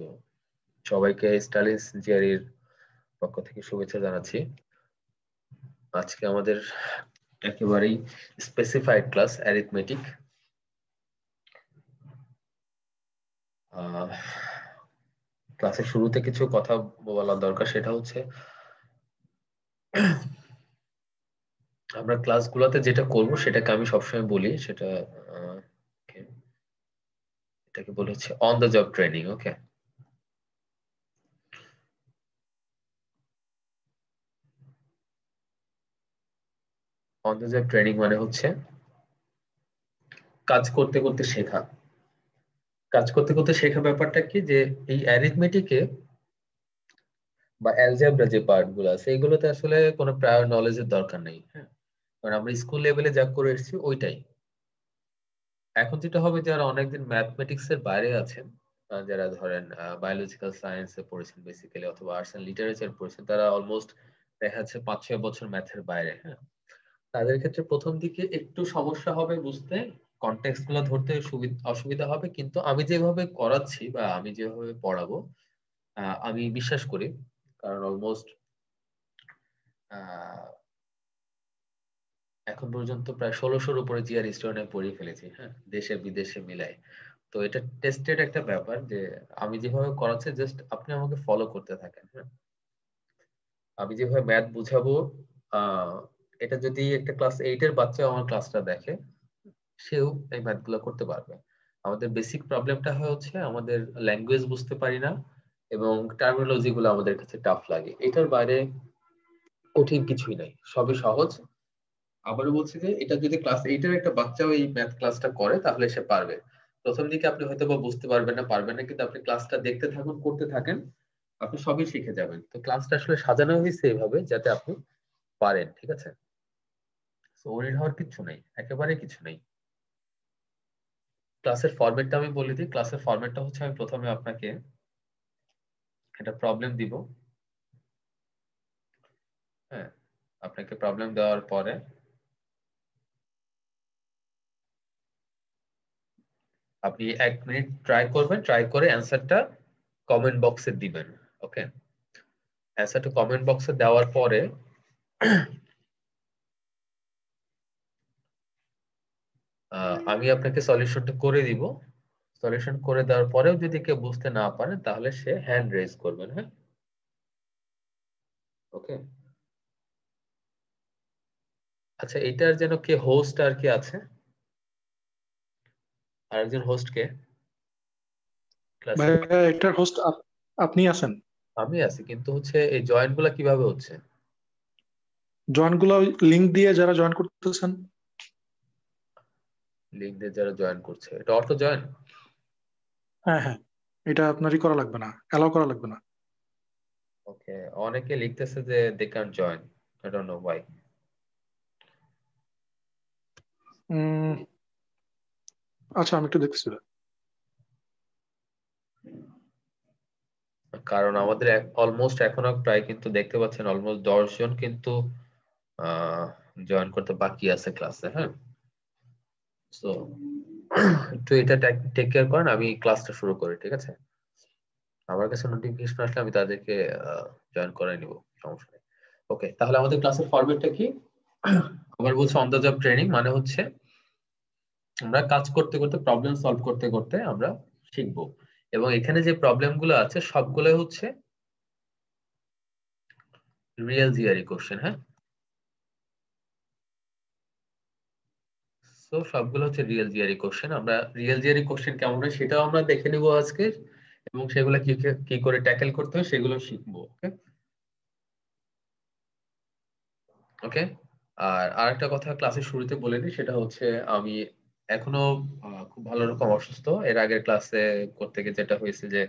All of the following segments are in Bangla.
তো সবাইকে স্টাইলিশ জিআরইর পক্ষ থেকে শুভেচ্ছা জানাচ্ছি। আজকে আমাদের একেবারেই স্পেসিফাইড ক্লাস অ্যারিথমেটিক। ক্লাসের শুরুতে কিছু কথা বলা দরকার, সেটা হচ্ছে আমরা ক্লাসগুলোতে যেটা করব সেটাকে আমি সবসময় বলি, সেটা এটাকে বলে হচ্ছে on the job training. Okay, on the job training মানে হচ্ছে কাজ করতে করতে শেখা। কাজ করতে করতে শেখা ব্যাপারটা কি, যে এই অ্যারিথমেটিকে বা অ্যালজেব্রা যে পার্ট গুলো আছে এগুলোতে আসলে কোনো প্রায়র নলেজের দরকার নেই। হ্যাঁ, কারণ আমরা স্কুল লেভেলে যা করে এসেছি ওইটাই। এখন যেটা হবে, যারা অনেকদিন ম্যাথমেটিক্স এর বাইরে আছেন, যারা ধরেন বায়োলজিক্যাল সায়েন্সে পড়েছেন বেসিক্যালি, অথবা আর্টস এন্ড লিটারেচার পড়েছেন, তারা অলমোস্ট দেখা যাচ্ছে 5-6 বছর ম্যাথের বাইরে। হ্যাঁ, তাদের ক্ষেত্রে প্রথম দিকে একটু সমস্যা হবে বুঝতে, কনটেক্সট গুলো ধরতে অসুবিধা হবে, কিন্তু আমি যেভাবে করাচ্ছি বা আমি যেভাবে পড়াবো আমি বিশ্বাস করি, কারণ অলমোস্ট এখন পর্যন্ত প্রায় 1600-র উপরে জিআর স্টুডেন্ট পড়িয়ে ফেলেছি। হ্যাঁ, দেশে বিদেশে মিলাই। তো এটা টেস্টেড একটা ব্যাপার, যে আমি যেভাবে করাচ্ছি জাস্ট আপনি আমাকে ফলো করতে থাকেন। হ্যাঁ, আমি যেভাবে ম্যাথ বুঝাবো, আহ এটা যদি একটা ক্লাস 8 এর বাচ্চা আমার ক্লাসটা দেখে, সেও এই ম্যাথ গুলো করতে পারবে। আমাদের বেসিক প্রবলেমটা হচ্ছে আমাদের ল্যাঙ্গুয়েজ বুঝতে পারি না, এবং টার্মিনোলজি গুলো আমাদের কাছে টাফ লাগে। এটার বাইরে কঠিন কিছুই নাই, সবই সহজ। আবারও বলছি যে এটা যদি ক্লাস 8 এর একটা বাচ্চাও এই ম্যাথ ক্লাসটা করে তাহলে সে পারবে। প্রথম দিকে আপনি হয়তো বা বুঝতে পারবেন না, কিন্তু আপনি ক্লাসটা দেখতে থাকুন, করতে থাকেন, আপনি সবই শিখে যাবেন। তো ক্লাসটা আসলে সাজানো হয়েছে এইভাবে যাতে আপনি পারেন। ঠিক আছে, তো ওরিড হওয়ার কিছু নেই, একেবারে কিছু নেই। ক্লাসের ফরম্যাটটা আমি বলে দিই। ক্লাসের ফরম্যাটটা হচ্ছে, আমি প্রথমে আপনাকে একটা প্রবলেম দিব। হ্যাঁ, আপনাকে প্রবলেম দেওয়ার পরে আপনি 1 মিনিট ট্রাই করবেন, ট্রাই করে অ্যান্সারটা কমেন্ট বক্সে দিবেন। ওকে, অ্যান্সারটা কমেন্ট বক্সে দেওয়ার পরে আমি আপনাকে সলিউশনটা করে দিব। সলিউশন করে দেওয়ার পরেও যদি কেউ বুঝতে না পারে তাহলে সে হ্যান্ড রেজ করবেন। হ্যাঁ, ওকে। আচ্ছা, এটার যেন কে হোস্ট আর কি আছে? আরেকজন হোস্ট কে ক্লাসে? ভাইয়া এটার হোস্ট আপনি আছেন? আমি আছি, কিন্তু হচ্ছে এই জয়েন গুলা কিভাবে হচ্ছে? জয়েন গুলো লিঙ্ক দিয়ে যারা জয়েন করতেছেন। লিঙ্ক দিয়ে যারা জয়েন করছে, এটা অটো জয়েন? হ্যাঁ হ্যাঁ, এটা আপনারই করা লাগবে না, অ্যালাউ করা লাগবে না। ওকে, অনেকে লিখতেছে যে they can join, I don't know why. Um, আচ্ছা আমি একটু দেখছি। কারণ আমাদের অলমোস্ট এখনো প্রায় কিন্তু দেখতে পাচ্ছেন অলমোস্ট 10 জন কিন্তু জয়েন করতে বাকি আছে ক্লাসে। হ্যাঁ, সো একটু এটা টেক কেয়ার করেন, আমি ক্লাসটা শুরু করি। ঠিক আছে, আমার কাছে নোটিফিকেশন আসলে আমি তাদেরকে জয়েন করাই নিব, সমস্যা নেই। ওকে, তাহলে আমাদের ক্লাসের ফরম্যাটটা কি? আবার বলছি, অন দ্য জব ট্রেনিং মানে হচ্ছে আমরা কাজ করতে করতে, প্রবলেম সলভ করতে করতে আমরা শিখবো। এবং এখানে যে প্রবলেম গুলো আছে সবগুলো হচ্ছে রিয়েল জিআরই কোশ্চেন। হ্যাঁ, তো সবগুলো হচ্ছে রিয়েল জিআরই কোশ্চেন। আমরা রিয়েল জিআরই কোশ্চেন কেমন হয় সেটাও আমরা দেখে নিব আজকে, এবং সেগুলো কি কি করে ট্যাকেল করতে হয় সেগুলো শিখবো। ওকে ওকে। আর আরেকটা কথা ক্লাসের শুরুতে বলে দিই, সেটা হচ্ছে আমি এখনো খুব ভালো রকম অসুস্থ। এর আগের ক্লাসে করতে গিয়ে যেটা হয়েছে যে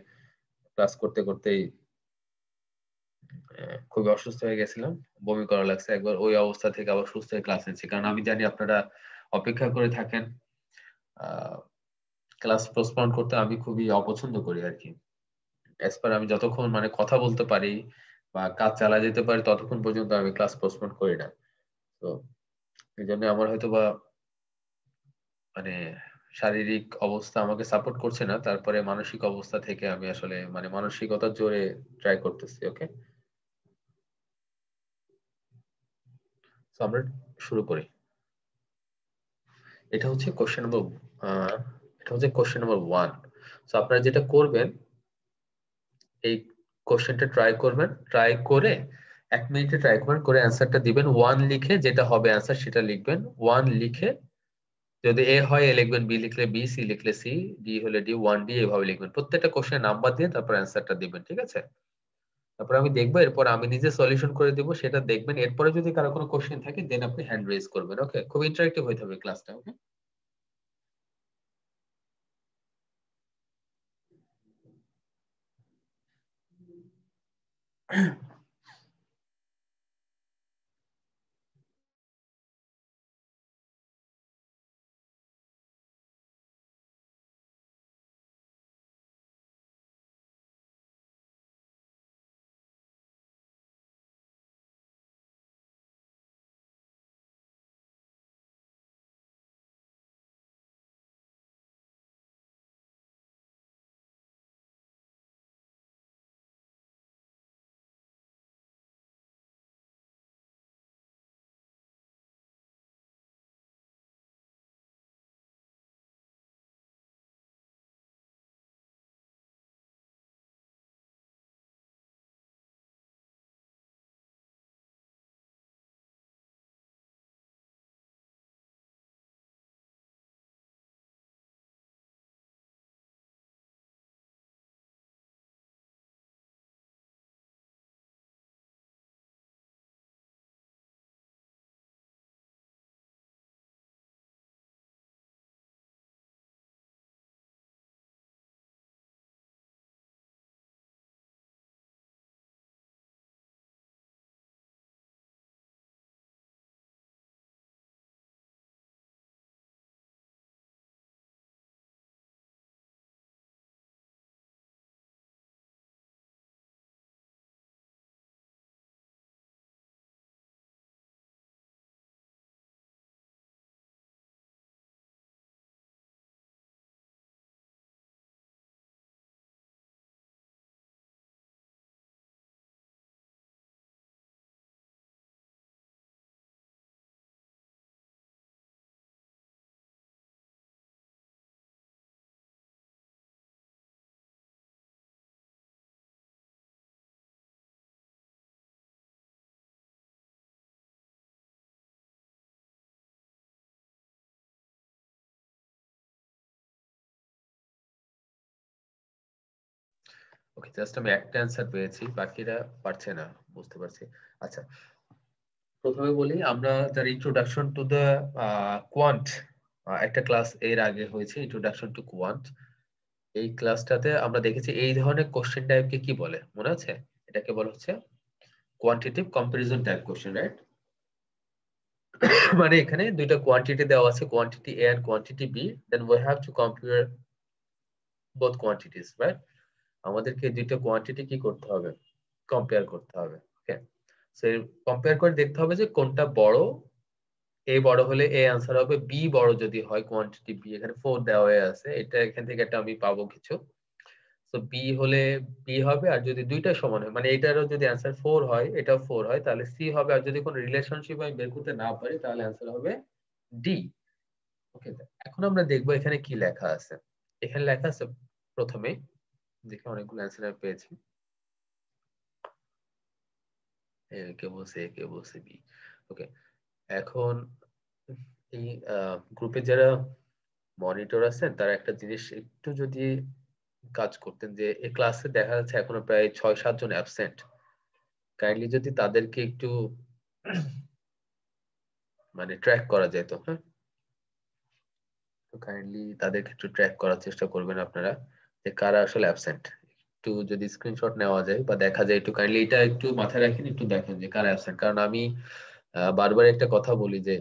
ক্লাস করতে করতেই খুবই অসুস্থ হয়ে গেছিলাম, বমি করা লাগছে একবার। ওই অবস্থা থেকে আবার সুস্থ হয়ে ক্লাস নিচ্ছি, কারণ আমি জানি আপনারা অপেক্ষা করে থাকেন। ক্লাস পোস্টপোন করতে আমি খুবই অপছন্দ করি আর কি। অ্যাজ পার আমি যতক্ষণ মানে কথা বলতে পারি বা কাজ চালা যেতে পারি ততক্ষণ পর্যন্ত আমি ক্লাস পোস্টপোন করি না। তো এই জন্য আমার হয়তো বা মানে শারীরিক অবস্থা আমাকে সাপোর্ট করছে না, তারপরে মানসিক অবস্থা থেকে আমি আসলে মানে মানসিকতার জোরে ট্রাই করতেছি। ওকে, তো আমরা শুরু করি। এটা হচ্ছে কোশ্চেন নাম্বার এটা হচ্ছে কোশ্চেন নাম্বার 1। সো আপনারা যেটা করবেন, এই কোশ্চেনটা ট্রাই করবেন, ট্রাই করে 1 মিনিটে ট্রাই করবেন, করে অ্যান্সারটা দিবেন। 1 লিখে যেটা হবে অ্যান্সার সেটা লিখবেন। 1 লিখে যদি এ হয় এ লিখবেন, বি লিখলে বি, সি লিখলে সি, ডি হলে ডি, 1D এভাবে লিখবেন। প্রত্যেকটা কোশ্চেন নাম্বার দিয়ে তারপর অ্যান্সারটা দিবেন, ঠিক আছে? তারপর আমি দেখবো, এরপর আমি নিজে সলিউশন করে দিব, সেটা দেখবেন। এরপরে যদি কারো কোনো কোশ্চেন থাকে দেন আপনি হ্যান্ড রেজ করবেন। ওকে, খুব ইন্টারেক্টিভ হয়ে থাকবে ক্লাসটা। ওকে, ওকে, জাস্ট আমি একটা অ্যান্সার পেয়েছি, বাকিরা পারছে না, বুঝতে পারছি। আচ্ছা, প্রথমে বলি, আমরা যার ইন্ট্রোডাকশন টু দ্য কোয়ান্ট, একটা ক্লাস এর আগে হয়েছে, ইন্ট্রোডাকশন টু কোয়ান্ট। এই ক্লাসটাতে আমরা দেখেছি এই ধরনের কোশ্চেন টাইপকে কি বলে, মনে আছে? এটাকে বলা হচ্ছে quantitative comparison type question, right? মানে এখানে দুইটা কোয়ান্টিটি দেওয়া আছে, quantity A and quantity B, then we have to compare both quantities, right? আমাদেরকে দুইটা কোয়ান্টিটি কি করতে হবে, কম্পেয়ার করতে হবে। ওকে, সো কম্পেয়ার করে দেখতে হবে যে কোনটা বড়। এ বড় হলে এ আনসার হবে, বি বড় যদি হয় কোয়ান্টিটি বি, এখানে 4 দেওয়া হয়ে আছে, এটা এখান থেকে একটা আমি পাবো কিছু। তো বি হলে বি হবে, আর যদি দুইটা সমান হয়, মানে এটারও যদি অ্যান্সার 4 হয় এটাও 4 হয়, তাহলে সি হবে। আর যদি কোনো রিলেশনশিপ আমি বের করতে না পারি তাহলে অ্যান্সার হবে ডি। ওকে, এখন আমরা দেখবো এখানে কি লেখা আছে। এখানে লেখা আছে, প্রথমে দেখে অনেকগুলো অ্যান্সার আমি পেয়েছি। কে বলছে এ, কে বলছে বি। ওকে, এখন এই গ্রুপে যারা মনিটর আছেন তারা একটা জিনিস একটু যদি কাজ করতেন, যে এই ক্লাসে দেখা যাচ্ছে এখনো প্রায় 6-7 জন অ্যাবসেন্ট। কাইন্ডলি যদি তাদেরকে একটু মানে ট্র্যাক করা যেত, হ্যাঁ, তো কাইন্ডলি তাদেরকে একটু ট্র্যাক করার চেষ্টা করবেন আপনারা, যে কারা আসলে অ্যাবসেন্ট। একটু যদি স্ক্রিনশট নেওয়া যায় বা দেখা যায়, একটু কাইন্ডলি এটা একটু মাথায় রাখেন, একটু দেখেন যে কারা অ্যাবসেন্ট। কারণ আমি বারবার একটা কথা বলি যে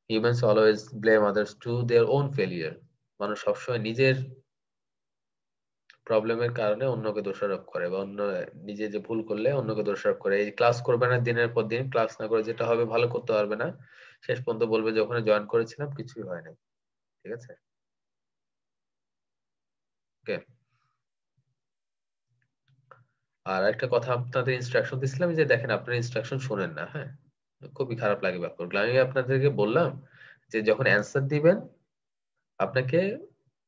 humans always blame others to their own failure. মানুষ সবসময় নিজের প্রবলেমের কারণে অন্যকে দোষারোপ করে, বা অন্য নিজে যে ভুল করলে অন্যকে দোষারোপ করে। এই ক্লাস করবে না, দিনের পর দিন ক্লাস না করে যেটা হবে, ভালো করতে পারবে না, শেষ পর্যন্ত বলবে যে ওখানে জয়েন করেছিলাম কিছুই হয় না। ঠিক আছে? ওকে, আর একটা কথা আপনাদের ইনস্ট্রাকশন দিছিলাম যে দেখেন আপনারা ইনস্ট্রাকশন শোনেন না, হ্যাঁ, খুবই খারাপ লাগে ব্যাপারগুলো। আমি আপনাদেরকে বললাম যে যখন অ্যান্সার দিবেন আপনাকে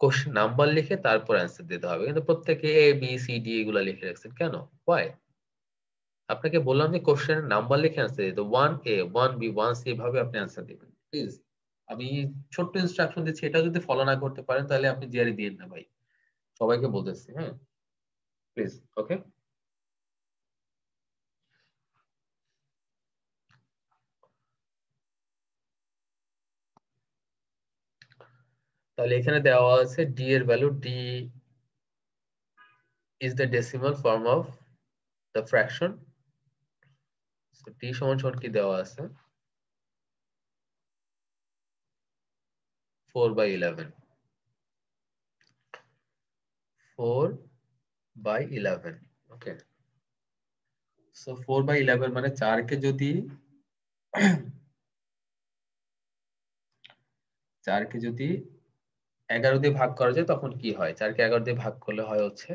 কোশ্চেন নাম্বার লিখে তারপর অ্যান্সার দিতে হবে, কিন্তু প্রত্যেকে এ বি সি ডি এগুলা লিখে রাখছেন কেন? হোয়াই? আপনাকে বললাম যে কোশ্চেনের নাম্বার লিখে অ্যান্সার দিতে, 1A 1B 1C এভাবে আপনি অ্যান্সার দিবেন প্লিজ। আমি ছোট্ট ইনস্ট্রাকশন দিচ্ছি, এটা যদি ফলো না করতে পারেন তাহলে আপনি জিআরই দিয়েন না ভাই, সবাইকে বলতেছি, হ্যাঁ প্লিজ। ওকে, তাহলে এখানে দেওয়া আছে ডি এর value, D is the decimal form of the fraction. So d সমান সমান কি দেওয়া আছে? 4/11, 4/11, ওকে। সো 4/11 মানে 4 কে যদি 11 দিয়ে ভাগ করা যায় তখন কি হয়? 4 কে 11 দিয়ে ভাগ করলে হয় হচ্ছে,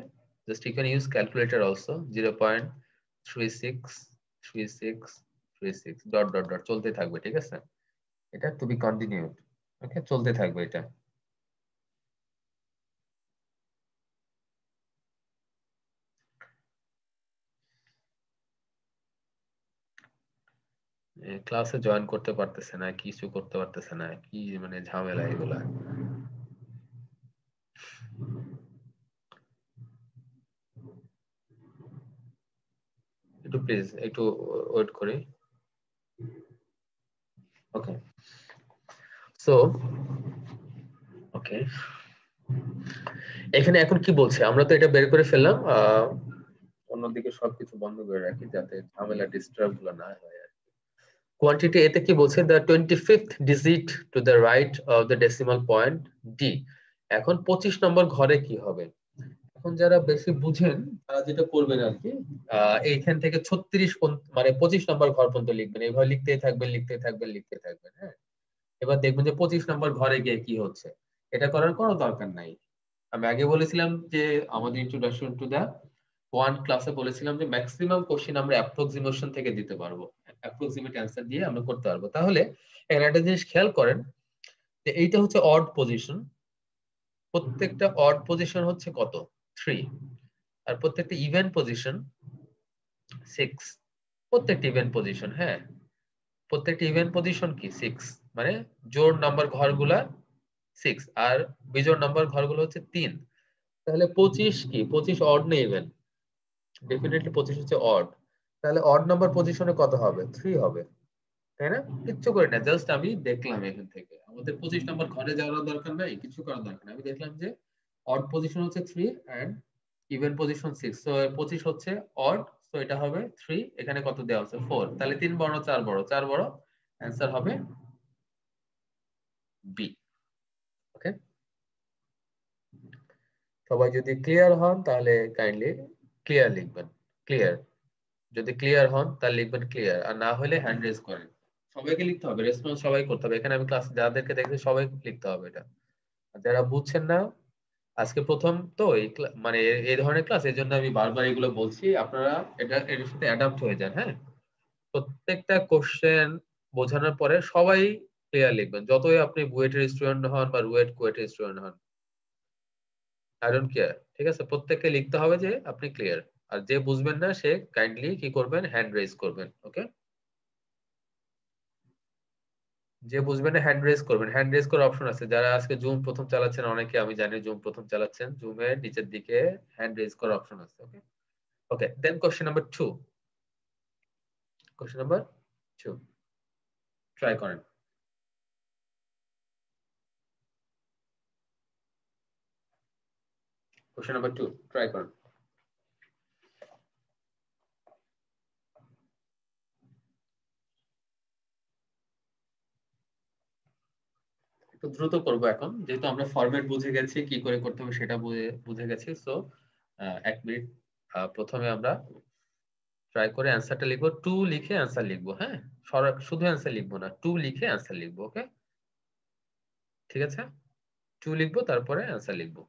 just you can use calculator also, 0.363636 dot dot dot চলতে থাকবে, ঠিক আছে? এটা টু বি কন্টিনিউড, ওকে, চলতে থাকবে এটা। ক্লাসে জয়েন করতে পারতেছে না, কিছু করতে পারতেছে না, কি মানে ঝামেলা এগুলা। একটু প্লিজ একটু ওয়েট করি। ওকে, সো ওকে, এখানে এখন কি বলছে, আমরা তো এটা বের করে ফেললাম, অন্যদিকে সবকিছু বন্ধ করে রাখি যাতে ঝামেলা ডিস্টার্ব গুলো না হয়। কোয়ান্টিটি এতে কি বলছে, the 25th digit to the right of the decimal point d। এখন 25 নম্বর ঘরে কি হবে? এখন যারা বেশি বুঝেন তারা যেটা করবেন আর কি, এইখান থেকে 36 মানে 25 নম্বর ঘর পর্যন্ত লিখবেন, এইভাবে লিখতেই থাকবেন লিখতেই থাকবেন লিখতেই থাকবেন, হ্যাঁ। এবার দেখবেন যে 25 নম্বর ঘরে গিয়ে কি হচ্ছে, এটা করার কোনো দরকার নাই। আমি আগে বলেছিলাম যে আমাদের ইন্ট্রোডাকশন টু দা ওয়ান ক্লাসে বলেছিলাম যে ম্যাক্সিমাম কোশ্চেন আমরা অ্যাপ্রক্সিমেশন থেকে দিতে পারবো, অ্যাপ্রক্সিমেট অ্যান্সার দিয়ে আমরা করতে পারবো। তাহলে এখানে একটা জিনিস খেয়াল করেন যে এইটা হচ্ছে অড পজিশন, প্রত্যেকটা অড পজিশন হচ্ছে কত? 3, আর প্রত্যেকটা ইভেন পজিশন 6, প্রত্যেকটা ইভেন পজিশন, হ্যাঁ প্রত্যেকটা ইভেন পজিশন কি 6, মানে জোড় নাম্বার ঘরগুলা 6 আর বিজোড় নাম্বার ঘরগুলো হচ্ছে 3। তাহলে 25 কি 25 অড না ইভেন? ডেফিনেটলি 25 হচ্ছে অড। তাহলে অড নাম্বার পজিশনে কত হবে? 3 হবে, তাই না? কিচ্ছু করি না, জাস্ট আমি দেখলাম এখান থেকে আমাদের 25 নাম্বার ঘরে যাওয়ার দরকার নাই, কিছু করার দরকার নাই, আমি দেখলাম যে অড পজিশন হচ্ছে 3 এন্ড ইভেন পজিশন 6, সো 25 হচ্ছে অড, সো এটা হবে 3, এখানে কত দেওয়া আছে 4, তাহলে 3 বড় 4 বড় 4 বড়, অ্যানসার হবে বি। ওকে, সবাই যদি ক্লিয়ার হন তাহলে কাইন্ডলি ক্লিয়ার লিখবেন, ক্লিয়ার। যদি ক্লিয়ার হন তাহলে লিখবেন ক্লিয়ার, আর না হলে হ্যান্ড রেজ করেন। সবাইকে লিখতে হবে, রেসপন্স সবাই করতে হবে, এখানে আমি ক্লাস যাদেরকে দেখছি সবাই লিখতে হবে এটা। আর যারা বুঝছেন না, আজকে প্রথম তো এই মানে এই ধরনের ক্লাস, এই জন্য আমি বারবার এগুলো বলছি, আপনারা এটা এর সাথে অ্যাডাপ্ট হয়ে যান, হ্যাঁ। প্রত্যেকটা কোশ্চেন বোঝানোর পরে সবাই ক্লিয়ার লিখবেন, যতই আপনি বুয়েটের স্টুডেন্ট হন বা রুয়েট কুয়েটের স্টুডেন্ট হন, আই ডোন্ট কেয়ার, ঠিক আছে, প্রত্যেককে লিখতে হবে যে আপনি ক্লিয়ার। আর যে বুঝবেন না সে কাইন্ডলি কি করবেন, হ্যান্ড রেজ করবেন, ওকে। যে বুঝবেন না হ্যান্ড রেজ করবেন, হ্যান্ড রেজ করার অপশন আছে, যারা আজকে জুম প্রথম চালাচ্ছেন, অনেকে আমি জানি জুম প্রথম চালাচ্ছেন, জুমের নিচের দিকে হ্যান্ড রেজ করার অপশন আছে, okay. Okay, then question number 2, question number 2 try করেন। কোশ্চেন নাম্বার 2 ট্রাই করেন। একটু দ্রুত করবো এখন, যেহেতু আমরা ফরম্যাট বুঝে গেছি, কি করে করতে হবে সেটা বুঝে গেছি, সো 1 মিনিট, প্রথমে আমরা ট্রাই করে অ্যান্সারটা লিখবো, 2 লিখে অ্যান্সার লিখবো, হ্যাঁ, শুধু অ্যান্সার লিখবো না, 2 লিখে অ্যান্সার লিখবো, ওকে, ঠিক আছে। 2 লিখবো তারপরে অ্যান্সার লিখবো।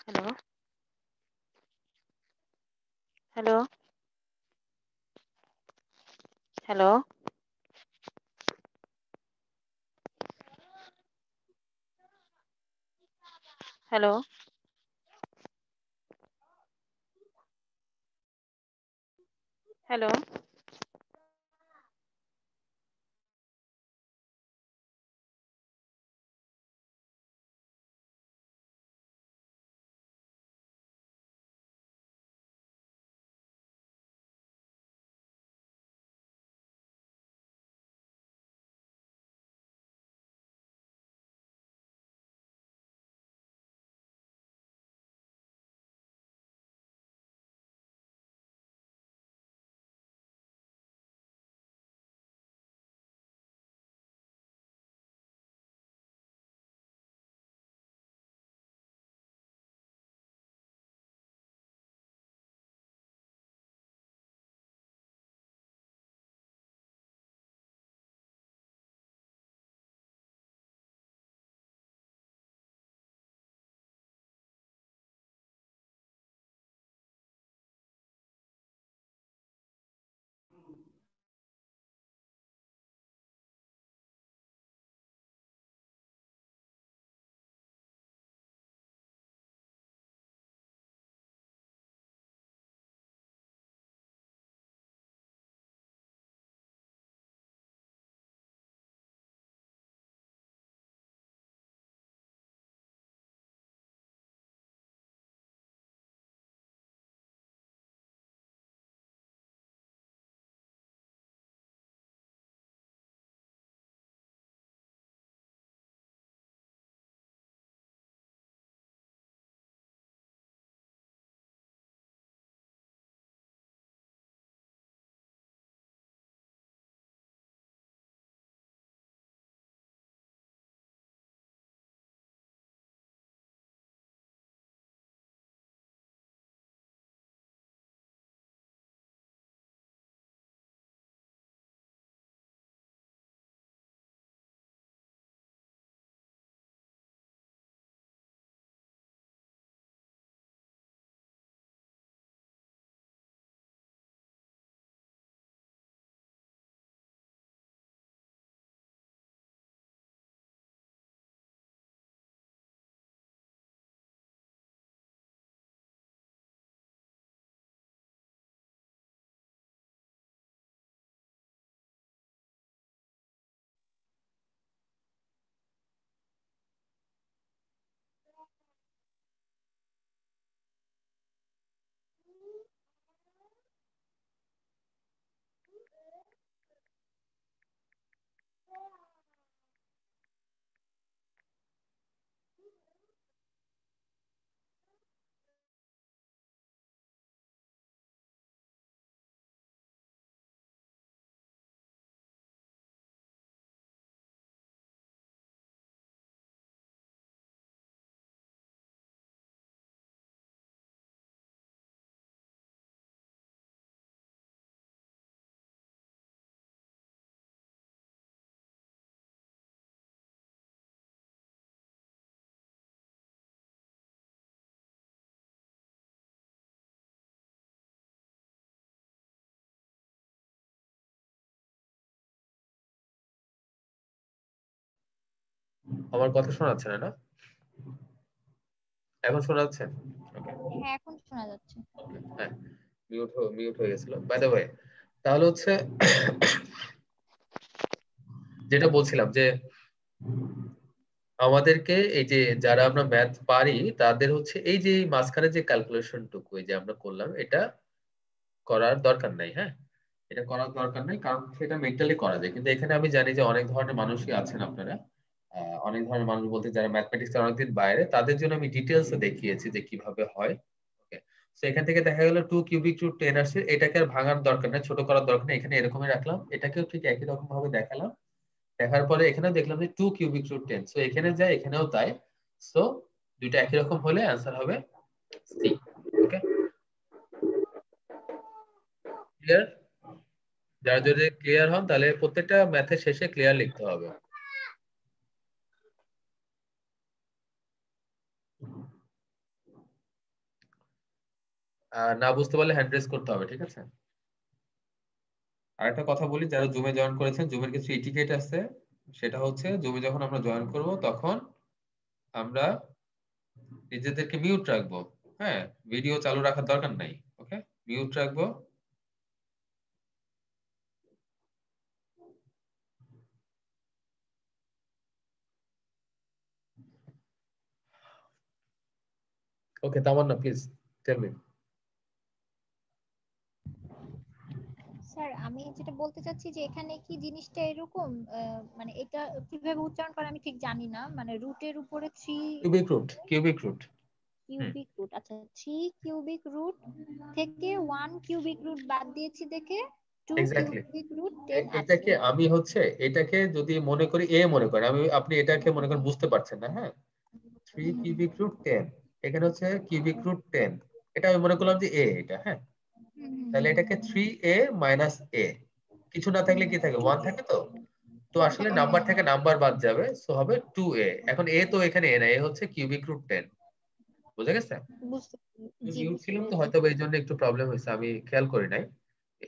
Hello hello hello hello hello আমার কথা শোনা যাচ্ছে না, না? এখন শোনা যাচ্ছে? ওকে। হ্যাঁ এখন শোনা যাচ্ছে। ওকে, হ্যাঁ, মিউট হয়ে গেছিল বাই দ্য ওয়ে। তাহলে হচ্ছে যেটা বলছিলাম যে আমাদেরকে এই যে যারা আমরা ম্যাথ পারি তাদের হচ্ছে এই যে মাঝখানে যে ক্যালকুলেশন টুকু এই যে আমরা করলাম এটা করার দরকার নাই। হ্যাঁ, এটা করার দরকার নাই, কারণ সেটা মেন্টালি করা যায়। কিন্তু এখানে আমি জানি যে অনেক ধরনের মানুষই আছেন আপনারা, অনেক ধরনের মানুষ বলতে যারা ম্যাথমেটিক্স অনেকদিন বাইরে, তাদের জন্য আমি ডিটেলসে দেখিয়েছি যে কিভাবে হয়। ওকে, তো এখান থেকে দেখা গেল 2 কিউবিক রুট 10 আসছে, এটাকে আর ভাঙার দরকার নেই, ছোট করার দরকার নেই, এখানে এরকমই রাখলাম, এটাকেও ঠিক একই রকম ভাবে দেখালাম। দেখার পরে এখানেও দেখলাম যে 2 কিউবিক রুট 10, সো এখানে যায় এখানেও তাই। সো দুইটা একই রকম হলে অ্যান্সার হবে সি। ওকে, ক্লিয়ার? যারা যদি ক্লিয়ার হন তাহলে প্রত্যেকটা ম্যাথের শেষে ক্লিয়ার লিখতে হবে। না বুঝতে পারলে হ্যান্ড রেজ করতে হবে, ঠিক আছে? আরেকটা কথা বলি, যারা জুমে জয়েন করেছেন, জুমের কিছু ইটিকেট আছে। সেটা হচ্ছে জুমে যখন আমরা জয়েন করব তখন আমরা নিজেদেরকে মিউট রাখবো। হ্যাঁ, ভিডিও চালু রাখার দরকার নাই। ওকে, মিউট রাখবো। ওকে, তামান্না প্লিজ টেল মি। স্যার আমি যেটা বলতে চাচ্ছি যে এখানে কি জিনিসটা এরকম মানে এটা কিভাবে উচ্চারণ করে আমি ঠিক জানি না, মানে রুটের উপরে cubic root, cubic root. Cubic root, আচ্ছা 3 কিউবিক রুট থেকে 1 কিউবিক রুট বাদ দিয়েছি দেখে 2 এক্স্যাক্টলি। কিউবিক রুট 10 আছে। এটাকে আমি হচ্ছে এটাকে যদি মনে করি এ মনে করেন, আপনি এটাকে মনে করেন বুঝতে পারছেন না। হ্যাঁ, 3 কিউবিক রুট 10, এখানে হচ্ছে কিউবিক রুট 10, এটা আমি মনে করলাম যে এ এটা। হ্যাঁ, তাহলে এটাকে 3a মাইনাস এ, কিছু না থাকলে কি থাকে, 1 থাকে। তো তো আসলে নাম্বার থেকে নাম্বার বাদ যাবে, সো হবে 2a। এখন এ তো এখানে এ না, এ হচ্ছে কিউবিক রুট 10। বুঝা গেছে? বুঝতে জি মিউট বুঝতে ছিলাম তো পেরেছি। হয়তো এই জন্য একটু প্রবলেম হয়েছে, আমি খেয়াল করি নাই।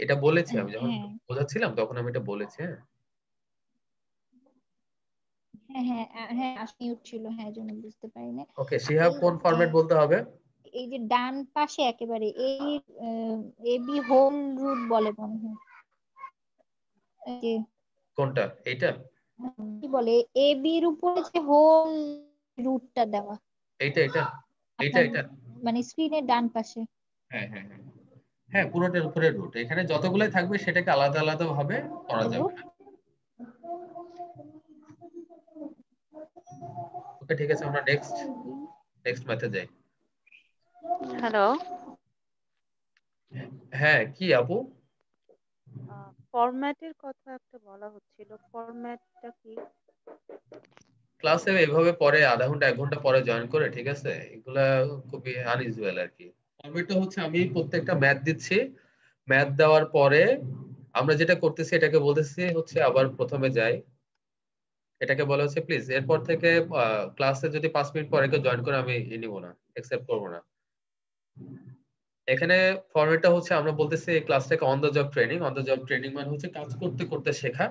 এটা বলেছি আমি যখন হ্যাঁ বোঝাচ্ছিলাম তখন আমি এটা বলেছি। হ্যাঁ, হ্যাঁ হ্যাঁ হ্যাঁ আসলে ছিল, হ্যাঁ জন্য বুঝতে পারিনি। ওকে, আর শিহাব এই কোন ফরম্যাট বলতে হবে? এই যে ডান পাশে একেবারে এই এ বি হোল রুট বলে মনে হয়, এই যে কোনটা এইটা? কি বলে এ বির উপরে যে হোল রুটটা দেওয়া এইটা এইটা এইটা আপনার এটা মানে স্ক্রিনের ডান পাশে। হ্যাঁ হ্যাঁ হ্যাঁ হ্যাঁ, পুরোটার উপরে রুট। এখানে যতগুলাই থাকবে সেটাকে আলাদা আলাদা ভাবে করা হ্যালো যাবে। ওকে, ঠিক আছে, আমরা নেক্সট নেক্সট ম্যাথে যাই। হ্যালো, হ্যাঁ, কি আপু? ফরম্যাটের কথা একটা বলা হচ্ছিল, ফরম্যাটটা কি? ক্লাসে এভাবে পরে আধা ঘন্টা 1 ঘন্টা পরে জয়েন করে, ঠিক আছে, এগুলা খুবই আনইউজুয়াল আর কি। ফরম্যাটটা হচ্ছে আমি প্রত্যেকটা ম্যাথ দিচ্ছি, ম্যাথ দেওয়ার পরে আমরা যেটা করতেছি এটাকে বলতেছি হচ্ছে আবার প্রথমে যাই, এটাকে বলা হচ্ছে প্লিজ। এরপর থেকে ক্লাসে যদি 5 মিনিট পরে কেউ জয়েন করে আমি নিব না, একসেপ্ট করবো না। এখানে ফরম্যাটটা হচ্ছে আমরা বলতেছি এই ক্লাসটাকে on the job training. On the job training মানে হচ্ছে কাজ করতে করতে শেখা।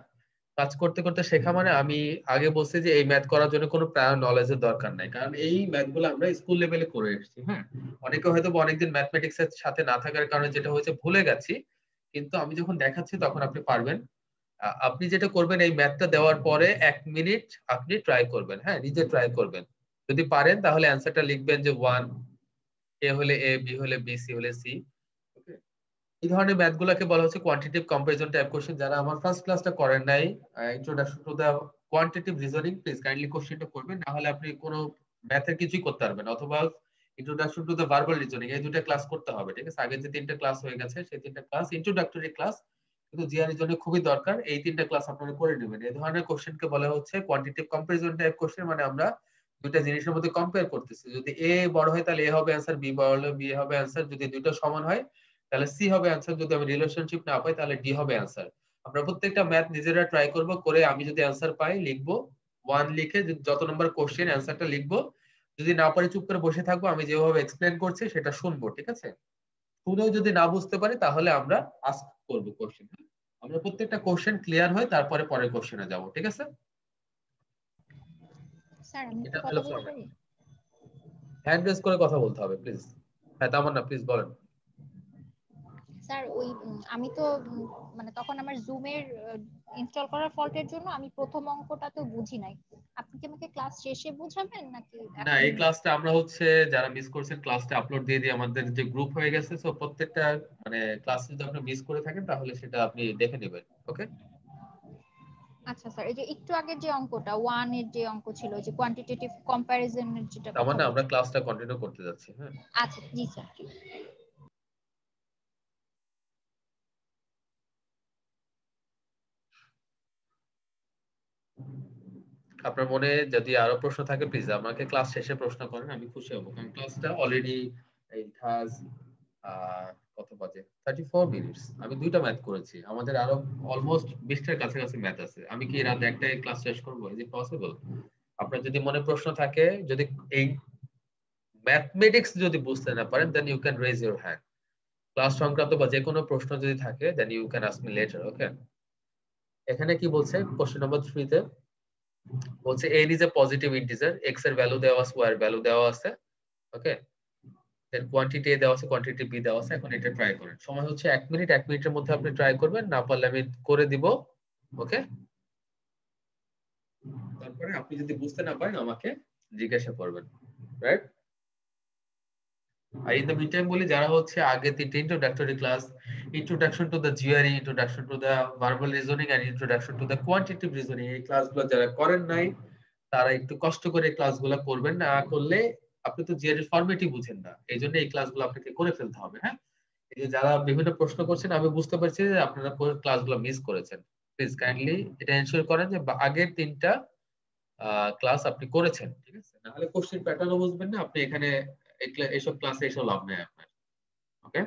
কাজ করতে করতে শেখা মানে আমি আগে বলছি যে এই ম্যাথ করার জন্য কোনো প্রায়র নলেজের দরকার নাই, কারণ এই ম্যাথগুলো আমরা স্কুল লেভেলে করে এসেছি। হ্যাঁ, অনেকে হয়তো অনেকদিন ম্যাথমেটিক্স এর সাথে না থাকার কারণে যেটা হয়েছে ভুলে গেছি, কিন্তু আমি যখন দেখাচ্ছি তখন আপনি পারবেন। আপনি যেটা করবেন এই ম্যাথটা দেওয়ার পরে 1 মিনিট আপনি ট্রাই করবেন। হ্যাঁ, নিজে ট্রাই করবেন। যদি পারেন তাহলে অ্যান্সারটা লিখবেন যে 1, এ হলে এ, বি হলে বি, সি হলে সি। ওকে, এই ধরনের ম্যাথ গুলাকে বলা হচ্ছে কোয়ান্টিটেটিভ কম্পারিজন টাইপ কোশ্চেন। যারা আমার ফার্স্ট ক্লাসটা করেন নাই, introduction to the quantitative reasoning, please kindly কোশ্চেনটা করবেন, না হলে আপনি কোনো ম্যাথের কিছুই করতে পারবেন। অথবা introduction to the verbal reasoning, এই দুটো ক্লাস করতে হবে, ঠিক আছে? আগে যে 3টে ক্লাস হয়ে গেছে সেই 3টে ক্লাস ইন্ট্রোডাক্টরি ক্লাস, কিন্তু জিআরই জন্য খুবই দরকার এই 3টে ক্লাস আপনারা করে নেবেন। এই ধরনের কোশ্চেনকে বলা হচ্ছে কোয়ান্টিটেটিভ কম্পারিজন টাইপ কোশ্চেন। মানে আমরা দুইটা জিনিসের মধ্যে কম্পেয়ার করতেছি, যদি এ বড় হয় তাহলে এ হবে অ্যান্সার, বি বড় হলে বি হবে অ্যান্সার, যদি দুইটা সমান হয় তাহলে সি হবে অ্যান্সার, যদি আমি রিলেশনশিপ না পাই তাহলে ডি হবে অ্যান্সার। আমরা প্রত্যেকটা ম্যাথ নিজেরা ট্রাই করব, করে আমি যদি অ্যান্সার পাই লিখবো 1 লিখে যত নম্বর কোশ্চেন অ্যান্সারটা লিখবো। যদি না পারি চুপ করে বসে থাকবো, আমি যেভাবে এক্সপ্লেন করছি সেটা শুনবো, ঠিক আছে? শুনেও যদি না বুঝতে পারি তাহলে আমরা আস্ক করব কোশ্চেন। আমরা প্রত্যেকটা কোশ্চেন ক্লিয়ার হয় তারপরে পরের কোশ্চেনে যাব, ঠিক আছে? স্যার আমি এটা একটু হলো কথা বলতে ফরম্যাট। পারি? হ্যান্ড রেজ করে কথা বলতে হবে প্লিজ। হ্যাঁ, তামান্না প্লিজ বলেন। স্যার ওই আমি তো মানে তখন আমার জুমের ইনস্টল করার ফল্টের জন্য আমি প্রথম অঙ্কটা তো বুঝি নাই। আপনি কি আমাকে ক্লাস শেষে বুঝাবেন নাকি না, এখন? এই ক্লাসটা আমরা হচ্ছে যারা মিস করছেন ক্লাসটা আপলোড দিয়ে দিই, আমাদের যে গ্রুপ হয়ে গেছে, সো প্রত্যেকটা মানে ক্লাস যদি আপনি মিস করে থাকেন তাহলে সেটা আপনি দেখে নেবেন। ওকে, আচ্ছা স্যার, এই যে একটু আগের যে অঙ্কটা 1 এর যে অঙ্ক ছিল, যে কোয়ান্টিটেটিভ কম্প্যারিজনের যেটা তার কথা মানে আমরা বলছেন। ক্লাসটা কন্টিনিউ করতে যাচ্ছি। হ্যাঁ, আচ্ছা জি স্যার। আপনার মনে যদি আরো প্রশ্ন থাকে প্লিজ আমাকে ক্লাস শেষে প্রশ্ন করেন, আমি খুশি হব, কারণ ক্লাসটা অলরেডি ইট হ্যাজ কত বাজে 34 মিনিটস। আমি দুইটা ম্যাথ করেছি, আমাদের আরো অলমোস্ট 20টার কাছাকাছি ম্যাথ আছে। আমি কি রাত 1টায় ক্লাস শেষ করবো? Is it possible? আপনার যদি মনে প্রশ্ন থাকে, যদি এই ম্যাথমেটিক্স যদি বুঝতে না পারেন, then you can raise your hand. Class সংক্রান্ত বা যে কোনো প্রশ্ন যদি থাকে then you can ask me later. Okay, এখানে কি বলছে কোশ্চেন নাম্বার 3 তে বলছে n is a positive integer, x এর ভ্যালু দেওয়া আছে, y এর ভ্যালু দেওয়া আছে। ওকে, দেন কোয়ান্টিটি a দেওয়া আছে, কোয়ান্টিটি b দেওয়া আছে। এখন এটা ট্রাই করেন। সময় হচ্ছে 1 মিনিট, 1 মিনিটের মধ্যে আপনি ট্রাই করবেন, না পারলে আমি করে দিব। ওকে, তারপরে আপনি যদি বুঝতে না পারেন আমাকে জিজ্ঞাসা করবেন, রাইট? আর ইন দ্য মিনটাইম বলি, যারা হচ্ছে আগে 3টে introductory class, introduction to the GRE, introduction to the verbal reasoning and introduction to the quantitative reasoning, এই ক্লাসগুলো যারা করেন নাই তারা একটু কষ্ট করে ক্লাসগুলো করবেন। না করলে আপনি তো জিআরই ফরম্যাটই বুঝেন না, এই জন্য এই ক্লাসগুলো আপনাকে করে ফেলতে হবে। হ্যাঁ, এই যে যারা বিভিন্ন প্রশ্ন করছেন, আমি বুঝতে পারছি যে আপনারা ক্লাসগুলো মিস করেছেন। প্লিজ কাইন্ডলি এটা এনশিওর করেন যে আগের 3টা ক্লাস আপনি করেছেন, ঠিক আছে? না হলে কোশ্চেন প্যাটার্নও বুঝবেন না আপনি, এখানে এইসব ক্লাসে এসব লাভ নেই আপনার। ওকে,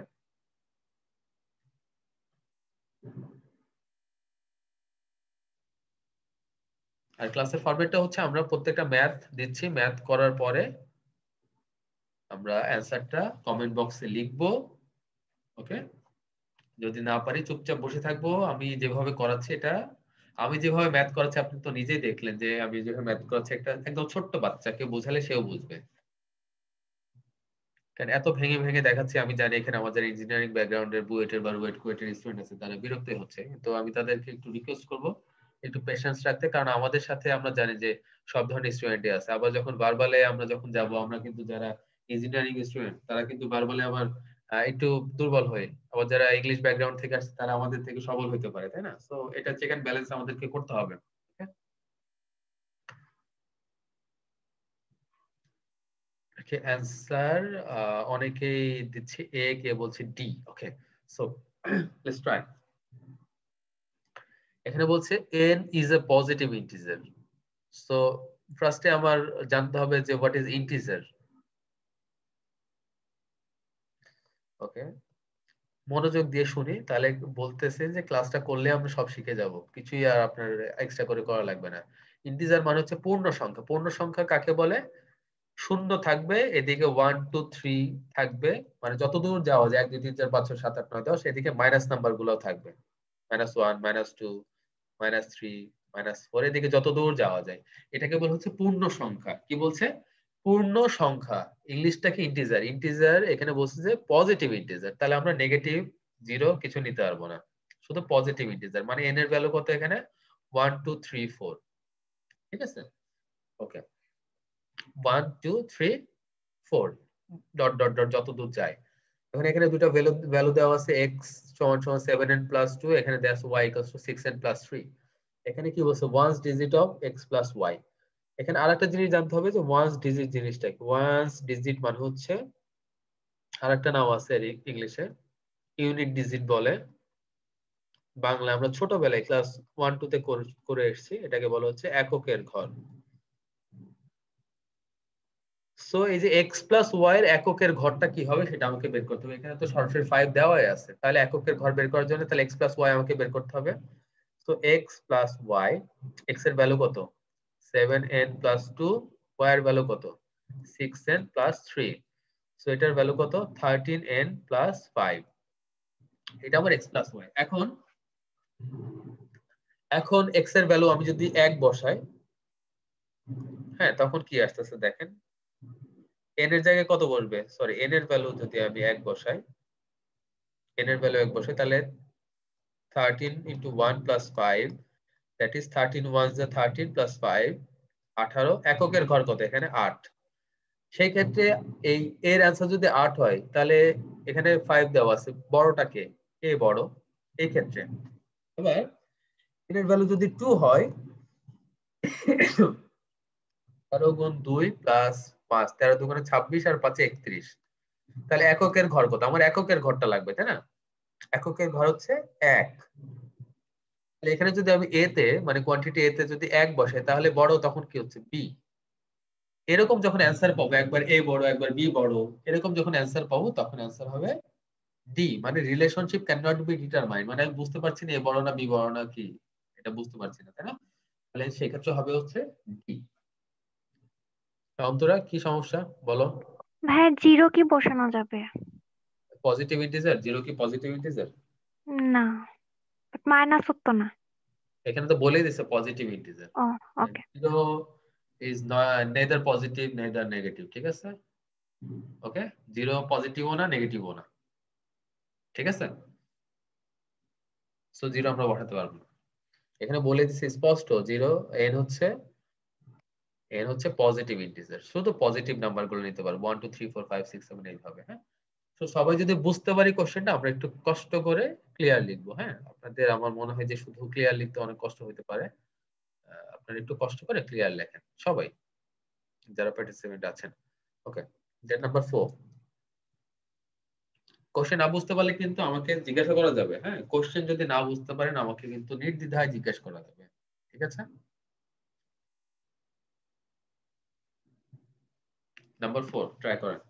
আর ক্লাসের ফরম্যাটটা হচ্ছে আমরা প্রত্যেকটা ম্যাথ দিচ্ছি, ম্যাথ করার পরে আমরা অ্যানসারটা কমেন্ট বক্সে লিখবো। ওকে, যদি না পারি চুপচাপ বসে থাকবো। আমি যেভাবে করাচ্ছি এটা, আমি যেভাবে ম্যাথ করাচ্ছি আপনি তো নিজেই দেখলেন যে আমি যেভাবে ম্যাথ করাচ্ছি, একটা একদম ছোট্ট বাচ্চাকে বোঝালে সেও বুঝবে। কারণ এত ভেঙে ভেঙে দেখাচ্ছি, আমি জানি এখানে আমাদের ইঞ্জিনিয়ারিং ব্যাকগ্রাউন্ডের বুয়েটের বা রুয়েট কুয়েটের স্টুডেন্ট আছে, তারা বিরক্ত হচ্ছে। তো আমি তাদেরকে একটু রিকোয়েস্ট করব একটু পেশেন্স রাখতে, কারণ আমাদের সাথে আমরা জানি যে সব ধরনের স্টুডেন্টই আছে। আবার যখন ভার্বালে আমরা যখন যাব, আমরা কিন্তু যারা ইঞ্জিনিয়ারিং স্টুডেন্ট তারা কিন্তু ভার্বালে আবার একটু দুর্বল হয়ে, আবার যারা ইংলিশ ব্যাকগ্রাউন্ড থেকে আসছে তারা আমাদের থেকে সবল হতে পারে, তাই না? সো এটা চেক এন্ড ব্যালেন্স আমাদেরকে করতে হবে। ওকে, অ্যানসার অনেকেই দিচ্ছে এ, কে বলছে D. Okay, so let's try. এখানে বলছে n is a positive integer, so ফার্স্টে আমার জানতে হবে যে হোয়াট ইজ ইন্টিজার। ওকে, মনোযোগ দিয়ে শুনি, তাহলে বলতেছে যে ক্লাসটা করলে আমরা সব শিখে যাব, কিছুই আর আপনার এক্সট্রা করে করা লাগবে না। ইন্টিজার মানে হচ্ছে পূর্ণ সংখ্যা। পূর্ণ সংখ্যা কাকে বলে? শূন্য থাকবে, এদিকে 1 2 3 থাকবে, মানে যতদূর যাওয়া যায় 1 2 3 4 5 6 7 8 9 10, এদিকে মাইনাস নাম্বার গুলো থাকবে, -1 -2 -3 -4, এদিকে যতদূর যাওয়া যায়। এটাকে বলা হচ্ছে পূর্ণ সংখ্যা। কি বলছে? পূর্ণ সংখ্যা। ইংলিশটাকে ইন্টিজার। ইন্টিজার এখানে বলছে যে পজিটিভ ইন্টিজার, তাহলে আমরা নেগেটিভ, জিরো কিছু নিতে পারবো না, শুধু পজিটিভ ইন্টিজার। মানে n এর ভ্যালু কত এখানে? 1 2 3 4, ঠিক আছে? ওকে, 1 2 3 4 ডট ডট ডট যত দূর যায়। এখন এখানে দুটো ভ্যালু দেওয়া আছে, x সমান সমান 7n প্লাস 2, এখানে দেওয়া আছে y equals to 6n plus 3। এখানে কি বলছে? Ones digit of x plus y। এখানে আরেকটা জিনিস জানতে হবে যে ওয়ান্স ডিজিট জিনিসটা কি। ওয়ান্স ডিজিট মানে হচ্ছে, আরেকটা নাম আছে ইংলিশে, ইউনিট ডিজিট বলে। বাংলা আমরা ছোটবেলায় ক্লাস 1 2 তে করে এসেছি, এটাকে বলা হচ্ছে এককের ঘর। সো এই যে x প্লাস y এর এককের ঘরটা কি হবে সেটা আমাকে বের করতে হবে। এখানে তো সরাসরি 5 দেওয়াই আছে, তাহলে এককের ঘর বের করার জন্য তাহলে x প্লাস y আমাকে বের করতে হবে। So x plus y, x এর ভ্যালু কত? 7n প্লাস 2, y এর ভ্যালু কত? 6n plus 3। সো এটার ভ্যালু কত? 13n plus 5। এটা আমার x প্লাস y। এখন x এর ভ্যালু আমি যদি 1 বসাই, হ্যাঁ, তখন কি আসতেছে দেখেন, n এর জায়গায় কত বসবে? সরি, n এর ভ্যালু যদি আমি 1 বসাই, n এর ভ্যালু 1 বসাই, তাহলে 13 into 1 plus 5, that is 13 ones the 13 plus 5, 18। এককের ঘর কত? এখানে 8। সেই ক্ষেত্রে এই এর অ্যান্সার যদি 8 হয়, তাহলে এখানে 5 দেওয়া আছে, বড়টাকে কে বড় এই ক্ষেত্রে? এবার n এর ভ্যালু যদি 2 হয়, 13 গুণ 2 প্লাস 5, 13 দুগুণে 26 আর 5 এ 31। তাহলে এককের ঘর কত? আমার এককের ঘরটা লাগবে, তাই না? এককের ঘর হচ্ছে 1। তাহলে এখানে যদি আমি a তে, মানে কোয়ান্টিটি a তে যদি 1 বসাই, তাহলে বড় তখন কি হচ্ছে? b। এরকম যখন অ্যান্সার পাবো, একবার a বড় একবার b বড়, এরকম যখন অ্যান্সার পাবো তখন অ্যান্সার হবে d। মানে relationship can not be determined, মানে আমি বুঝতে পারছি না a বড় না b বড় না কি, এটা বুঝতে পারছি না, তাই না? তাহলে সেক্ষেত্রে হবে হচ্ছে d। অন্তরা কি সমস্যা বলো? ভাইয়া জিরো কি বসানো যাবে? পজিটিভ ইন্টিজার, 0 কি পজিটিভ ইন্টিজার? না, বাট মাইনাস হতো না। এখানে তো বলেই দিছে positive integer. Oh okay. 0 is neither positive neither negative, ঠিক আছে? ওকে, 0 পজিটিভও না নেগেটিভও না, ঠিক আছে? সো 0 আমরা বসাতে পারবো না। এখানে বলে দিছে স্পষ্ট 0 n হচ্ছে পজিটিভ ইন্টিজার, শুধু পজিটিভ নাম্বারগুলো নিতে পারবো 1 2 3 4 5 6 7 এইভাবে। হ্যাঁ, তো সবাই যদি বুঝতে পারি কোশ্চেনটা, আমরা একটু কষ্ট করে ক্লিয়ার লিখবো। হ্যাঁ, আপনাদের আমার মনে হয় যে শুধু ক্লিয়ার লিখতে অনেক কষ্ট হতে পারে, আপনারা একটু কষ্ট করে ক্লিয়ার লেখেন সবাই যারা পার্টিসিপেন্ট আছেন। ওকে, ডেট নাম্বার 4। কোশ্চেন না বুঝতে পারলে কিন্তু আমাকে জিজ্ঞাসা করা যাবে। হ্যাঁ, কোশ্চেন যদি না বুঝতে পারেন আমাকে কিন্তু নির্দ্বিধায় জিজ্ঞাসা করা যাবে, ঠিক আছে? নাম্বার 4 ট্রাই করেন।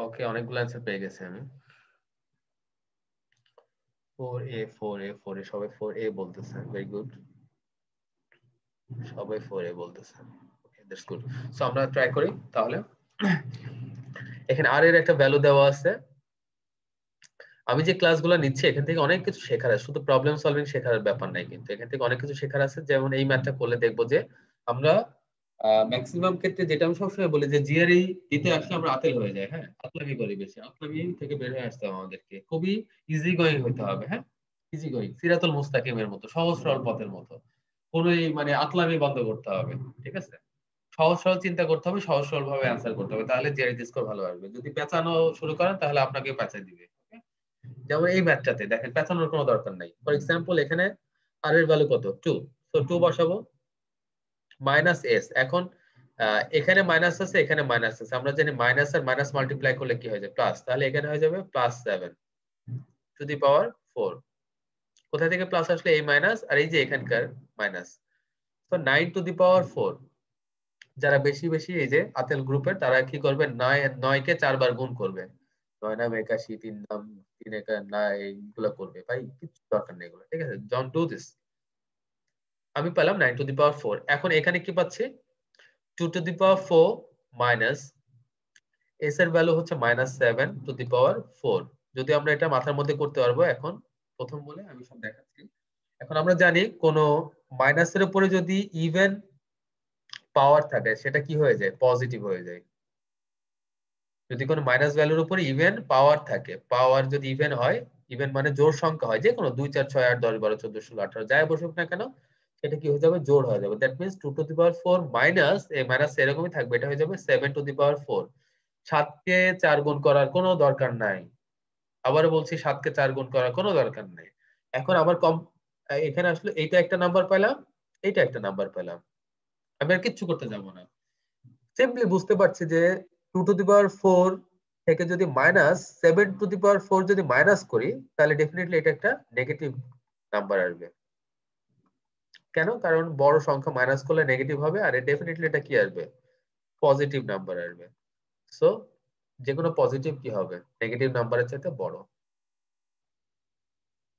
ওকে, অনেকগুলো অ্যান্সার পেয়ে গেছি আমি। 4A 4A 4A সবাই 4A বলতেছে, ভেরি গুড, সবাই 4A বলতেছে। ওকে, দ্যাটস গুড। সো আমরা ট্রাই করি তাহলে। এখানে আর এর একটা ভ্যালু দেওয়া আছে। আমি যে ক্লাসগুলো নিচ্ছি এখান থেকে অনেক কিছু শেখার আছে, শুধু প্রবলেম সলভিং শেখার ব্যাপার নাই, কিন্তু এখান থেকে অনেক কিছু শেখার আছে। যেমন এই ম্যাথটা করলে দেখবো যে আমরা ম্যাক্সিমাম ক্ষেত্রে যেটা আমি সবসময় বলি যে জিআরই দিতে আসলে আমরা আতেল হয়ে যাই। হ্যাঁ, আতলামি করি বেশি, আতলামি থেকে বের হয়ে আসতে হবে আমাদেরকে, খুবই ইজি গোয়িং হইতে হবে। হ্যাঁ, ইজি গোয়িং, সিরাতুল মুস্তাকিমের মতো, সহজ সরল পথের মতো, কোনোই মানে আতলামি বন্ধ করতে হবে, ঠিক আছে? সহজ সরল চিন্তা করতে হবে, সহজ সরল ভাবে অ্যান্সার করতে হবে, তাহলে জিআরই স্কোর ভালো আসবে। যদি পেঁচানো শুরু করেন তাহলে আপনাকে পেঁচাই দিবে। যেমন এই ম্যাথটাতে দেখেন পেঁচানোর কোনো দরকার নাই। ফর এক্সাম্পল এখানে আর এর ভ্যালু কত? 2, সো 2 বসাবো, মাইনাস এস। এখন এখানে মাইনাস আছে, এখানে মাইনাস আছে, আমরা জানি মাইনাস আর মাইনাস মাল্টিপ্লাই করলে কি হয়ে যায়? প্লাস। তাহলে এখানে হয়ে যাবে প্লাস 7 টু দি পাওয়ার 4। কোথা থেকে প্লাস আসলে? এই মাইনাস আর এই যে এখানকার মাইনাস, তো 9 টু দি পাওয়ার 4। যারা বেশি বেশি এই যে আতেল গ্রুপের, তারা কি করবে? 9 কে 4 বার গুণ করবে। 9 নাম 81, 3 নাম 3 একা না, এইগুলো করবে ভাই, কিছু দরকার নেই এগুলো, ঠিক আছে? Don't do this. আমি পেলাম 9 টু দি পাওয়ার 4। এখন এখানে কি পাচ্ছি? 2 two the power 4 minus S এর ভ্যালু হচ্ছে মাইনাস 7 টু দি পাওয়ার 4। যদি আমরা এটা মাথার মধ্যে করতে পারবো, এখন প্রথম বলে আমি সব দেখাচ্ছি। এখন আমরা জানি কোন মাইনাসের উপরে যদি ইভেন পাওয়ার থাকে সেটা কি হয়ে যায়? পজিটিভ হয়ে যায়। যদি কোনো মাইনাস ভ্যালুর উপরে ইভেন পাওয়ার থাকে, পাওয়ার যদি ইভেন হয়, ইভেন মানে জোড় সংখ্যা হয়, যে কোনো 2 4 6 8 10 12 14 16 18 যাই বসুক না কেন, সেটা কি হয়ে যাবে? জোড় হয়ে যাবে। That means 2 two the power 4 minus, এই মাইনাস এরকমই থাকবে, এটা হয়ে যাবে 7 টু দি পাওয়ার 4। 7 কে 4 গুণ করার কোনো দরকার নাই। আবারও বলছি, 7 কে 4 গুণ করার কোনো দরকার নেই। এখন আবার এখানে আসলে এইটা একটা নাম্বার পেলাম, এইটা একটা নাম্বার পেলাম, আমি আর কিচ্ছু করতে যাব না। সিম্পলি বুঝতে পারছি যে 2 টু দি পাওয়ার 4 থেকে যদি মাইনাস 7 টু দি পাওয়ার 4 যদি মাইনাস করি, তাহলে ডেফিনেটলি এটা একটা নেগেটিভ নাম্বার আসবে। কেন? কারণ বড় সংখ্যা মাইনাস করলে নেগেটিভ হবে, আর ডেফিনেটলি এটা কি আসবে? পজিটিভ নাম্বার আসবে। সো যে কোনো পজিটিভ কি হবে? নেগেটিভ নাম্বারের চাইতে বড়।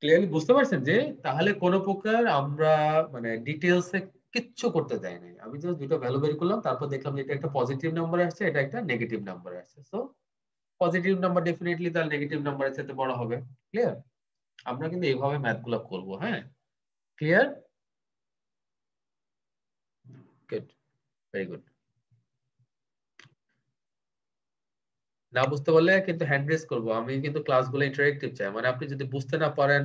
ক্লিয়ারলি বুঝতে পারছেন যে তাহলে কোন প্রকার আমরা মানে ডিটেইলসে কিচ্ছু করতে যাই নাই, আমি জাস্ট দুটো ভ্যালু বের করলাম, তারপর দেখলাম যে এটা একটা পজিটিভ নাম্বার আসছে, এটা একটা নেগেটিভ নাম্বার আসছে। সো পজিটিভ নাম্বার ডেফিনেটলি তার নেগেটিভ নাম্বারের সাথে বড় হবে। ক্লিয়ার? আমরা কিন্তু এইভাবে ম্যাথগুলো করব। হ্যাঁ, ক্লিয়ার? Good, very good. না বুঝতে পারলে কিন্তু হ্যান্ড রেজ করবো। আমি কিন্তু ক্লাসগুলো ইন্টারেক্টিভ চাই, মানে আপনি যদি বুঝতে না পারেন,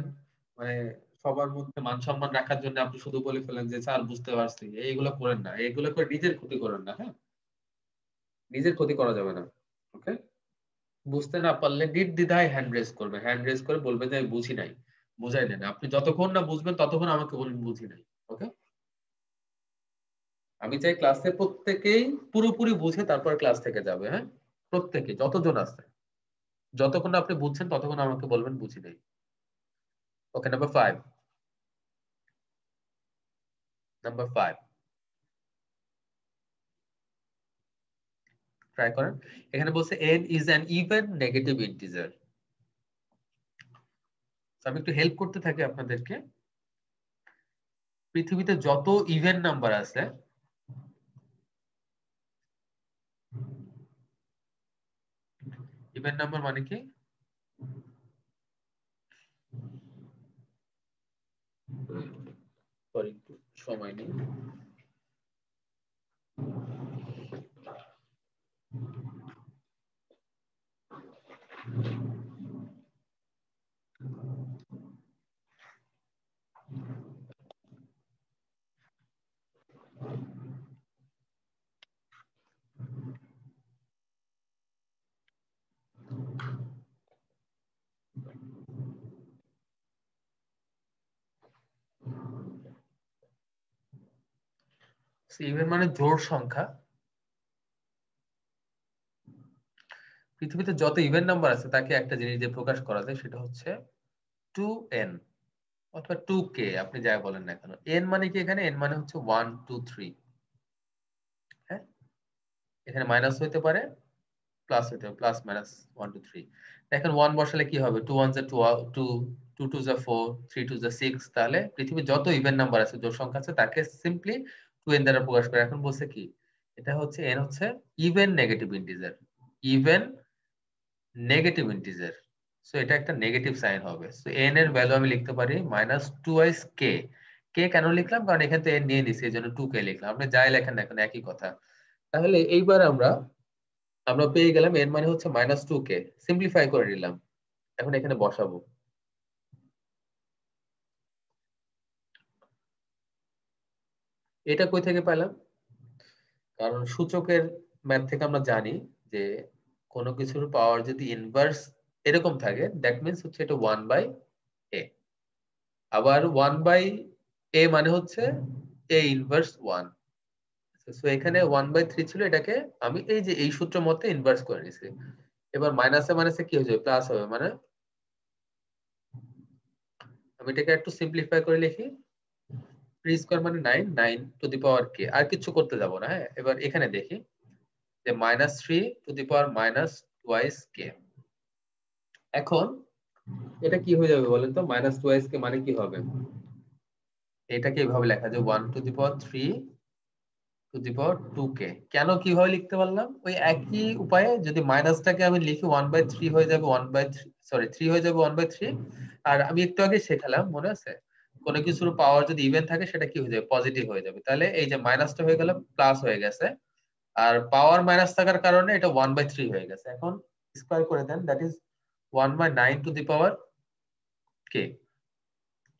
মানে সবার মধ্যে মান সম্মান রাখার জন্য আপনি শুধু বলে ফেলেন যে স্যার বুঝতে পারছি, এইগুলো করেন না, এইগুলো করে নিজের ক্ষতি করেন না। হ্যাঁ, নিজের ক্ষতি করা যাবে না। ওকে, বুঝতে না পারলে নির্দ্বিধায় হ্যান্ড রেজ করবে, হ্যান্ড রেজ করে বলবে যে আমি বুঝি নাই, বুঝাই দেন। আপনি যতক্ষণ না বুঝবেন ততক্ষণ আমাকে বলবেন বুঝি নাই। ওকে, আমি চাই ক্লাসে প্রত্যেকেই পুরোপুরি বুঝে তারপর ক্লাস থেকে যাবে। হ্যাঁ, প্রত্যেকে যতজন আছে, যতক্ষণ না আপনি বুঝছেন ততক্ষণ আমাকে বলবেন বুঝি নাই। ওকে, নাম্বার 5, নাম্বার 5 ট্রাই করেন। এখানে বলছে n is an even negative integer। আমি একটু হেল্প করতে থাকি আপনাদেরকে। পৃথিবীতে যত ইভেন নাম্বার আছে, ইভেন নাম্বার মানে কি? সরি, একটু সময় নেই। ইভেন মানে জোড় সংখ্যা। পৃথিবীতে যত ইভেন নাম্বার আছে তাকে একটা জিনিস দিয়ে প্রকাশ করা যায়, সেটা হচ্ছে 2n অথবা 2k, আপনি যাই বলেন না কেন। n মানে কি? এখানে n মানে হচ্ছে 1 2 3। হ্যাঁ, এখানে মাইনাস হইতে পারে, প্লাস হইতে পারে, প্লাস মাইনাস 1 2 3। এখন 1 বসালে কি হবে? 2 1 2, 2 2 4, 3 2 6। তাহলে পৃথিবীর যত ইভেন নাম্বার আছে, জোড় সংখ্যা আছে, তাকে সিম্পলি 2n দ্বারা প্রকাশ করে। এখন বলছে কি? এটা হচ্ছে n হচ্ছে even negative integer, even negative integer. So এটা একটা নেগেটিভ সাইন হবে। সো n এর ভ্যালু আমি লিখতে পারি -2 k। কে কেন লিখলাম? কারণ এখানে তো n নিয়ে নিছি, এজন্য 2k লিখলাম। আপনি যাই লেখেন না কেন একই কথা। তাহলে এইবার আমরা আমরা পেয়ে গেলাম n মানে হচ্ছে -2k। সিম্পলিফাই করে নিলাম, এখন এখানে বসাবো। এটা কই থেকে পেলাম? কারণ সূচকের ম্যাথ থেকে আমরা জানি যে কোনো কিছুর পাওয়ার যদি ইনভার্স এরকম থাকে, দ্যাট মিন্স হচ্ছে এটা 1/a। আবার 1/a মানে হচ্ছে a ইনভার্স 1। সো এখানে 1/3 ছিল, এটাকে আমি এই যে এই সূত্র মতে ইনভার্স করে নিছি। এবার মাইনাসে মাইনাসে কি হয়ে যাবে? প্লাস হবে। মানে আমি এটাকে একটু সিম্পলিফাই করে লিখি, 3 স্কয়ার মানে 9, 9 টু দি পাওয়ার k। আর কিছু করতে যাব না। হ্যাঁ, এবার এখানে দেখি যে -3 টু দি পাওয়ার -2k। এখন এটা কি হয়ে যাবে বলেন তো? -2k মানে কি হবে? এটাকে এইভাবে লেখা যায় 1 two the power 3 two the power 2k। কেন কিভাবে লিখতে পারলাম? ওই একই উপায়ে যদি মাইনাসটাকে আমি লিখি 1/3 হয়ে যাবে 1/3, সরি 3 হয়ে যাবে 1/3। আর আমি একটু আগে শেখালাম, মনে আছে? কোনো কিছুর পাওয়ার যদি ইভেন থাকে সেটা কি হয়ে যাবে? পজিটিভ হয়ে যাবে। তাহলে এই যে মাইনাসটা হয়ে গেল প্লাস হয়ে গেছে, আর পাওয়ার মাইনাস থাকার কারণে এটা 1/3 হয়ে গেছে। এখন স্কয়ার করে দেন, that is 1/9 to the power k।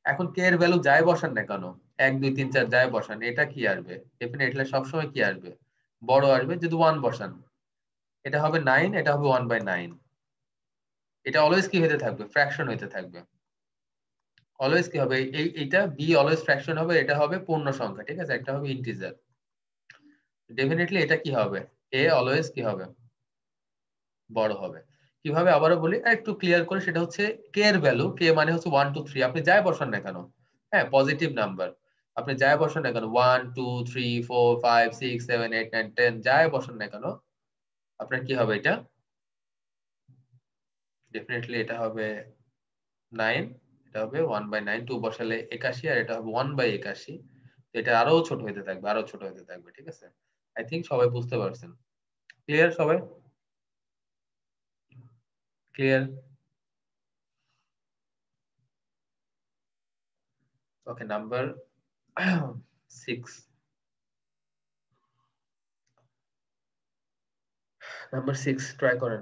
এখন কে এর ভ্যালু যাই বসান না কেন, 1 2 3 4 যাই বসান, এটা কি আসবে? ডেফিনেটলি সবসময় কি আসবে? বড় আসবে। যদি 1 বসান, এটা হবে 9, এটা হবে 1/9। এটা অলওয়েজ কি হতে থাকবে? ফ্র্যাকশন হতে থাকবে। অলওয়েজ কি হবে? এইটা বি অলওয়েজ ফ্র্যাকশন হবে, এটা হবে পূর্ণ সংখ্যা। ঠিক আছে, একটা হবে ইন্টিজার। ডেফিনেটলি এটা কি হবে? এ অলওয়েজ কি হবে? বড় হবে। কিভাবে? আবারও বলি, একটু ক্লিয়ার করে। সেটা হচ্ছে কে এর ভ্যালু, কে মানে হচ্ছে 1 2 3। আপনি যাই বসান না কেন, হ্যাঁ, পজিটিভ নাম্বার, আপনি যাই বসান না কেন, 1 2 3 4 5 6 7 8 9 10 যাই বসান না কেন, আপনার কি হবে? এটা ডেফিনেটলি এটা হবে 9, এটা হবে 1/9। 2 বসালে 81, আর এটা হবে 1/81। তো এটা আরো ছোট হতে থাকবে, আরো ছোট হতে থাকবে। ঠিক আছে, আই থিংক সবাই বুঝতে পারছেন। ক্লিয়ার সবাই? ক্লিয়ার? ওকে, নাম্বার 6। নাম্বার 6 ট্রাই করেন।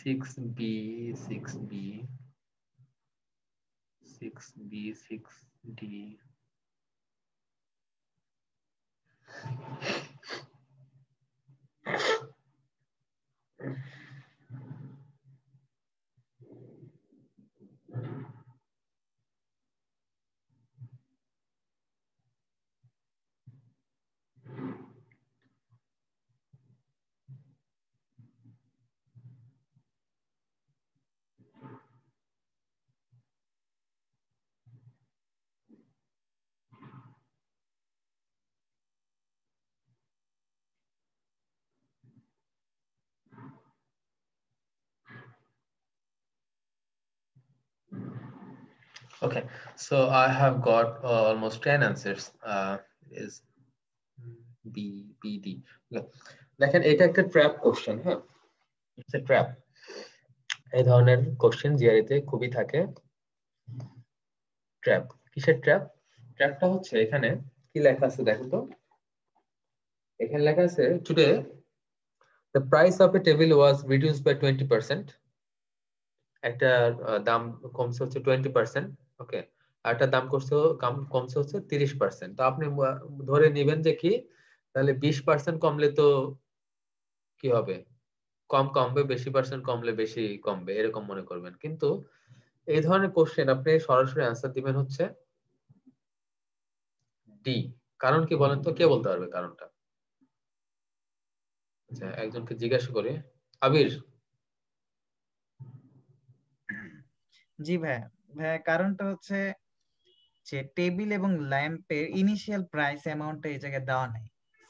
6B, 6B, 6B, 6D. Okay, so I have got almost 10 answers. Is B, B, D. Okay. দেখেন এটা একটা ট্র্যাপ কোশ্চেন, হ্যাঁ, ইটস এ ট্র্যাপ। এই ধরনের কোশ্চেন জিআরইতে খুবই থাকে। ট্র্যাপ, কিসের ট্র্যাপ? ট্র্যাপটা হচ্ছে এখানে কি লেখা আছে দেখো তো, এখানে লেখা আছে today the price of a table was reduced by 20%. একটা দাম কমছে হচ্ছে 20%, ওকে, আর একটা দাম কমছে হচ্ছে 30%। তো আপনি ধরে নেবেন যে কি, তাহলে 20% কমলে তো কি হবে, কম কমবে, বেশি পার্সেন্ট কমলে বেশি কমবে, এরকম মনে করবেন। কিন্তু এই ধরনের কোশ্চেন আপনি সরাসরি অ্যান্সার দিবেন হচ্ছে ডি। কারণ কি বলেন তো, কে বলতে পারবে কারণটা? আচ্ছা, একজনকে জিজ্ঞাসা করি। আবির। জি ভাইয়া, ভাইয়া কারণটা হচ্ছে যে টেবিল এবং ল্যাম্পের ইনিশিয়াল প্রাইস অ্যামাউন্টটা এই জায়গায় দেওয়া নাই।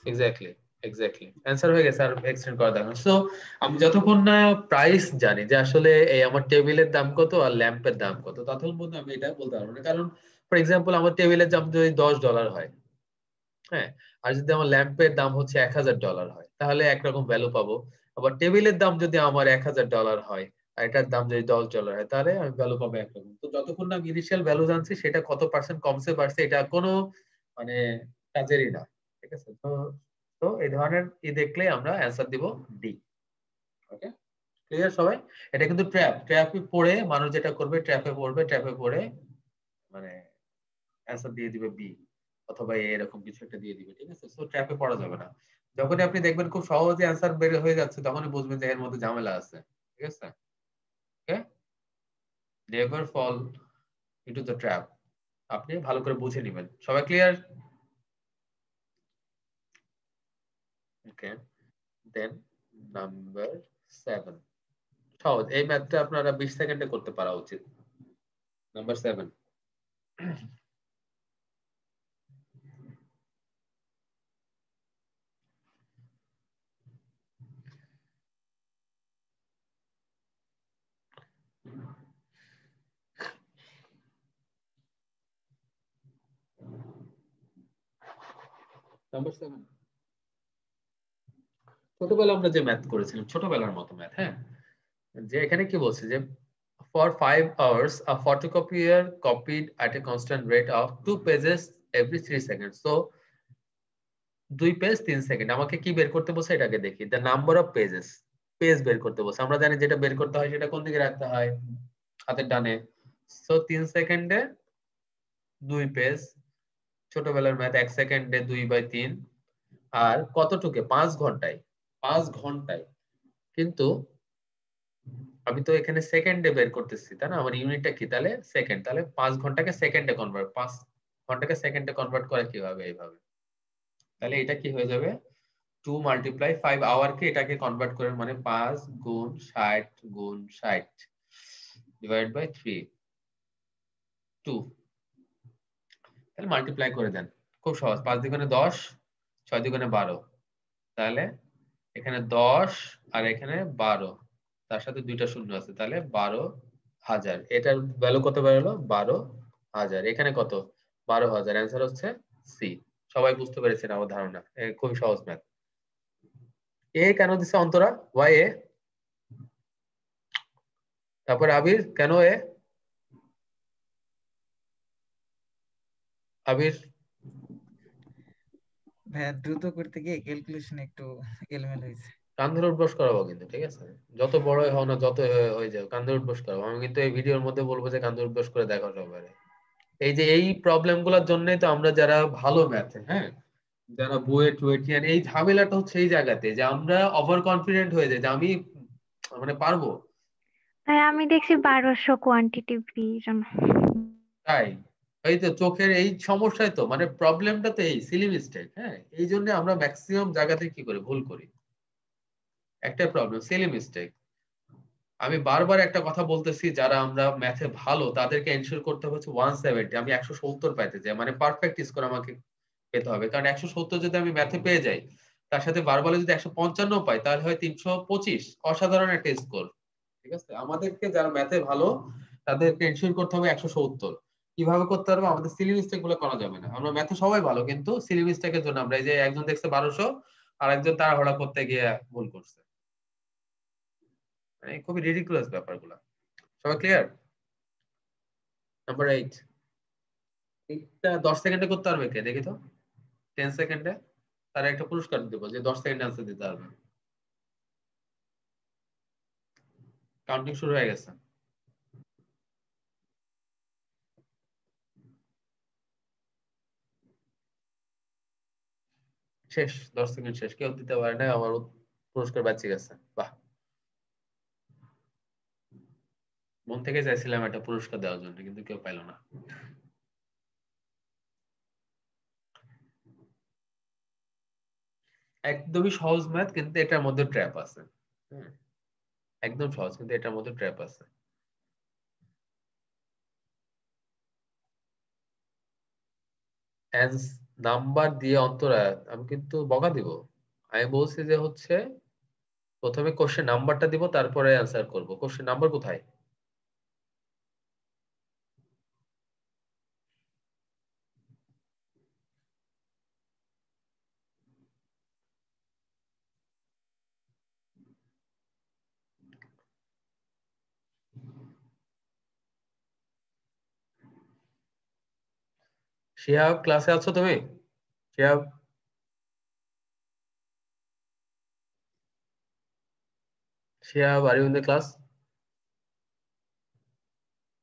এক্স্যাক্টলি অ্যান্সার হয়ে গেছে, আর এক্সটেন্ড করা দরকার। সো আমি যতক্ষণ না প্রাইস জানি যে আসলে এই আমার টেবিলের দাম কত আর ল্যাম্পের দাম কত, ততক্ষণ পর্যন্ত আমি এটা বলতে পারবো না। কারণ ফর এক্সাম্পল আমার টেবিলের দাম যদি $10 হয়, হ্যাঁ, আর যদি আমার ল্যাম্পের দাম হচ্ছে $1000 হয়, তাহলে একরকম ভ্যালু পাবো। আবার টেবিলের দাম যদি আমার $1000 হয় আর এটার দাম যদি $10 হয়, তাহলে আমি ভ্যালু পাবো একরকম। তো যতক্ষণ না আমি ইনিশিয়াল ভ্যালু জানছি সেটা কত পার্সেন্ট কমছে বাড়ছে, এটা কোনো মানে কাজেরই না, ঠিক আছে? তো তো এই ধরনের দেখলে আমরা অ্যান্সার দিব ডি। ওকে, ক্লিয়ার সবাই? এটা কিন্তু ট্র্যাপে পড়ে মানুষ যেটা করবে, ট্র্যাপে পড়ে মানে অ্যান্সার দিয়ে দিবে বি অথবা এ, এরকম কিছু একটা দিয়ে দিবে, ঠিক আছে? সো ট্র্যাপে পড়া যাবে না। যখনই আপনি দেখবেন খুব সহজে অ্যান্সার বের হয়ে যাচ্ছে, তখনই বুঝবেন যে এর মধ্যে ঝামেলা আছে, ঠিক আছে? Okay, never fall into the trap. আপনি ভালো করে বুঝে নেবেন। সবাই ক্লিয়ার? ওকে, দেন নাম্বার 7। সহজ, এই ম্যাথটা আপনারা 20 সেকেন্ডে করতে পারা উচিত। নাম্বার 7। নাম্বার 7, ছোটবেলা আমরা যে ম্যাথ করেছিলাম, ছোটবেলার মতো ম্যাথ, হ্যাঁ, যে এখানে কি বলছে যে for 5 hours a photocopier copied at a constant rate of 2 pages every 3 seconds. So 2 page 3 second. আমাকে কি বের করতে বলছে এটাকে দেখি, the number of pages, page বের করতে বলছে। আমরা জানি যেটা বের করতে হয় সেটা কোন দিকে রাখতে হয়, হাতের ডানে। সো 3 সেকেন্ডে 2 পেজ, ছোটবেলার ম্যাথ 1 সেকেন্ডে 2/3, আর কতটুকে 5 ঘন্টায়, 5 ঘন্টায়। কিন্তু আমি তো এখানে সেকেন্ডে বের করতেছি, তাই না? আমার ইউনিটটা কি তাহলে সেকেন্ড, তাহলে 5 ঘন্টাকে সেকেন্ডে কনভার্ট, 5 ঘন্টাকে সেকেন্ডে কনভার্ট করে কিভাবে, এইভাবে। তাহলে এটা কি হয়ে যাবে 2 মাল্টিপ্লাই 5 আওয়ার কে এটাকে কনভার্ট করে, মানে 5 গুণ 60 গুণ 60 ডিভাইড বাই 3 2, তাহলে মাল্টিপ্লাই করে দেন, খুব সহজ। 5 দুগুণে 10, 6 দুগুণে 12, তাহলে এখানে 10 আর এখানে 12, তার সাথে দুইটা শূন্য আছে, তাহলে 12,000। এটার ভ্যালু কত বের হলো 12,000। এখানে কত 12,000, অ্যান্সার হচ্ছে সি। সবাই বুঝতে পেরেছেন আমার ধারণা? খুবই সহজ ম্যাথ। এ কেন দিছে অন্তরা, ওয়াই এ? তারপর আবির কেন এ? আবির ভাইয়া দ্রুত করতে গিয়ে ক্যালকুলেশন একটু এলোমেলো হয়েছে। কান ধরে উঠবস করাবো কিন্তু, ঠিক আছে? যত বড় হও না, যত হয়ে যাও, কান ধরে উঠবস করাবো। আমি কিন্তু এই ভিডিওর মধ্যে বলবো যে কান ধরে উঠবস করে দেখো সবাই। এই যে এই প্রবলেম গুলোর জন্যই তো আমরা যারা ভালো ম্যাথে, হ্যাঁ, যারা বুয়েট টুয়েটিয়ান, এই ঝামেলাটা হচ্ছে এই জায়গাতে যে আমরা ওভার কনফিডেন্ট হয়ে যাই যে আমি মানে পারবো। আর আমি দেখছি 1200 কোয়ান্টিটিভ জন্য। তাই এই তো চোখের এই সমস্যায় তো মানে প্রবলেমটা তো এই সিলি মিস্টেক। হ্যাঁ, এই জন্য আমরা ম্যাক্সিমাম জায়গাতে কি করি, ভুল করি। একটা প্রবলেম সিলি মিস্টেক। আমি বারবার একটা কথা বলতেছি, যারা আমরা ম্যাথে ভালো তাদেরকে এনশিওর করতে হচ্ছে 170, আমি 170 পাইতে চাই, মানে পারফেক্ট স্কোর আমাকে পেতে হবে। কারণ 170 যদি আমি ম্যাথে পেয়ে যাই, তার সাথে বারবার যদি 155 পাই, তাহলে হয় 325, অসাধারণ একটা স্কোর। ঠিক আছে, আমাদেরকে যারা ম্যাথে ভালো তাদেরকে এনশিওর করতে হবে 170। কিভাবে করতে পারবো? আমাদের সিলি মিস্টেক গুলো করা যাবে না। আমরা ম্যাথে সবাই ভালো, কিন্তু সিলি মিস্টেকের জন্য আমরা এই যে একজন দেখছে 1200 আর একজন তাড়াহুড়া করতে গিয়ে ভুল করছে, মানে খুবই রিডিকুলাস ব্যাপারগুলো। সবাই ক্লিয়ার? নাম্বার 8, এটা 10 সেকেন্ডে করতে পারবে কে দেখি তো? 10 সেকেন্ডে তার একটা পুরস্কার দেবো যে 10 সেকেন্ডে আনসার দিতে পারবে। কাউন্টিং শুরু হয়ে গেছে। শেষ, 10 সেকেন্ড শেষ। কেউ দিতে পারে না, আমার পুরস্কার বাঁচিয়ে গেছে। বাহ, মন থেকে চাইছিলাম একটা পুরস্কার দেওয়ার জন্য, কিন্তু কেউ পাইলো না। একদমই সহজ ম্যাথ, কিন্তু এটার মধ্যে ট্র্যাপ আছে। একদম সহজ, কিন্তু এটার মধ্যে ট্র্যাপ আছে। নাম্বার দিয়ে অন্তরা আমি কিন্তু বকা দিব। আমি বলছি যে হচ্ছে প্রথমে কোশ্চেন নাম্বারটা দিব, তারপরে অ্যান্সার করব। কোশ্চেন নাম্বার কোথায়? শিহাব ক্লাসে আছো তুমি? Shihab, Shihab are you in the class?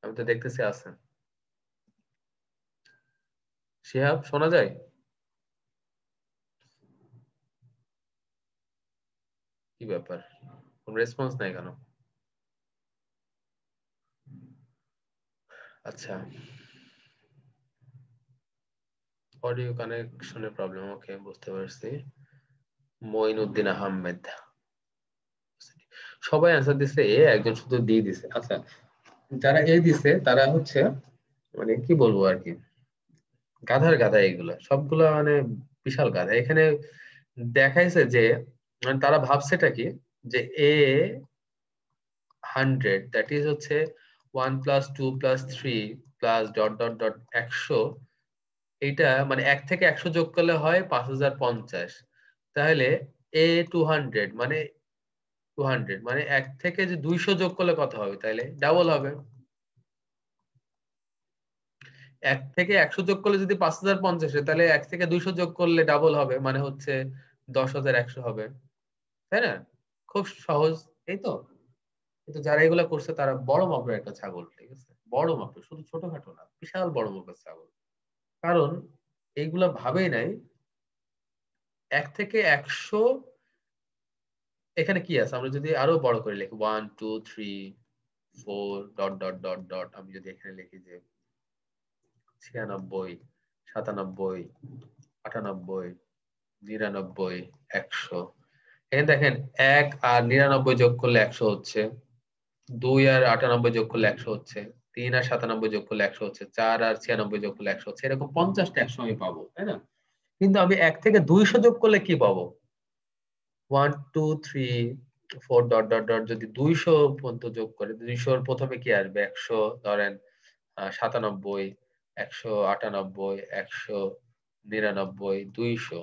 আমি তো দেখতেছি আছেন। শিহাব শোনা যায়? কি ব্যাপার, কোন রেসপন্স নাই কেন? আচ্ছা, অডিও কানেকশনের প্রবলেম, ওকে বুঝতে পারছি। মঈনুদ্দিন আহমেদ, সবাই অ্যান্সার দিছে এ, একজন শুধু ডি দিছে। আচ্ছা, যারা এ দিছে তারা হচ্ছে মানে কি বলবো আর কি, গাধার গাধা। এগুলা সবগুলা মানে বিশাল গাধা। এখানে দেখাইছে যে মানে তারা ভাবছেটা কি, যে এ 100 দ্যাট ইজ হচ্ছে 1 + 2 + 3 প্লাস ডট ডট ডট 100। এইটা মানে 1 থেকে 100 যোগ করলে হয় 5050। তাহলে এ 200 মানে 200 মানে 1 থেকে যে 200 যোগ করলে কত হবে? তাহলে ডাবল হবে। 1 থেকে 100 যোগ করলে যদি 5050 হয়, তাহলে 1 থেকে 200 যোগ করলে ডাবল হবে, মানে হচ্ছে 10100 হবে। তাই না? খুব সহজ, এই তো। কিন্তু যারা এগুলা করছে তারা বড় মাপের একটা ছাগল। ঠিক আছে, বড় মাপের, শুধু ছোটখাটো না, বিশাল বড় মাপের ছাগল। কারণ এইগুলা ভাবেই নাই 1 থেকে 100 এখানে কি আছে। আমরা যদি আরো বড় করে লিখি 1 2 3 4 ডট ডট ডট ডট, আমি যদি এখানে লিখি যে 96 97 98 99 100, এখানে দেখেন 1 আর 99 যোগ করলে 100 হচ্ছে, 2 আর 98 যোগ করলে 100 হচ্ছে, 3 আর 97 যোগ করলে 100 হচ্ছে, 4 আর 96 যোগ করলে 100 হচ্ছে। এরকম 50টা 100 আমি পাবো, তাই না? কিন্তু আমি 1 থেকে 200 যোগ করলে কি পাবো? 1 2 3 4 ডট ডট ডট, যদি 200 পর্যন্ত যোগ করে, 200 এর প্রথমে কি আসবে? 100 ধরেন, 97 198 199 200।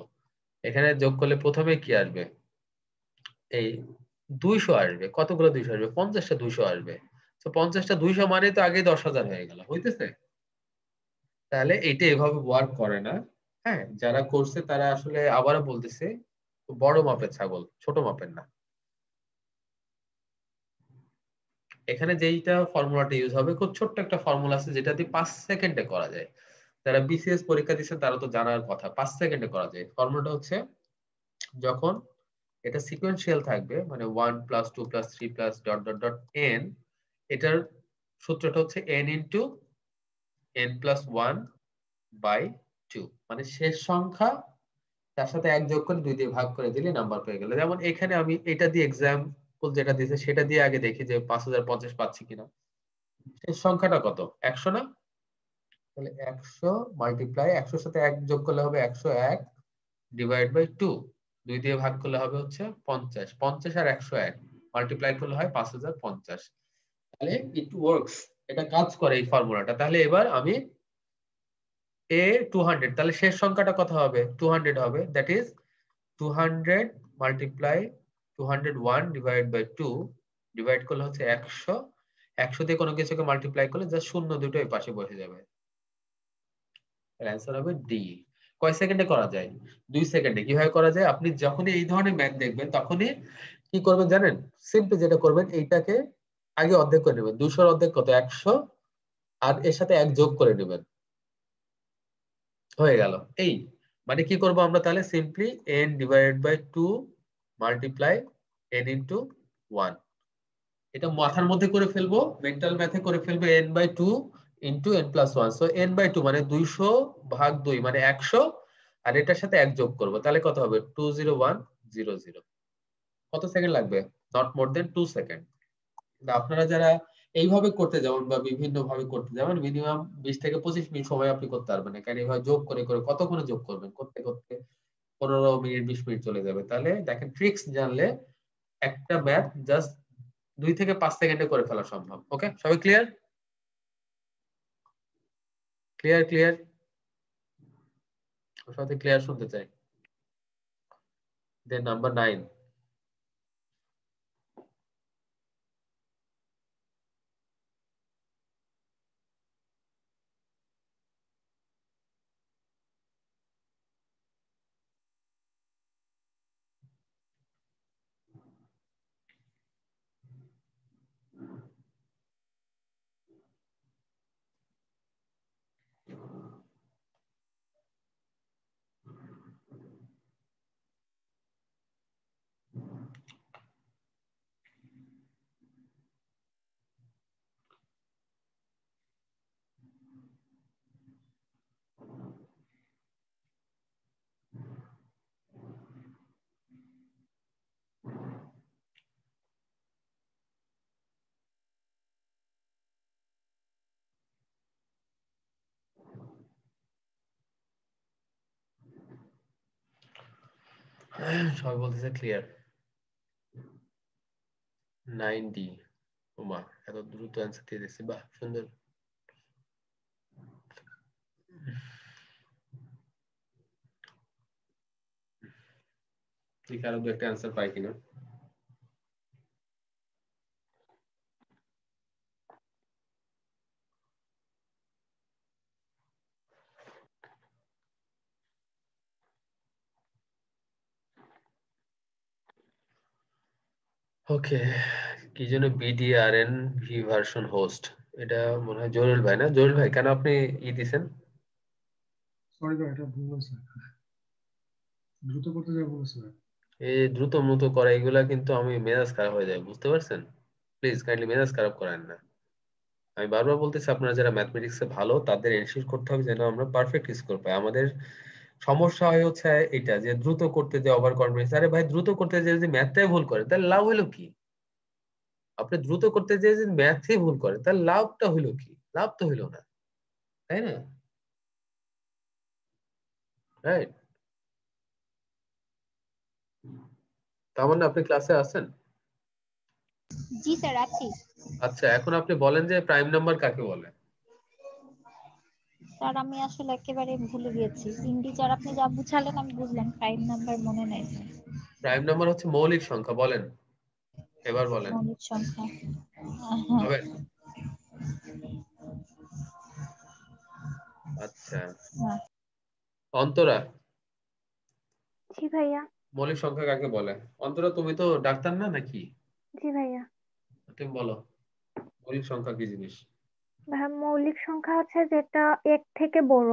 এখানে যোগ করলে প্রথমে কি আসবে? এই 200 আসবে। কতগুলো 200 আসবে? 50টা 200 আসবে। তো তো 50টা 200 মানে তো আগে 10,000 হয়ে গেল, হইতেছে? তাহলে এটা এভাবে ওয়ার্ক করে না। হ্যাঁ, যারা করছে তারা আসলে আবারও বলতেছে বড় মাপের ছাগল, ছোট মাপের না। এখানে যেইটা ফর্মুলাটা ইউজ হবে, খুব ছোট্ট একটা ফর্মুলা আছে যেটা দিয়ে 5 সেকেন্ডে করা যায়। যারা বিসিএস পরীক্ষা দিচ্ছে তারা তো জানার কথা, 5 সেকেন্ডে করা যায়। ফর্মুলাটা হচ্ছে যখন এটা সিকোয়েন্সিয়াল থাকবে, মানে 1 + 2 + 3 + ... n, এটার সূত্রটা হচ্ছে n * n + 1/2, মানে শেষ সংখ্যা তার সাথে 1 যোগ করে 2 দিয়ে ভাগ করে দিলে নাম্বার পেয়ে গেল। যেমন এখানে আমি এটা দিয়ে এক্সাম্পল যেটা দিয়েছে সেটা দিয়ে আগে দেখি যে 5050 পাচ্ছি কিনা। শেষ সংখ্যাটা কত? 100 না? তাহলে 100 মাল্টিপ্লাই 100 সাথে 1 যোগ করলে হবে 101 ডিভাইড বাই 2, 2 দিয়ে ভাগ করলে হবে হচ্ছে 50, 50 আর 101 মাল্টিপ্লাই করলে হয় 5050। তাহলে ইট ওয়ার্কস, এটা কাজ করে এই ফর্মুলাটা। তাহলে এবার আমি a 200, তাহলে শেষ সংখ্যাটা কত হবে? 200 হবে। That is 200 multiply 201 divide by 2, divide করলে হচ্ছে 100, 100 দিয়ে কোনো কিছুকে মাল্টিপ্লাই করলে জাস্ট শূন্য দুটো এই পাশে বসে যাবে। অ্যান্সার হবে ডি। কয় সেকেন্ডে করা যায়? 2 সেকেন্ডে। কিভাবে করা যায়? আপনি যখনই এই ধরনের ম্যাথ দেখবেন তখনই কি করবেন জানেন? সিম্পল যেটা করবেন, এইটাকে আগে অর্ধেক করে নেবেন। 200 এর অর্ধেক কত? 100, আর এর সাথে 1 যোগ করে নেবেন, হয়ে গেল। এই মানে কি করব আমরা তাহলে? Simply n divided by 2 multiply n into 1, এটা মাথার মধ্যে করে ফেলবো, মেন্টাল ম্যাথে করে ফেলবো n/2 into n + 1। So n/2 মানে 200 ভাগ 2 মানে 100, আর এটার সাথে 1 যোগ করব, তাহলে কত হবে? 20100। কত সেকেন্ড লাগবে? Not more than 2 second. আপনারা যারা এইভাবে করতে যাবেন বা বিভিন্ন ভাবে করতে যাবেন, মিনিমাম 20 থেকে 25 মিনিট সময় আপনি করতে পারবেন না। কারণ এইভাবে যোগ করে করে কতক্ষণে যোগ করবেন? করতে করতে 15 মিনিট 20 মিনিট চলে যাবে। তাহলে দেখেন, ট্রিক্স জানলে একটা ম্যাথ জাস্ট 2 থেকে 5 সেকেন্ডে করে ফেলা সম্ভব। ওকে, সবাই ক্লিয়ার? ক্লিয়ার ক্লিয়ার, সাথে ক্লিয়ার শুনতে চাই। দেন নাম্বার 9, সবাই বলতেছে ক্লিয়ার। 9D, ওমা এত দ্রুত অ্যান্সার দিয়ে দিচ্ছি, বাহ সুন্দর। ঠিক আরো দু একটা অ্যান্সার পাই কিনা। ওকে, কি যেন BDRN ভি ভার্সন হোস্ট, এটা মনে হয় জরুল ভাই না? জরুল ভাই কেন আপনি দিছেন? সরি ভাই, এটা ভুল হয়েছে, দ্রুত করতে যাবো বলেছে ভাই। এই দ্রুত মতো করা এগুলা কিন্তু আমি মেজাজ খারাপ হয়ে যায়, বুঝতে পারছেন? প্লিজ কাইন্ডলি মেজাজ খারাপ করেন না। আমি বারবার বলতেছি, আপনারা যারা ম্যাথমেটিক্সে ভালো তাদের এনশিওর করতে হবে যেন আমরা পারফেক্ট স্কোর পাই। আমাদের সমস্যা হয় হচ্ছে এটা যে দ্রুত করতে যে ওভার কনফিডেন্স। আরে ভাই, দ্রুত করতে যে যদি ম্যাথটাই ভুল করে তাহলে লাভ হলো কি? আপনি দ্রুত করতে যে যদি ম্যাথে ভুল করে তাহলে লাভটা হইলো কি? লাভ তো হইলো না, তাই না? রাইট? তার মানে আপনি ক্লাসে আছেন? জি স্যার, আছি। আচ্ছা, এখন আপনি বলেন যে প্রাইম নাম্বার কাকে বলে? স্যার আমি আসলে একেবারে ভুলে গিয়েছি, ইন্টিজার আপনি যা বুঝালেন আমি বুঝলাম, প্রাইম নাম্বার মনে নাই স্যার। প্রাইম নাম্বার হচ্ছে মৌলিক সংখ্যা। বলেন, এবার বলেন। মৌলিক সংখ্যা, বলেন। আচ্ছা না। অন্তরা, জি ভাইয়া। মৌলিক সংখ্যা কাকে বলে? অন্তরা তুমি তো ডাক্তার না নাকি? জি ভাইয়া। তুমি বলো মৌলিক সংখ্যা কি জিনিস? ভাইয়া, মৌলিক সংখ্যা হচ্ছে যেটা এক থেকে বড়,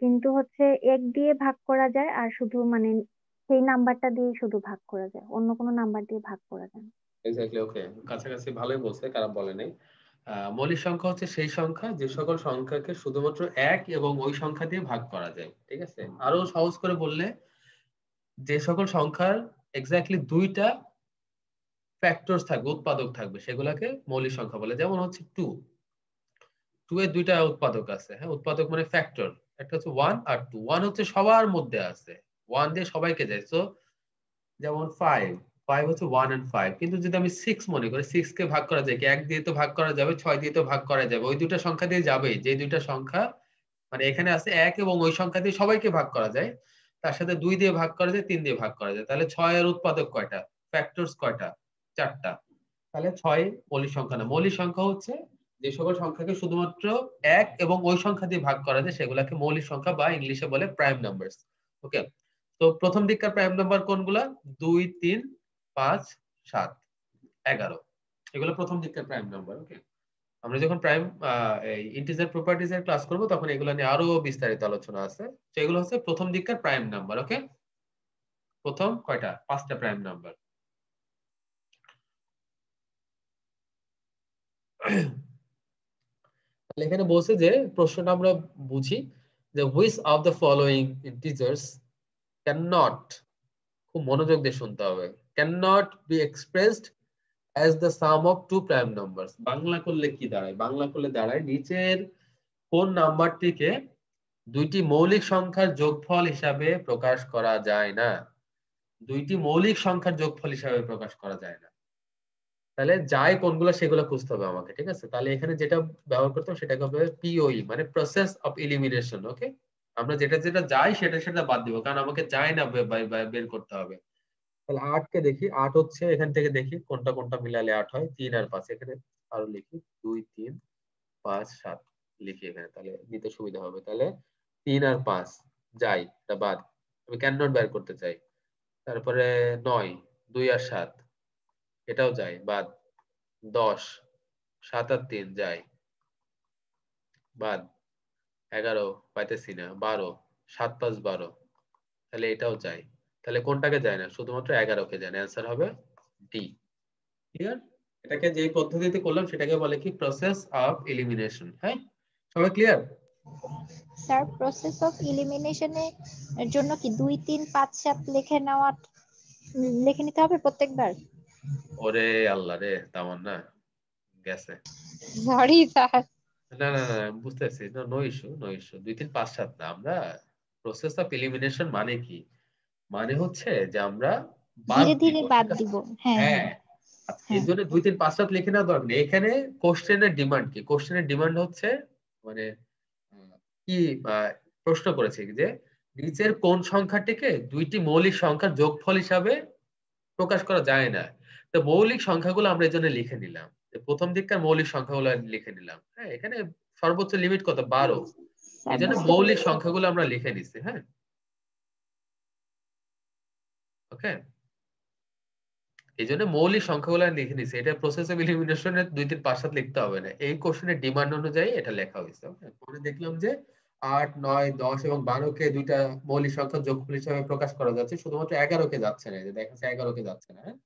কিন্তু হচ্ছে এক দিয়ে ভাগ করা যায়, আর শুধু মানে সেই নাম্বারটা দিয়ে শুধু ভাগ করা যায়, অন্য কোনো নাম্বার দিয়ে ভাগ করা যায় না। এক্স্যাক্টলি, ওকে, কাছাকাছি ভালোই বলছে, খারাপ বলে নাই। মৌলিক সংখ্যা হচ্ছে সেই সংখ্যা যে সকল সংখ্যাকে শুধুমাত্র এক এবং ওই সংখ্যা দিয়ে ভাগ করা যায়, ঠিক আছে? আরো সহজ করে বললে যে সকল সংখ্যার এক্স্যাক্টলি দুইটা ফ্যাক্টরস থাকবে, উৎপাদক থাকবে, সেগুলাকে মৌলিক সংখ্যা বলে। যেমন হচ্ছে 2 এর দুইটা উৎপাদক আছে, হ্যাঁ, উৎপাদক মানে ফ্যাক্টর। একটা হচ্ছে 1 আর 2। 1 হচ্ছে সবার মধ্যে আছে, 1 দিয়ে সবাইকে যায়। সো যেমন 5 হচ্ছে 1 and 5। কিন্তু যদি আমি 6 মনে করি, 6 কে ভাগ করা যায় কি? 1 দিয়ে তো ভাগ করা যাবে, 6 দিয়ে তো ভাগ করা যাবে। ওই দুইটা সংখ্যা দিয়ে যাবে, যে দুইটা সংখ্যা মানে এখানে আছে 1 এবং ওই সংখ্যা দিয়ে সবাইকে ভাগ করা যায়, তার সাথে 2 দিয়ে ভাগ করা যায়, 3 দিয়ে ভাগ করা যায়। তাহলে 6 এর উৎপাদক কয়টা? ফ্যাক্টরস কয়টা? 4টা। তাহলে 6 মৌলিক সংখ্যা না। মৌলিক সংখ্যা হচ্ছে যে সকল সংখ্যাকে শুধুমাত্র 1 এবং ওই সংখ্যা দিয়ে ভাগ করা যায়, সেগুলাকে মৌলিক সংখ্যা বা ইংলিশে বলে প্রাইম নাম্বারস। ওকে, তো প্রথম দিককার প্রাইম নাম্বার কোনগুলা? 2, 3, 5, 7, 11, এগুলো প্রথম দিককার প্রাইম নাম্বার। ওকে, আমরা যখন প্রাইম এই ইন্টিজার প্রপার্টিজ এর ক্লাস করব তখন এগুলো নিয়ে আরো বিস্তারিত আলোচনা আছে। তো এগুলো হচ্ছে প্রথম দিককার প্রাইম নাম্বার। ওকে, প্রথম কয়টা? 5টা প্রাইম নাম্বার। তাহলে এখানে বলছে যে প্রশ্নটা আমরা বুঝি যে which of the following integers can not, খুব মনোযোগ দিয়ে শুনতে হবে, can not be expressed as the sum of two prime numbers। Bangla করলে কি দাঁড়ায়? বাংলা করলে দাঁড়ায় নিচের কোন নাম্বারটিকে দুইটি মৌলিক সংখ্যার যোগফল হিসাবে প্রকাশ করা যায় না? দুইটি মৌলিক সংখ্যার যোগফল হিসাবে প্রকাশ করা যায় না। তাহলে যায় কোনগুলো সেগুলো খুঁজতে হবে আমাকে, ঠিক আছে? তাহলে এখানে যেটা ব্যবহার করতে হবে সেটাকে হবে পিওই, মানে প্রসেস অফ এলিমিনেশন। ওকে, আমরা যেটা যেটা যায় সেটা সেটা বাদ দিব, কারণ আমাকে যায় না বের করতে হবে। তাহলে 8 কে দেখি, 8 হচ্ছে এখান থেকে দেখি কোনটা কোনটা মিলালে 8 হয়। 3 আর 5 এখানে আরো লিখি, 2, 3, 5, 7 লিখি এখানে, তাহলে নিতে সুবিধা হবে। তাহলে 3 আর 5 যাই, এটা বাদ, আমি ক্যান নট বের করতে চাই। তারপরে 9, 2 আর 7 এটাও যাই, বাদ। 10, 7 আর 3 যাই, বাদ। 11 পাইতেছি না, 12, 7, 5, 12, তাহলে এটাও যাই। তাহলে কোনটাকে যায় না? শুধুমাত্র 11 কে যায় না। অ্যান্সার হবে ডি। ক্লিয়ার? এটাকে যে পদ্ধতিতে করলাম সেটাকে বলে কি? Process of elimination. হ্যাঁ, সবাই ক্লিয়ার? স্যার, প্রসেস অফ এলিমিনেশনের জন্য কি 2, 3, 5, 7 লিখে নিতে হবে প্রত্যেকবার? ওরে আল্লাহ রে, তামান্না গেছে। Sorry sir. না না না, বুঝতেছি, নো ইস্যু, নো ইস্যু। 2, 3, 5, 7 না, আমরা প্রসেস অফ এলিমিনেশন মানে কি? মানে হচ্ছে যে আমরা বাদ ধীরে ধীরে দিব, বাদ ঠিক আছে? দিব। হ্যাঁ হ্যাঁ, হ্যাঁ আচ্ছা, এই হ্যাঁ। জন্য 2, 3, 5, 7 লিখে নেওয়া দরকার নেই। এখানে কোশ্চেনের ডিমান্ড কি? কোশ্চেনের ডিমান্ড হচ্ছে মানে কি প্রশ্ন করেছে যে নিচের কোন সংখ্যাটিকে দুইটি মৌলিক সংখ্যার যোগফল হিসাবে প্রকাশ করা যায় না? তো মৌলিক সংখ্যাগুলো আমরা এই জন্য লিখে নিলাম, যে প্রথম দিককার মৌলিক সংখ্যাগুলো লিখে নিলাম। হ্যাঁ, এখানে সর্বোচ্চ লিমিট কত? 12। স্যার এই জন্য বুঝতে মৌলিক পেরেছি। সংখ্যাগুলো আমরা লিখে নিচ্ছি। হ্যাঁ, ওকে, এই জন্য মৌলিক সংখ্যাগুলো লিখে নিচ্ছি। এটা প্রসেস অফ এলিমিনেশনে 2, 3, 5, 7 লিখতে হবে না, এই কোশ্চেনের ডিমান্ড অনুযায়ী এটা লেখা হয়েছে। পরে দেখলাম যে 8, 9, 10 এবং 12 কে দুইটা মৌলিক সংখ্যার যোগফল হিসেবে প্রকাশ করা যাচ্ছে, শুধুমাত্র 11 কে যাচ্ছে না। এই যে দেখা যাচ্ছে 11 কে যাচ্ছে না। হ্যাঁ,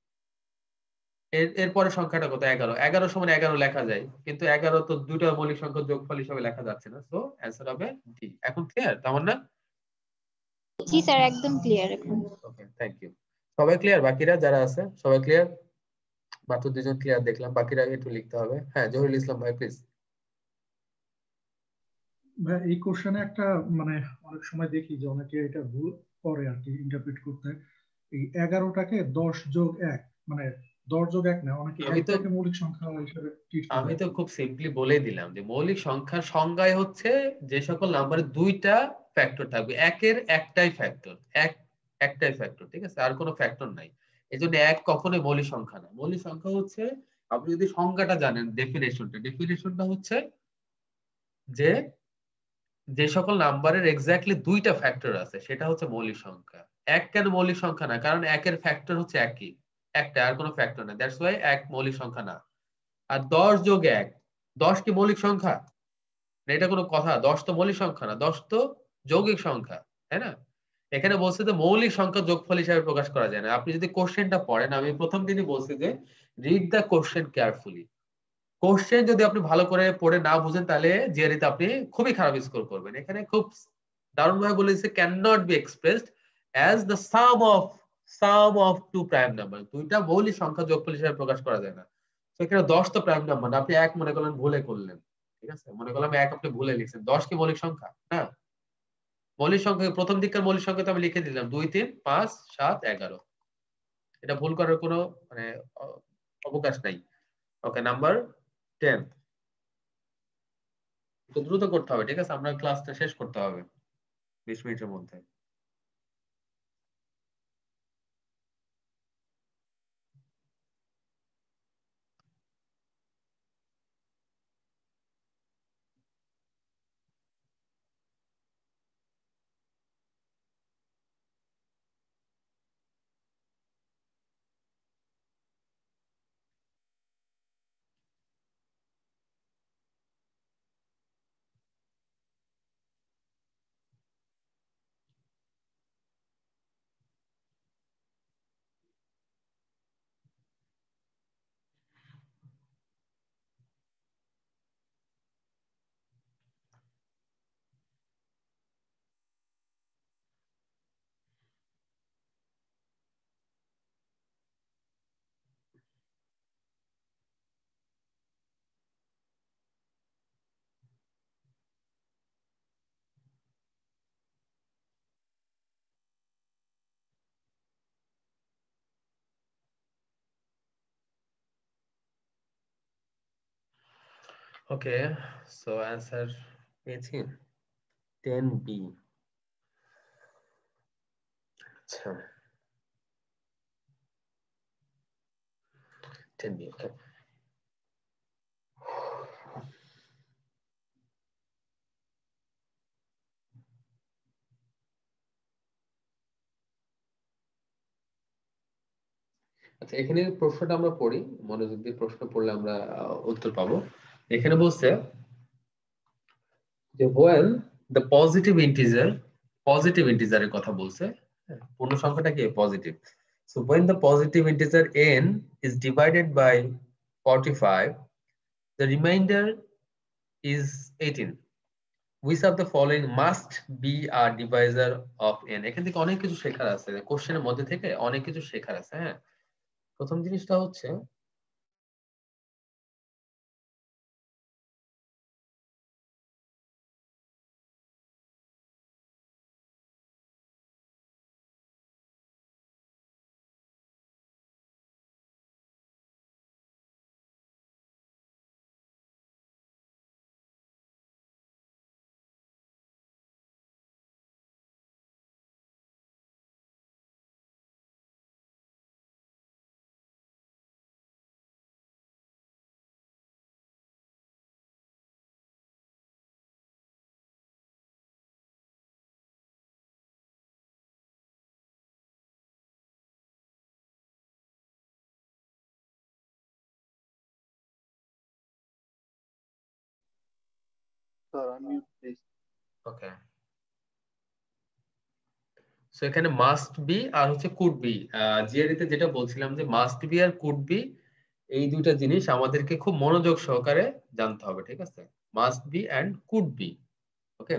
এরপরে সংখ্যাটা কত? 11। 11 সমান 11 লেখা যায়, কিন্তু 11 তো দুইটা মৌলিক সংখ্যার যোগফল হিসেবে লেখা যাচ্ছে না। সো অ্যান্সার হবে ডি। এখন ক্লিয়ার তেমন না? জি স্যার, একদম ক্লিয়ার এখন। ওকে, থ্যাংক ইউ। সবাই ক্লিয়ার? বাকিরা যারা আছে সবাই ক্লিয়ার? মাত্র 2 জন ক্লিয়ার দেখলাম, বাকিরা একটু লিখতে হবে। হ্যাঁ, জহিরুল ইসলাম ভাই প্লিজ। ভাই এই কোশ্চেনে একটা মানে অনেক সময় দেখি যে অনেকে এটা ভুল করে আর কি ইন্টারপ্রিট করতে। এই 11টাকে 10 যোগ 1 মানে 10 যোগ 1 না, অনেকে আমি তো একটাকে মৌলিক সংখ্যা হিসেবে ট্রিট করে আমি আর তো কি। খুব সিম্পলি বলেই দিলাম যে মৌলিক সংখ্যার সংজ্ঞায় হচ্ছে যে সকল নাম্বারে দুইটা ফ্যাক্টর থাকবে। একের একটাই ফ্যাক্টর, একটাই ফ্যাক্টর, ঠিক আছে? আর কোনো ফ্যাক্টর নাই। এই জন্য এক কখনোই মৌলিক সংখ্যা না। মৌলিক সংখ্যা হচ্ছে, আপনি যদি সংজ্ঞাটা জানেন, ডেফিনেশনটা হচ্ছে যে যে সকল নাম্বারের এক্স্যাক্টলি দুইটা ফ্যাক্টর আছে সেটা হচ্ছে মৌলিক সংখ্যা। এক কেন মৌলিক সংখ্যা না? কারণ একের ফ্যাক্টর হচ্ছে একই, একটা, আর কোনো ফ্যাক্টর না, দ্যাটস ওয়াই এক মৌলিক সংখ্যা না। আর 10 যোগ 1, 10 কি মৌলিক সংখ্যা? না, এটা কোনো কথা? 10 তো মৌলিক সংখ্যা না, 10 তো যৌগিক সংখ্যা, তাই না? এখানে বলছে যে মৌলিক সংখ্যা যোগফল হিসাবে প্রকাশ করা যায় না। আপনি যদি কোশ্চেনটা পড়েন, আমি প্রথম দিনই বলছি যে read the question carefully. Question যদি আপনি ভালো করে পড়ে না বুঝেন তাহলে জিআরইতে আপনি খুবই খারাপ স্কোর করবেন। এখানে খুব দারুণ ভাবে বলেছে can not be expressed as the sum of two prime number. দুইটা মৌলিক সংখ্যা যোগফল হিসাবে প্রকাশ করা যায় না। তো এখানে 10 তো প্রাইম নাম্বার না, আপনি 1 মনে করলেন, ভুলে করলেন, ঠিক আছে? মনে করলাম 1 আপনি ভুলে লিখছেন, 10 কি মৌলিক সংখ্যা না? মৌলিক সংখ্যা প্রথম দিককার মৌলিক সংখ্যা তো আমি লিখে দিলাম 2 3 5 7 11। এটা ভুল করার কোনো মানে অবকাশ নাই। ওকে, নাম্বার 10 তো দ্রুত করতে হবে, ঠিক আছে? আমরা ক্লাসটা শেষ করতে হবে 20 মিনিটের মধ্যে। ওকে, সো অ্যানসার পেয়েছি 10B। আচ্ছা, 10B। ওকে, আচ্ছা এখানে প্রশ্নটা আমরা পড়ি, মনোযোগ দিয়ে প্রশ্ন পড়লে আমরা উত্তর পাবো। এখানে বলছে যে when the পজিটিভ ইন্টিজারের কথা বলছে, পূর্ণ সংখ্যাটা কি positive. So when the positive integer n is divided by 45, the remainder is 18. Which of the following must be a divisor of n? এখান থেকে অনেক কিছু শেখার আছে, কোশ্চেনের মধ্যে থেকে অনেক কিছু শেখার আছে। হ্যাঁ, প্রথম জিনিসটা হচ্ছে ওকে, সো এখানে মাস্ট বি আর হচ্ছে কুড বি। জিআরইতে যেটা বলছিলাম যে মাস্ট বি আর কুড বি, এই দুইটা জিনিস আমাদেরকে খুব মনোযোগ সহকারে জানতে হবে, ঠিক আছে? Must be and could be. Okay,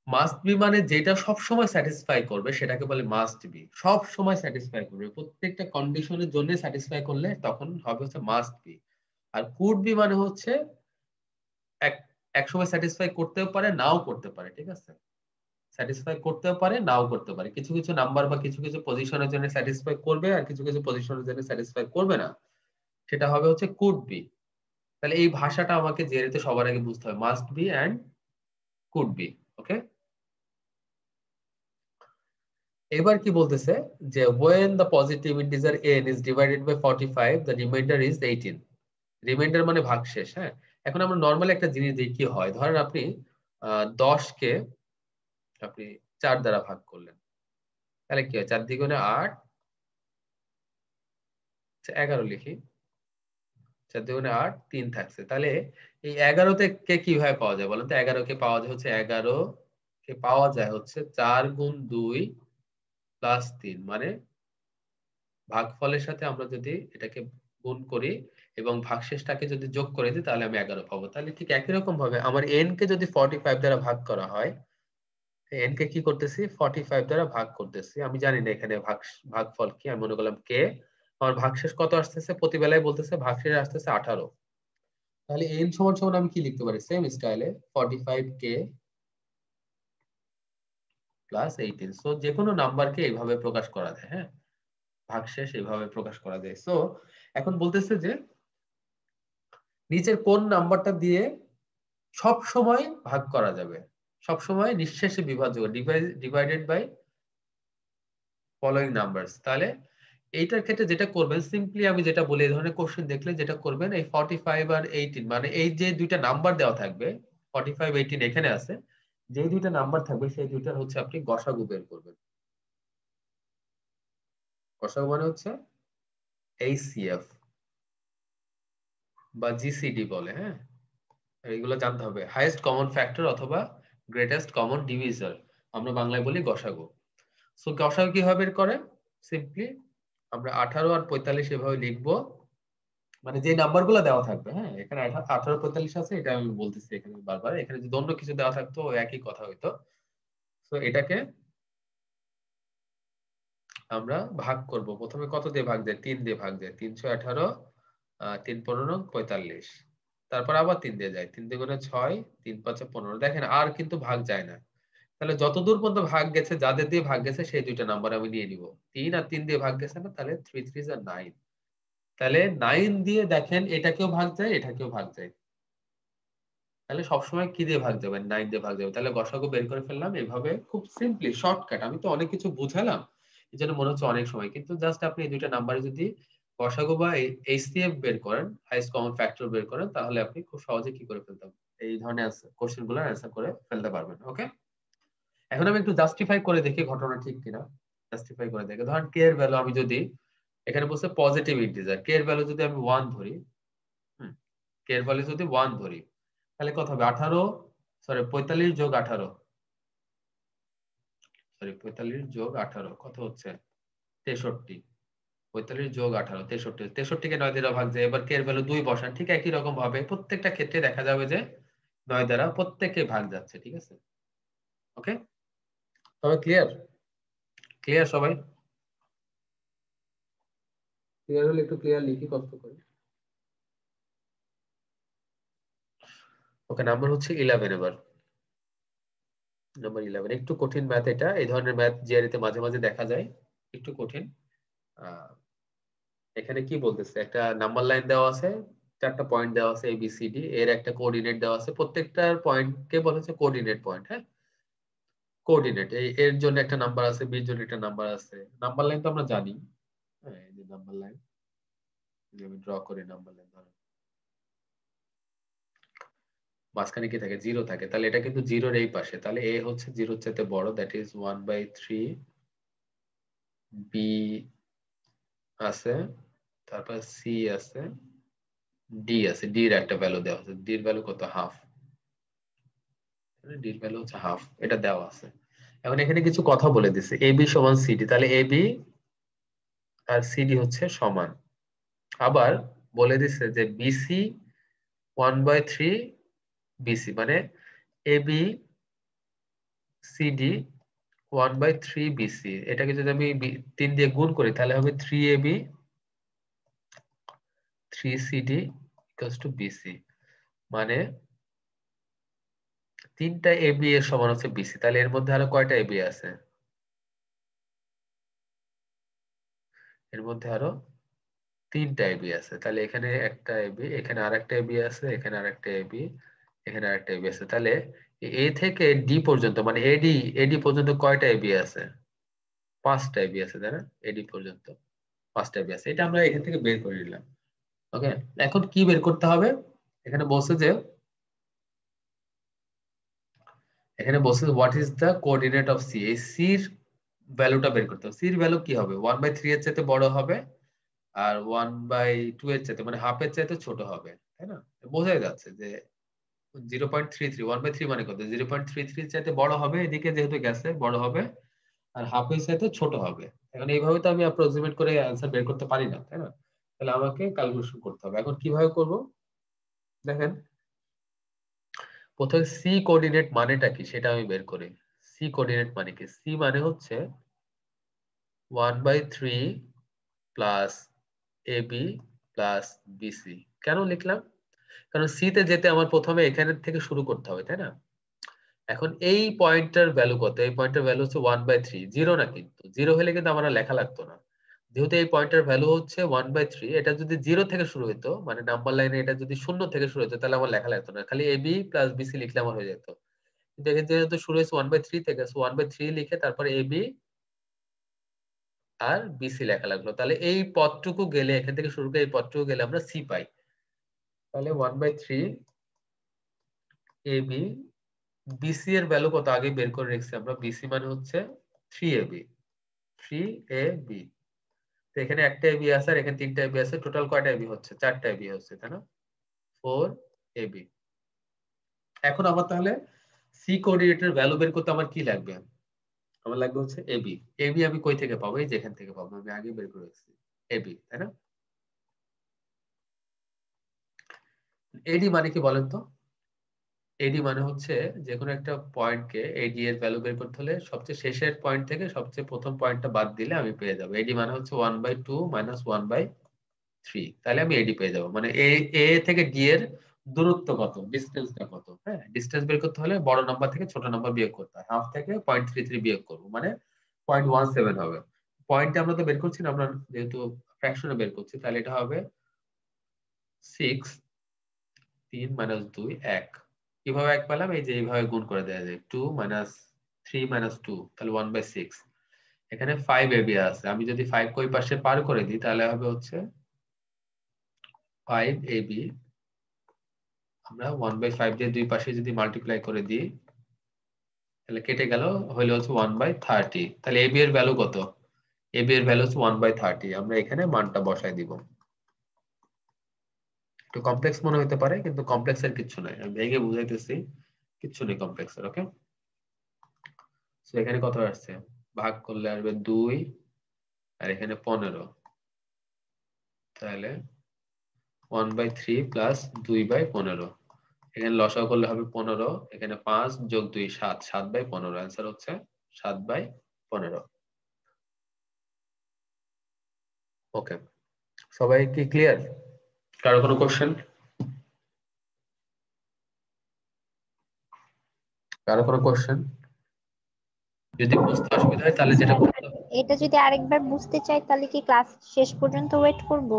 must be মানে যেটা সব সময় স্যাটিসফাই করবে সেটাকে বলে মাস্ট বি। সব সময় স্যাটিসফাই করবে, প্রত্যেকটা কন্ডিশনের জন্য স্যাটিসফাই করলে তখন হবে হচ্ছে মাস্ট বি। আর কুড বি মানে হচ্ছে এক সময় স্যাটিসফাই করতেও পারে, নাও করতে পারে, ঠিক আছে? স্যাটিসফাই করতেও পারে, নাও করতে পারে। কিছু কিছু নাম্বার বা কিছু কিছু পজিশনের জন্য স্যাটিসফাই করবে আর কিছু কিছু পজিশনের জন্য স্যাটিসফাই করবে না, সেটা হবে হচ্ছে কুড বি। তাহলে এই ভাষাটা আমাকে জিআরইতে সবার আগে বুঝতে হবে, must be and could be. Okay, এবার কি বলতেছে যে when the positive integer n is divided by 45, the remainder is 18. Reminder মানে ভাগশেষ। হ্যাঁ, এখন আমরা নর্মালি একটা জিনিস দেখি কি হয়, ধরেন আপনি 10কে আপনি 4 দ্বারা ভাগ করলেন, তাহলে কি হয়? 4 দ্বিগুণে 8, 11 লিখি, 4 দুগুণে 8, 3 থাকছে। তাহলে এই 11 কে কিভাবে পাওয়া যায় বলেন তো? 11 কে পাওয়া যায় হচ্ছে 4 গুণ 2 প্লাস 3, মানে ভাগফলের সাথে আমরা যদি এটাকে গুণ করি এবং ভাগশেষটাকে যদি যোগ করে দিই তাহলে আমি 11 পাবো। তাহলে ঠিক একই রকম ভাবে আমার n কে যদি 45 দ্বারা ভাগ করা হয়, n কে কি করতেছি? 45 দ্বারা ভাগ করতেছি। আমি জানি না এখানে ভাগফল কি, আমি মনে করলাম k। আমার ভাগশেষ কত আসতেছে? প্রতিবেলায় বলতেছে ভাগশেষ আসতেছে 18। তাহলে n সমান সমান আমি কি লিখতে পারি? সেম স্টাইলে 45k প্লাস 18। সো যে কোনো নাম্বারকে এইভাবে প্রকাশ করা যায়। হ্যাঁ, ভাগশেষ এইভাবে প্রকাশ করা যায়। সো এখন বলতেছে যে নিচের কোন নাম্বারটা দিয়ে সব সময় ভাগ করা যাবে, সব সময় নিঃশেষে বিভাজ্য, ডিভাইডেড বাই ফলোইং নাম্বারস। তাহলে এইটার ক্ষেত্রে যেটা করবেন, সিম্পলি আমি যেটা বলি, এই ধরনের কোশ্চেন দেখলে যেটা করবেন, এই 45 আর 18 মানে এই যে দুইটা নাম্বার দেওয়া থাকবে, 45 18 এখানে আছে, যে দুইটা নাম্বার থাকবে সেই দুইটার হচ্ছে আপনি গসাগু বের করবেন। গসাগু মানে হচ্ছে HCF বা GCD বলে। হ্যাঁ, এইগুলো জানতে হবে, হাইয়েস্ট কমন ফ্যাক্টর অথবা গ্রেটেস্ট কমন ডিভিজর, আমরা বাংলায় বলি গসাগু। সো গসাগু কিভাবে বের করে? সিম্পলি আমরা 18 আর 45 এভাবে লিখবো, মানে যে নাম্বারগুলো দেওয়া থাকবে। হ্যাঁ, এখানে 18 45 আছে, এটা আমি বলতেছি এখানে বারবার। এখানে যদি অন্য কিছু দেওয়া থাকতো একই কথা হইতো। তো এটাকে আমরা ভাগ করব। প্রথমে কত দিয়ে ভাগ দেয়? 3 দিয়ে ভাগ দেয়। 318, 3 15 45। তারপর আবার 3 দিয়ে যায়, 3 দুগুণে 6, 3 5 15। দেখেন আর কিন্তু ভাগ যায় না। তাহলে যতদূর পর্যন্ত ভাগ গেছে, যাদের দিয়ে ভাগ গেছে সেই দুইটা নাম্বার আমি নিয়ে নিব। 3 আর 3 দিয়ে ভাগ গেছে না, তাহলে 3 3 আর 9। তাহলে 9 দিয়ে দেখেন এটাকেও ভাগ যায়, এটাকেও ভাগ যায়। তাহলে সবসময় কি দিয়ে ভাগ যাবে? 9 দিয়ে ভাগ যাবে। তাহলে গসাগু বের করে ফেললাম এভাবে, খুব সিম্পলি শর্টকাট। আমি তো অনেক কিছু বুঝালাম, এই জন্য মনে হচ্ছে অনেক সময়, কিন্তু জাস্ট আপনি এই দুইটা নাম্বারে যদি গসাগু বা HCF বের করেন, হাইয়েস্ট কমন ফ্যাক্টর বের করেন, তাহলে আপনি খুব সহজে কি করে ফেলতে পারবেন, এই ধরনের কোশ্চেন গুলো অ্যান্সার করে ফেলতে পারবেন। ওকে, এখন আমি একটু জাস্টিফাই করে দেখি ঘটনা ঠিক কিনা। জাস্টিফাই করে দেখি, ধরেন কে এর ভ্যালু আমি যদি, এখানে বলছে পজিটিভ ইন্টিজার, কে এর ভ্যালু যদি আমি 1 ধরি, কে এর ভ্যালু যদি 1 ধরি, তাহলে কত হবে? 45 যোগ 18, 45 যোগ 18 কত হচ্ছে? 63। 45 যোগ 18 63। 63 কে 9 দ্বারা ভাগ যায়। এবার কে এর ভ্যালু 2 বসান। ঠিক একই রকম ভাবে প্রত্যেকটা ক্ষেত্রে দেখা যাবে যে 9 দ্বারা প্রত্যেককে ভাগ যাচ্ছে। ঠিক আছে, ওকে, সবাই ক্লিয়ার? ক্লিয়ার সবাই? ক্লিয়ার হলে একটু ক্লিয়ার লিখি কষ্ট করে। ওকে, নাম্বার হচ্ছে 11। এবার নাম্বার 11 একটু কঠিন ম্যাথ। এটা এই ধরনের ম্যাথ জিআরই তে মাঝে মাঝে দেখা যায়, একটু কঠিন। এখানে কি বলতেছে, একটা নাম্বার লাইন দেওয়া আছে, 4টা পয়েন্ট দেওয়া আছে ABCD, এর একটা কোঅর্ডিনেট দেওয়া আছে, প্রত্যেকটার পয়েন্টকে বলা হচ্ছে কোঅর্ডিনেট পয়েন্ট। হ্যাঁ, কোঅর্ডিনেট, এর জন্য একটা নাম্বার আছে, বির জন্য একটা নাম্বার আছে। নাম্বার লাইন তো আমরা জানি। হ্যাঁ, এই যে নাম্বার লাইন, আমি ড্র করি নাম্বার লাইন, ধরো মাঝখানে কি থাকে? 0 থাকে। তাহলে এটা কিন্তু 0-র এই পাশে, তাহলে A হচ্ছে 0-র চাইতে বড়, দ্যাট ইজ 1/3। B আছে, তারপর C আছে, D আছে। D এর একটা ভ্যালু দেওয়া আছে, D এর ভ্যালু কত? হাফ। D এর ভ্যালু হচ্ছে হাফ, এটা দেওয়া আছে। এখন এখানে কিছু কথা বলে দিছে, AB সমান CD, তাহলে AB আর CD হচ্ছে সমান। আবার বলে দিছে যে BC 1/3 BC, মানে AB CD 1/3 BC। এটাকে যদি আমি 3 দিয়ে গুণ করি তাহলে হবে 3AB 3CD = BC, মানে 3টা AB এর সমান হচ্ছে BC। তাহলে এর মধ্যে আরো কয়টা AB আছে? এর মধ্যে আরো 3টা AB আছে। তাহলে এখানে একটা AB, এখানে আরেকটা AB আছে, এখানে আরেকটা AB, এখানে আরেকটা AB আছে। তাহলে A থেকে D পর্যন্ত, মানে AD পর্যন্ত কয়টা AB আছে? 5টা AB আছে, তাই না? AD পর্যন্ত 5টা AB আছে। এটা আমরা এখান থেকে বের করে নিলাম। ওকে, এখন কি বের করতে হবে? এখানে বলছে যে what is the coordinate of C, এই সির ভ্যালুটা বের করতে হবে। সির ভ্যালু কি হবে, 1/3 এর চাইতে বড় হবে আর 1/2 এর চাইতে মানে হাফ এর চাইতে ছোট হবে, তাই না? বোঝাই যাচ্ছে যে 0.33, 1/3 মানে কত, 0.33 চাইতে বড় হবে, এদিকে যেহেতু গেছে বড় হবে, আর হাফ এর চাইতে ছোট হবে। এখন এইভাবে তো আমি অ্যাপ্রক্সিমেট করে অ্যান্সার বের করতে পারি না, তাই না? তাহলে আমাকে ক্যালকুলেশন করতে হবে। এখন কিভাবে করব দেখেন, প্রথমে সি কোঅর্ডিনেট মানেটা কি সেটা আমি বের করি। সি কোঅর্ডিনেট মানে কি, সি মানে হচ্ছে 1/3 প্লাস এবি প্লাস বিসি। কেন লিখলাম, কারণ সি তে যেতে আমার প্রথমে এখানে থেকে শুরু করতে হবে, তাই না? এখন এই পয়েন্টটার ভ্যালু কত, এই পয়েন্টের ভ্যালু হচ্ছে 1/3, জিরো না, কিন্তু জিরো হলে কিন্তু আমার আর লেখা লাগতো না। যেহেতু এই পয়েন্টের ভ্যালু হচ্ছে 1/3, এটা যদি জিরো থেকে শুরু হতো, মানে নাম্বার লাইনে এটা যদি শূন্য থেকে শুরু হতো, তাহলে আমার লেখা লাগতো না, খালি এবি প্লাস বিসি লিখলে আমার হয়ে যেত। কিন্তু এখানে যেহেতু শুরু হয়েছে 1/3 থেকে, 1/3 লিখে তারপরে এবি আর বিসি লেখা লাগলো। তাহলে এই পদটুকু গেলে, এখান থেকে শুরু করে এই পদটুকু গেলে আমরা সি পাই। তাহলে 1/3 এবি, বিসি এর ভ্যালু কত আগে বের করে রেখেছি আমরা, বিসি মানে হচ্ছে 3ab, 3ab। তো এখানে একটা এবি আছে আর এখানে তিনটা এবি আছে, টোটাল কয়টা এবি হচ্ছে, 4টা এবি হচ্ছে, তাই না? 4ab। এখন আমার তাহলে সি কোঅর্ডিনেটের ভ্যালু বের করতে আমার কি লাগবে, আমার লাগবে হচ্ছে এবি। এবি আমি কই থেকে পাবো, এই যেখান থেকে পাবো, আমি আগে বের করে রেখেছি এবি, তাই না? এডি মানে কি বলেন তো, এডি মানে হচ্ছে যে কোনো একটা পয়েন্টকে এডি এর ভ্যালু বের করতে হলে সবচেয়ে শেষের পয়েন্ট থেকে সবচেয়ে প্রথম পয়েন্টটা বাদ দিলে আমি পেয়ে যাবো। এডি মানে হচ্ছে 1/2 মাইনাস 1/3, তাহলে আমি এডি পেয়ে যাবো। মানে এ থেকে ডি এর দূরত্ব কত, ডিসটেন্সটা কত। হ্যাঁ, ডিসটেন্স বের করতে হলে বড় নাম্বার থেকে ছোট নাম্বার বিয়োগ করতে হয়, হাফ থেকে 0.33 বিয়োগ করবো, মানে 0.17 হবে। পয়েন্টে আমরা তো বের করছি না, আমরা যেহেতু ফ্র্যাকশনে বের করছি, তাহলে এটা হবে 6, 3 মাইনাস 2, 1। কিভাবে এক পেলাম, এই যে এইভাবে গুণ করে দেওয়া যায়, 2 মাইনাস 3 মাইনাস 2, তাহলে 1/6। এখানে 5ab আছে, আমি যদি 5 কই পাশে পার করে দিই তাহলে হবে হচ্ছে 5ab। আমরা 1/5 দিয়ে দুই পাশে যদি মাল্টিপ্লাই করে দিই তাহলে কেটে গেল, হইলো হচ্ছে 1/30। তাহলে ab এর ভ্যালু কত, ab এর ভ্যালু হচ্ছে 1/30। আমরা এখানে মানটা বসাই দিব। একটু কমপ্লেক্স মনে হতে পারে, কিন্তু কমপ্লেক্স এর কিছু নাই, আমি ভেঙে বুঝাইতেছি, কিছু নেই কমপ্লেক্স এর। ওকে, সো এখানে কত আসছে, ভাগ করলে আসবে 2 আর এখানে 15, তাহলে 1/3 প্লাস 2/15। এখানে লসাগু করলে হবে 15, এখানে 5 যোগ 2 7, 7/15। অ্যান্সার হচ্ছে 7/15। ওকে, সবাই কি ক্লিয়ার? কারো কোনো কোশ্চেন, কারো কোনো কোশ্চেন? যদি বুঝতে অসুবিধা হয় তাহলে যেটা করতে হবে, এটা যদি আরেকবার বুঝতে চাই তাহলে কি ক্লাস শেষ পর্যন্ত ওয়েট করব?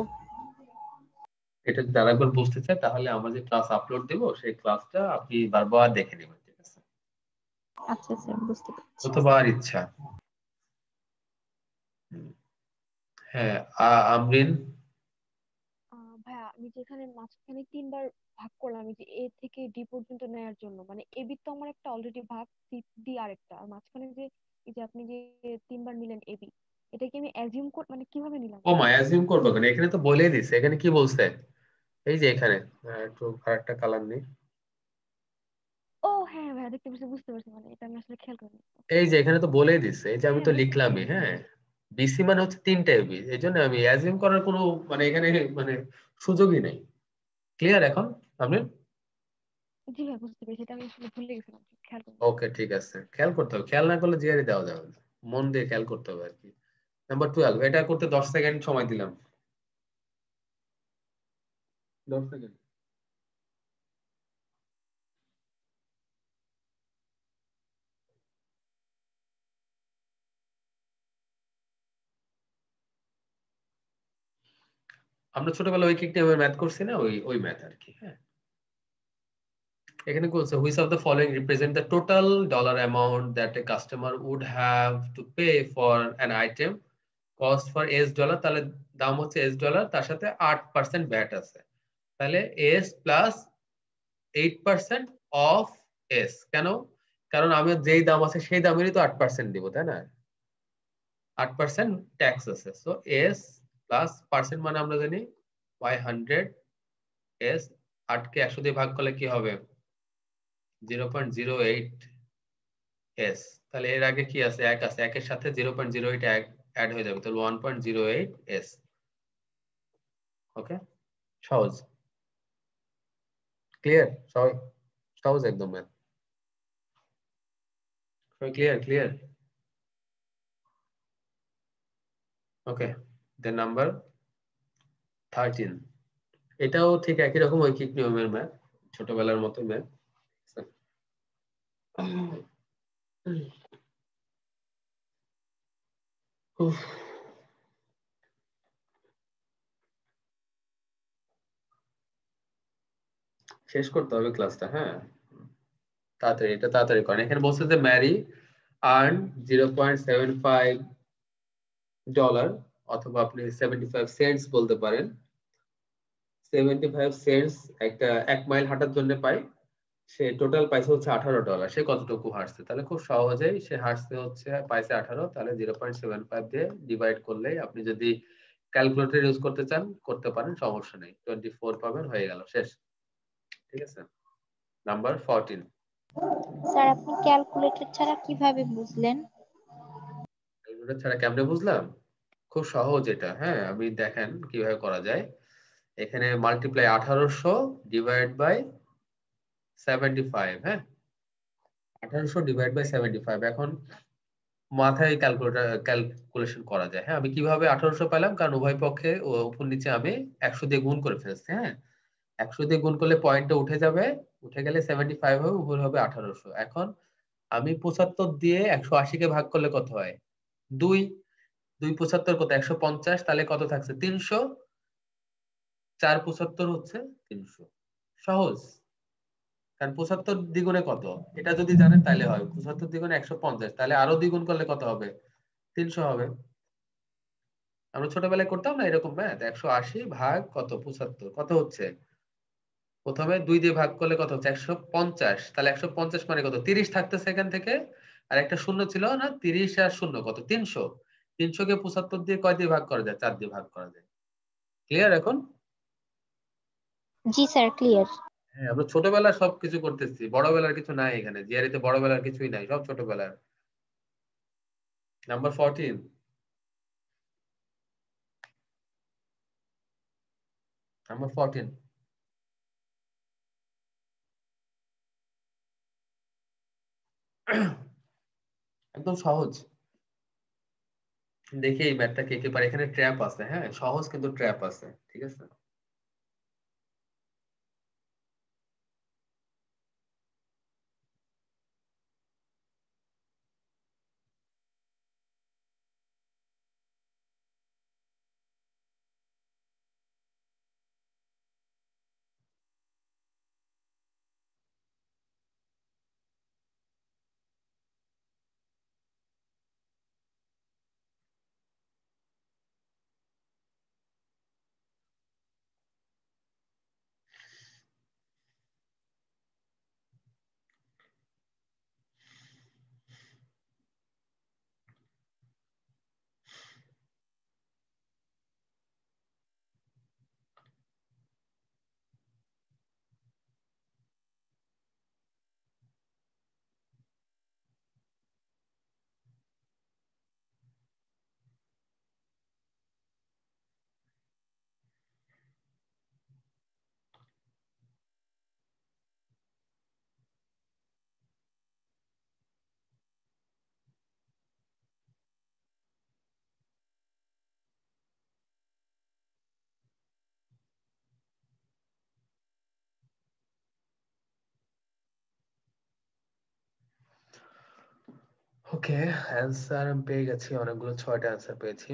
এটা যদি আরেকবার বুঝতে চাই তাহলে আমরা যে ক্লাস আপলোড দেব সেই ক্লাসটা আপনি বারবার দেখে নেবেন, ঠিক আছে? আচ্ছা স্যার, বুঝতে পেরেছি। যতবার ইচ্ছা। হ্যাঁ, আমরিন। ভাইয়া আমি যেখানে মাঝখানে 3বার ভাগ করলাম, এই যে এ থেকে ডি পর্যন্ত নেয়ার জন্য, মানে এ বি তো আমার একটা অলরেডি ভাগ, সি ডি আরেকটা, আর মাঝখানে যে এই যে আপনি যে 3বার নিলেন এ বি, এটা কি আমি অ্যাজিউম মানে কিভাবে নিলাম ও এটা? মা, অ্যাজিউম করবো কেন, এখানে তো বলেই দিছে। এখানে কি বলছে, এই যে এখানে একটু আরেকটা কালার নেই, ও হ্যাঁ ভাইয়া, দেখতে পাচ্ছি, বুঝতে পারছি, মানে এটা আমি আসলে খেয়াল করিনি। এই যে এখানে তো বলেই দিছে, এই যে আমি হ্যাঁ তো বুঝতে পারছি, লিখলামই। হ্যাঁ, বিসি মানে হচ্ছে 3টা এবি, এই জন্য আমি অ্যাজিউম করার কোনো মানে এখানে মানে সুযোগই নেই। ক্লিয়ার এখন আমরিন? জি ভাই বুঝতে পেরেছি, এটা আমি আসলে ভুলে গেছিলাম, খেয়াল করিনি। ওকে, ঠিক আছে, খেয়াল করতে হবে, খেয়াল না করলে জিআরই দেওয়া যাবে না, মন দিয়ে খেয়াল করতে হবে আর কি। নাম্বার 12, এটা করতে 10 সেকেন্ড সময় দিলাম, 10 সেকেন্ড। আমরা ছোটবেলায় ঐকিক নিয়মে ম্যাথ করছি না, ওই ওই ম্যাথ আর কি। হ্যাঁ, এখানে বলছে which of the following represent the total dollar amount that a customer would have to pay for an item cost for $, তাহলে দাম হচ্ছে $, তার সাথে 8% ভ্যাট আছে, তাহলে এস প্লাস 8% অফ এস। কেন? কারণ আমি যেই দাম আছে সেই দামেরই তো 8% দিব, তাই না? 8% ট্যাক্স আছে। সো এস প্লাস পার্সেন্ট মানে আমরা জানি y100 এস 8 কে 100 দিয়ে ভাগ করলে কি হবে? 0.08 এস। তাহলে এর আগে কি আছে? 1 আছে, 1 এর সাথে 0.08 অ্যাড হয়ে যাবে, তাহলে 1.08 এস। ওকে, সহজ, ক্লিয়ার? সবাই সহজ একদম ম্যাথ, সবাই ক্লিয়ার? ওকে, দেন নাম্বার 13। এটাও ঠিক একই রকম ঐকিক নিয়মের ম্যাথ, ছোটবেলার মতো ম্যাথ। শেষ করতে হবে ক্লাসটা, হ্যাঁ তাড়াতাড়ি, এটা তাড়াতাড়ি করেন। এখানে বলছে যে ম্যারি আর্ন $0.75 অথবা আপনি 75 সেন্টস বলতে পারেন। 75 সেন্টস একটা 1 মাইল হাঁটার জন্য পায়। সে টোটাল পাইছে হচ্ছে $18। সে কতটুকু হাঁটছে? তাহলে খুব সহজেই সে হাঁটছে হচ্ছে পাইছে 18, তাহলে 0.75 দিয়ে ডিভাইড করলেই, আপনি যদি ক্যালকুলেটর ইউজ করতে চান করতে পারেন, সমস্যা নেই। 24 পাবেন, হয়ে গেল, শেষ। ঠিক আছে, নাম্বার 14। স্যার আপনি ক্যালকুলেটর ছাড়া কিভাবে বুঝলেন? ক্যালকুলেটর ছাড়া কেমনে বুঝলাম? খুব সহজ এটা, হ্যাঁ আমি দেখেন কিভাবে করা যায়। এখানে মাল্টিপ্লাই 1800 ডিভাইড বাই 75, হ্যাঁ 1800 ডিভাইড বাই 75। এখন মাথায় ক্যালকুলেশন করা যায়। হ্যাঁ আমি কিভাবে 1800 পেলাম? কারণ উভয় পক্ষে উপর নিচে আমি 100 দিয়ে গুণ করে ফেলছি। হ্যাঁ 100 দিয়ে গুণ করলে পয়েন্টটা উঠে যাবে, উঠে গেলে 75 হবে, উপরে হবে 1800। এখন আমি 75 দিয়ে 180 কে ভাগ করলে কত হয়? 2। 2 75 কত? 150। তাহলে কত থাকছে? 300। 4 75 হচ্ছে 300। সহজ, কারণ 75 দ্বিগুণে কত? এটা যদি জানেন তাহলে হয়। 75 দ্বিগুণে 150, তাহলে আরো দ্বিগুণ করলে কত হবে? 300 হবে। আমরা ছোটবেলায় করতাম না এরকম ম্যাথ? 180 ভাগ কত? 75 কত হচ্ছে? প্রথমে 2 দিয়ে ভাগ করলে কত হচ্ছে? 150। তাহলে 150 মানে কত? 30 থাকতেছে এখান থেকে, আর একটা শূন্য ছিল না? 30 আর শূন্য কত? 300। 300 কে 75 দিয়ে কয় দিয়ে ভাগ করা যায়? 4 দিয়ে ভাগ করা যায়। ক্লিয়ার এখন? জি স্যার, ক্লিয়ার। হ্যাঁ আমরা ছোটবেলার সবকিছু করতেছি, বড়বেলার কিছু নাই এখানে। জিআরই তে বড়বেলার কিছুই নাই, সব ছোটবেলার। নাম্বার 14। নাম্বার 14 একদম সহজ। দেখি এই ম্যাথটা কে কে পারে। এখানে ট্র্যাপ আছে, হ্যাঁ সহজ কিন্তু ট্র্যাপ আছে, ঠিক আছে? ওকে, অ্যান্সার আমি পেয়ে গেছি অনেকগুলো, 6টা অ্যান্সার পেয়েছি।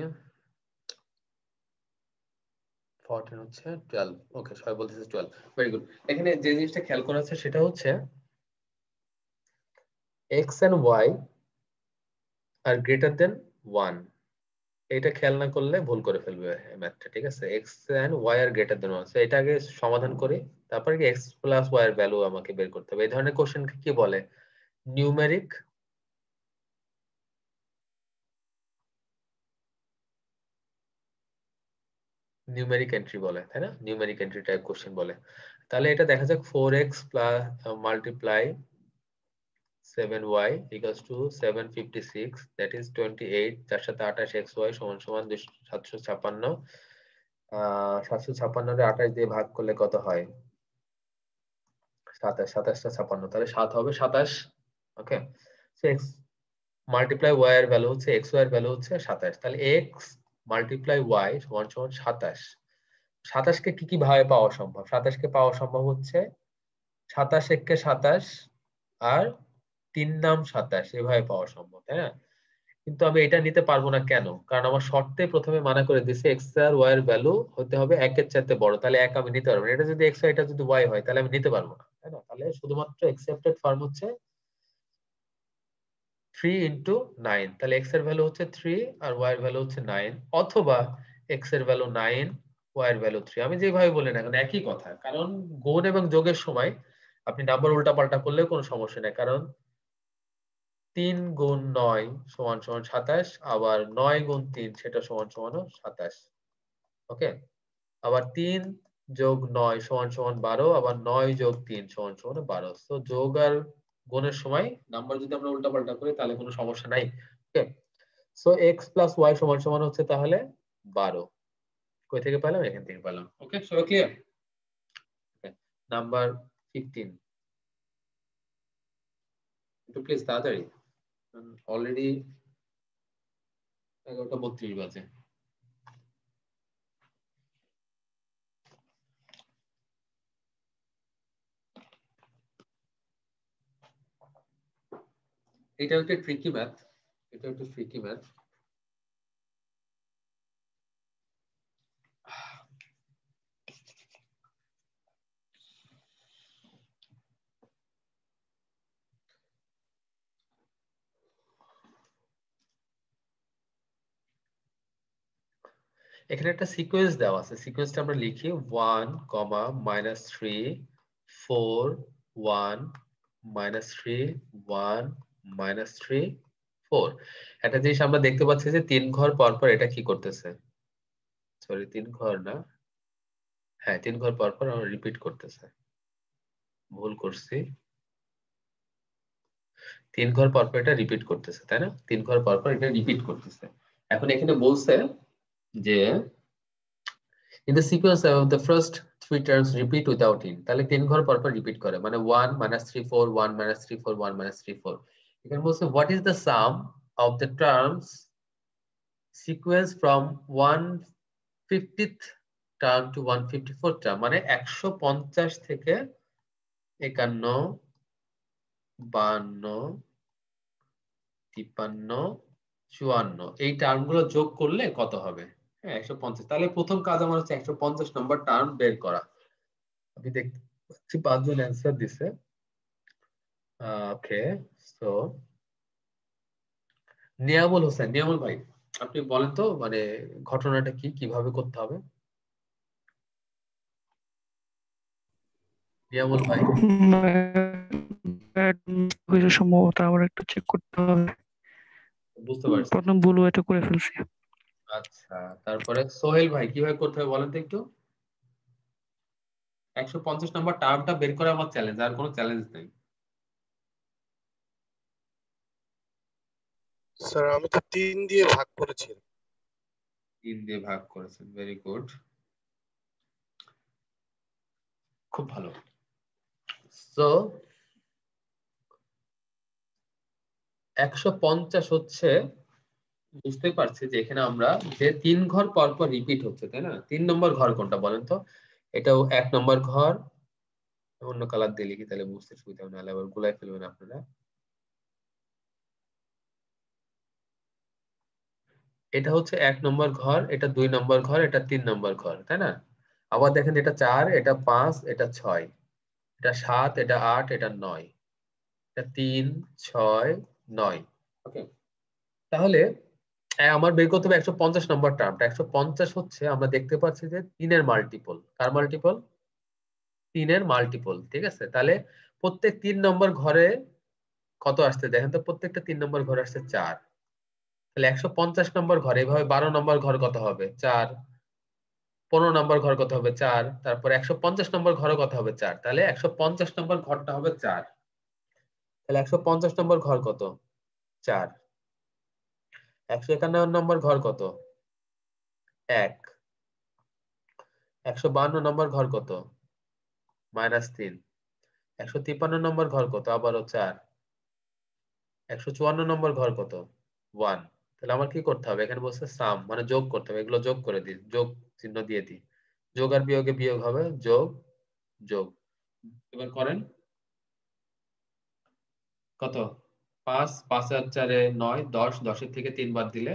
14 হচ্ছে 12। ওকে, সবাই বলতেছে 12, ভেরি গুড। এখানে যে জিনিসটা খেয়াল করা আছে সেটা হচ্ছে x and y are greater than 1। এটা খেয়াল না করলে ভুল করে ফেলবে ম্যাথটা, ঠিক আছে? x and y are greater than 1, so এটা আগে সমাধান করি, তারপরে কি x প্লাস y এর ভ্যালু আমাকে বের করতে হবে। এই ধরনের কোশ্চেনকে কি বলে? নিউমেরিক এন্ট্রি বলে, তাই না? নিউমেরিক এন্ট্রি টাইপ কোশ্চেন বলে। তাহলে এটা দেখা যাক 4x plus multiply 7y equals to 756, that is 28, তার সাথে 28xy সমান সমান 756। 756 রে 28 দিয়ে ভাগ করলে কত হয়? 27, 27টা 56, তাহলে 7 হবে 27। ওকে, সো x মাল্টিপ্লাই y এর ভ্যালু হচ্ছে, x y এর ভ্যালু হচ্ছে 27, তাহলে x মাল্টিপ্লাই y সমান সমান 27। 27 কে কি কি ভাবে পাওয়া সম্ভব? 27 কে পাওয়া সম্ভব হচ্ছে 27 একে 27 আর 3 নাম 27 এভাবে পাওয়া সম্ভব, তাই না? কিন্তু আমি এটা নিতে পারবো না, কেন? কারণ আমার শর্তে প্রথমে মানা করে দিয়েছে x আর y এর ভ্যালু হতে হবে 1 এর চাইতে বড়, তাহলে 1 আমি নিতে পারবো না। এটা যদি x হয়, এটা যদি y হয়, তাহলে আমি নিতে পারবো না, তাই না? তাহলে শুধুমাত্র অ্যাকসেপ্টেড ফর্ম হচ্ছে 3 into 9, তাহলে x এর ভ্যালু হচ্ছে 3 আর y এর ভ্যালু হচ্ছে 9, অথবা x এর ভ্যালু 9, y এর ভ্যালু 3। আমি যেভাবে বলি না কেন একই কথা, কারণ গুণ এবং যোগের সময় আপনি নাম্বার উল্টাপাল্টা করলে কোনো সমস্যা নেই, কারণ 3 গুণ 9 সমান সমান 27, আবার 9 গুণ 3 সেটা সমান সমান 27। ওকে, আবার 3 যোগ 9 সমান সমান 12, আবার 9 যোগ 3 সমান সমান 12। তো যোগ আর গুণের সময় নাম্বার যদি আমরা উল্টাপাল্টা করি তাহলে কোনো সমস্যা নাই। ওকে, সো x প্লাস y সমান সমান হচ্ছে তাহলে 12। কই থেকে পেলাম? এখান থেকে পেলাম। ওকে, সো ক্লিয়ার? নাম্বার 15, একটু প্লিজ তাড়াতাড়ি, অলরেডি 11:32 বাজে। এটা একটা ট্রিকি ম্যাথ, এটা একটা ট্রিকি ম্যাথ। এখানে একটা সিকোয়েন্স দেওয়া আছে, সিকোয়েন্সটা আমরা লিখি 1, -3, 4, 1, -3, 1, -3, 4। একটা জিনিস আমরা দেখতে পাচ্ছি যে 3 ঘর পর পর এটা কি করতেছে, সরি 3 ঘর না, হ্যাঁ 3 ঘর পর পর আমরা রিপিট করতেছে, ভুল করছি, 3 ঘর পর পর এটা রিপিট করতেছে, তাই না? 3 ঘর পর পর এটা রিপিট করতেছে। এখন এখানে বলছে যে in the sequence of the first 3 terms repeat without in, তাহলে 3 ঘর পর পর রিপিট করে, মানে 1 -3 4 1 -3 4 1 -3 4। এখানে বলছে what is the sum of the terms sequence from 150th term to 154th term, মানে 150 থেকে 51 52 53 54 এই টার্মগুলো যোগ করলে কত হবে? হ্যাঁ 150। তাহলে প্রথম কাজ আমার হচ্ছে 150 নম্বর টার্ম বের করা। আমি দেখতে পাচ্ছি 5 জন অ্যান্সার দিছে। ওকে, সো নিয়ামুল হোসেন, নিয়ামুল ভাই আপনি বলেন তো মানে ঘটনাটা কি, কিভাবে করতে হবে? নিয়ামুল ভাই সম্ভবত আমার একটু চেক করতে হবে, বুঝতে পারছি। প্রথম ভুল এটা করে ফেলছি। আচ্ছা, তারপরে সোহেল ভাই কিভাবে করতে হবে বলেন তো একটু। 150 নম্বর টার্মটা বের করে আমার চ্যালেঞ্জ, আর কোনো চ্যালেঞ্জ নেই। স্যার আমি তো 3 দিয়ে ভাগ করেছি। 3 দিয়ে ভাগ করেছেন, ভেরি গুড, খুব ভালো। সো 150 হচ্ছে, বুঝতে পারছি যে এখানে আমরা যে 3 ঘর পর পর রিপিট হচ্ছে, তাই না? 3 নম্বর ঘর কোনটা বলেন তো? এটাও 1 নম্বর ঘর, অন্য কালার দিয়ে লিখি তাহলে বুঝতে সুবিধা হবে, নাহলে আবার গুলাই ফেলবেন আপনারা। এটা হচ্ছে 1 নম্বর ঘর, এটা 2 নম্বর ঘর, এটা 3 নম্বর ঘর, তাই না? আবার দেখেন এটা 4, এটা 5, এটা 6, এটা 7, এটা 8, এটা 9, এটা 3 6 9। ওকে, তাহলে আমার বের করতে হবে 150 নম্বর টার্মটা। 150 হচ্ছে আমরা দেখতে পাচ্ছি যে 3 এর মাল্টিপল। কার মাল্টিপল? 3 এর মাল্টিপল, ঠিক আছে? তাহলে প্রত্যেক 3 নম্বর ঘরে কত আসছে দেখেন তো, প্রত্যেকটা 3 নম্বর ঘরে আসছে 4। তাহলে 150 নম্বর ঘরে এভাবে 12 নম্বর ঘর কত হবে? 4। 15 নম্বর ঘর কত হবে? 4। তারপর 150 নম্বর ঘরে কত হবে? 4। তাহলে 150 নম্বর ঘরটা হবে 4। তাহলে 150 নম্বর ঘর কত? 4। 151 নম্বর ঘর কত? 1। 152 নম্বর ঘর কত? -3। 153 নম্বর ঘর কত? আবারও 4। 154 নম্বর ঘর কত? 1। তাহলে আমার কি করতে হবে? এখানে বলছে সাম, মানে যোগ করতে হবে। এগুলো যোগ করে দিই, যোগ চিহ্ন দিয়ে দিই। যোগ আর বিয়োগে বিয়োগ হবে, যোগ যোগ। এবার করেন কত? 5, 5 আর 4 এ 9, 10, 10 এর থেকে 3 বাদ দিলে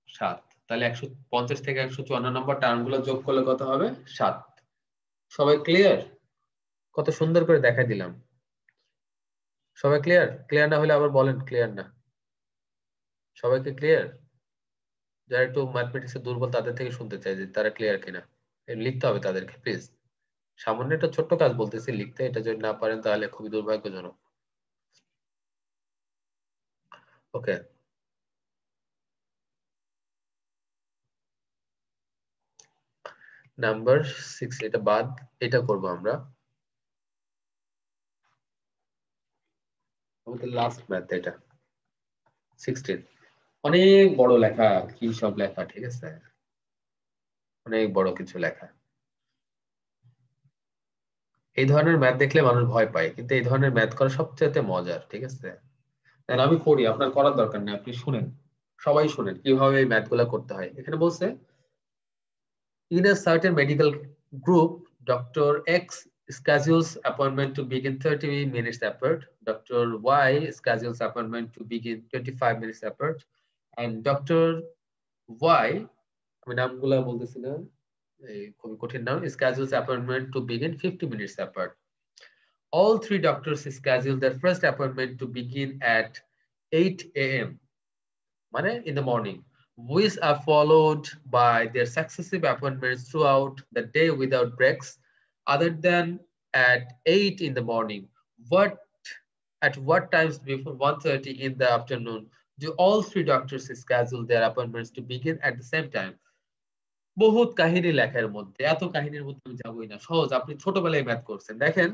7। তাহলে 150 থেকে 154 নম্বর টার্ম গুলো যোগ করলে কত হবে? 7। সবাই ক্লিয়ার? কত সুন্দর করে দেখাই দিলাম। সবাই ক্লিয়ার? ক্লিয়ার না হলে আবার বলেন ক্লিয়ার না। সবাইকে ক্লিয়ার? যারা একটু ম্যাথমেটিক্সে দুর্বল তাদের থেকে শুনতে চাই যে তারা ক্লিয়ার কিনা। লিখতে হবে তাদেরকে প্লিজ। সামান্য একটা ছোট্ট কাজ বলতেছি লিখতে, এটা যদি না পারেন তাহলে খুবই দুর্ভাগ্যজনক। ওকে, নাম্বার 6 এটা বাদ, এটা করব আমরা। আমাদের লাস্ট ম্যাথ এটা 16। অনেক বড় লেখা, কি সব লেখা, ঠিক আছে? অনেক বড় কিছু লেখা। এই ধরনের ম্যাথ দেখলে মানুষ ভয় পায়, কিন্তু এই ধরনের ম্যাথ করা সবচেয়ে মজার, ঠিক আছে? আমি করি, আপনার করার দরকার নেই, আপনি শুনেন, সবাই শুনেন কিভাবে এই ম্যাথ গুলা করতে হয়। এখানে বলছে in a certain medical group, Dr. X schedules appointment to begin 30 minutes apart, Dr. Y schedules appointment to begin 25 minutes apart, and Dr. Y, আমি নামগুলা বলতেছি না, খুবই কঠিন নাম, schedules appointment to begin 50 minutes apart. All three doctors schedule their first appointment to begin at 8 a.m. মানে in the morning, which are followed by their successive appointments throughout the day without breaks, other than at 8 in the morning. At what times before 1:30 in the afternoon do all three doctors schedule their appointments to begin at the same time? বহুত কাহিনী লেখার মধ্যে, এত কাহিনীর মধ্যে আমি যাবোই না। সহজ, আপনি ছোটবেলায় ম্যাথ করছেন। দেখেন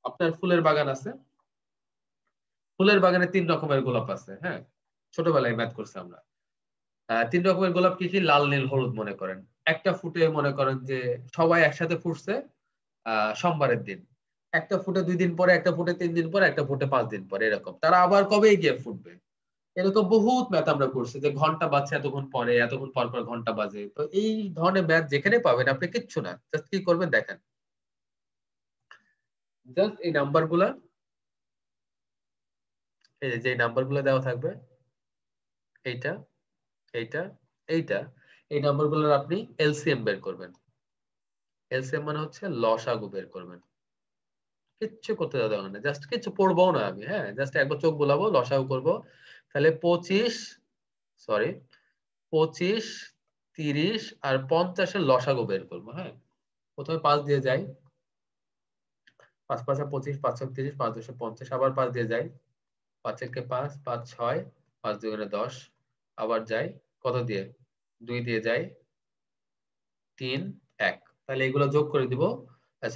আপনার ফুলের বাগান আছে, ফুলের বাগানে 3 রকমের গোলাপ আছে, হ্যাঁ? ছোটবেলায় ম্যাথ করছি আমরা। 3 রকমের গোলাপ কি কি? লাল, নীল, হলুদ মনে করেন। একটা ফুটে মনে করেন যে সবাই একসাথে ফুটছে সোমবারের দিন। একটা ফুটে 2 দিন পরে, একটা ফুটে 3 দিন পরে, একটা ফুটে 5 দিন পরে, এরকম। তারা আবার কবে গিয়ে ফুটবে? এরকম বহুত ম্যাথ আমরা করছি যে ঘন্টা বাজছে এতক্ষণ পরে, এতক্ষণ পর পর ঘন্টা বাজে। তো এই ধরনের ম্যাথ যেখানে পাবেন আপনি কিচ্ছু না, জাস্ট কি করবেন দেখেন, জাস্ট এই নাম্বারগুলা, এই যে নাম্বারগুলো দেওয়া থাকবে, এইটা এইটা এইটা, এই নাম্বারগুলোর আপনি এলসিএম বের করবেন। এলসিএম মানে হচ্ছে লসাগু বের করবেন। কিচ্ছু করতে দেওয়া দরকার নেই, জাস্ট কিছু পড়বো না আমি, হ্যাঁ? জাস্ট একবার চোখ বোলাবো, লসাগু করব। তাহলে 25, 30 আর 50 এর লসাগু বের করবো, হ্যাঁ? প্রথমে 5 দিয়ে যাই, 5 5 25, 5 6 30, 5 2 50, আবার 5 দিয়ে যাই, 5 1 5, 5 6, 5 2 10, আবার যাই কত দিয়ে? 2 দিয়ে যাই, 3 1। তাহলে এগুলো যোগ করে দিব,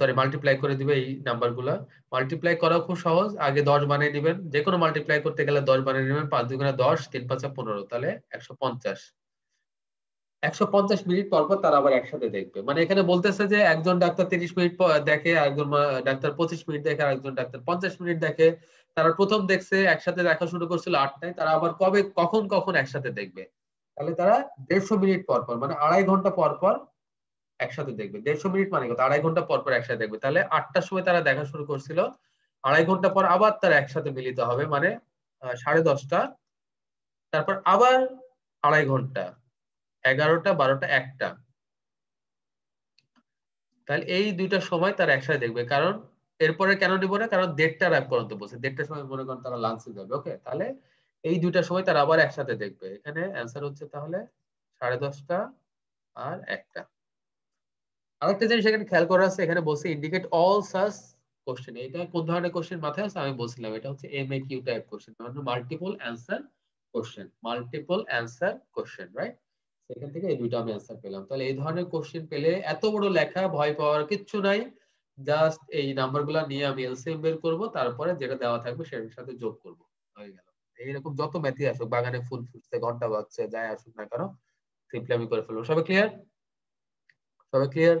সরি মাল্টিপ্লাই করে দিবে এই নাম্বারগুলো। মাল্টিপ্লাই করা খুব সহজ, আগে 10 বানিয়ে নেবেন। যে কোনো মাল্টিপ্লাই করতে গেলে 10 বানিয়ে নেবেন। 5 2 10, 3 5 15, তাহলে 150। 150 মিনিট পর পর তারা আবার একসাথে দেখবে। মানে এখানে বলতেছে যে একজন ডাক্তার 30 মিনিট দেখে, একজন ডাক্তার 25 মিনিট দেখে, আর একজন ডাক্তার 50 মিনিট দেখে। তারা প্রথম দেখছে, একসাথে দেখা শুরু করছিল 8টায়, তারা আবার কবে কখন কখন একসাথে দেখবে? তাহলে তারা 150 মিনিট পর পর, মানে 2.5 ঘন্টা পর পর একসাথে দেখবে। 150 মিনিট মানে কত? 2.5 ঘন্টা পর পর একসাথে দেখবে। তাহলে 8টার সময় তারা দেখা শুরু করছিল, 2.5 ঘন্টা পর আবার তারা একসাথে মিলিত হবে, মানে 10:30টা, তারপর আবার 2.5 ঘন্টা, 11টা 12টা 1টা। তাহলে এই দুইটা সময় তারা একসাথে দেখবে। কারণ এরপরে কেন নিব না? কারণ 1:30টার আগ পর্যন্ত বলছে, 1:30টার সময় মনে করেন তারা লাঞ্চে যাবে। ওকে, তাহলে এই দুইটার সময় তারা আবার একসাথে দেখবে। এখানে অ্যান্সার হচ্ছে তাহলে 10:30টা আর 1টা। আরেকটা জিনিস এখানে খেয়াল করা আছে, এখানে বলছে ইন্ডিকেট অল সাচ কোশ্চেন। এটা কোন ধরনের কোশ্চেন মাথায় আছে আমি বলছিলাম, এটা হচ্ছে MAQ টাইপ কোশ্চেন, মানে multiple answer question, multiple answer question, right? সেখান থেকে এই দুইটা আমি অ্যান্সার পেলাম। তাহলে এই ধরনের কোশ্চেন পেলে এত বড় লেখা ভয় পাওয়ার কিচ্ছু নাই, জাস্ট এই নাম্বারগুলো নিয়ে আমি এলসিএম বের করব, তারপরে যেটা দেওয়া থাকবে সেটার সাথে যোগ করব, হয়ে গেল। এইরকম যত ম্যাথই আসুক, বাগানে ফুল ফুটছে, ঘন্টা বাজছে, যাই আসুক না কেন, সিম্পলি আমি করে ফেলবো। সবাই ক্লিয়ার? সবাই ক্লিয়ার?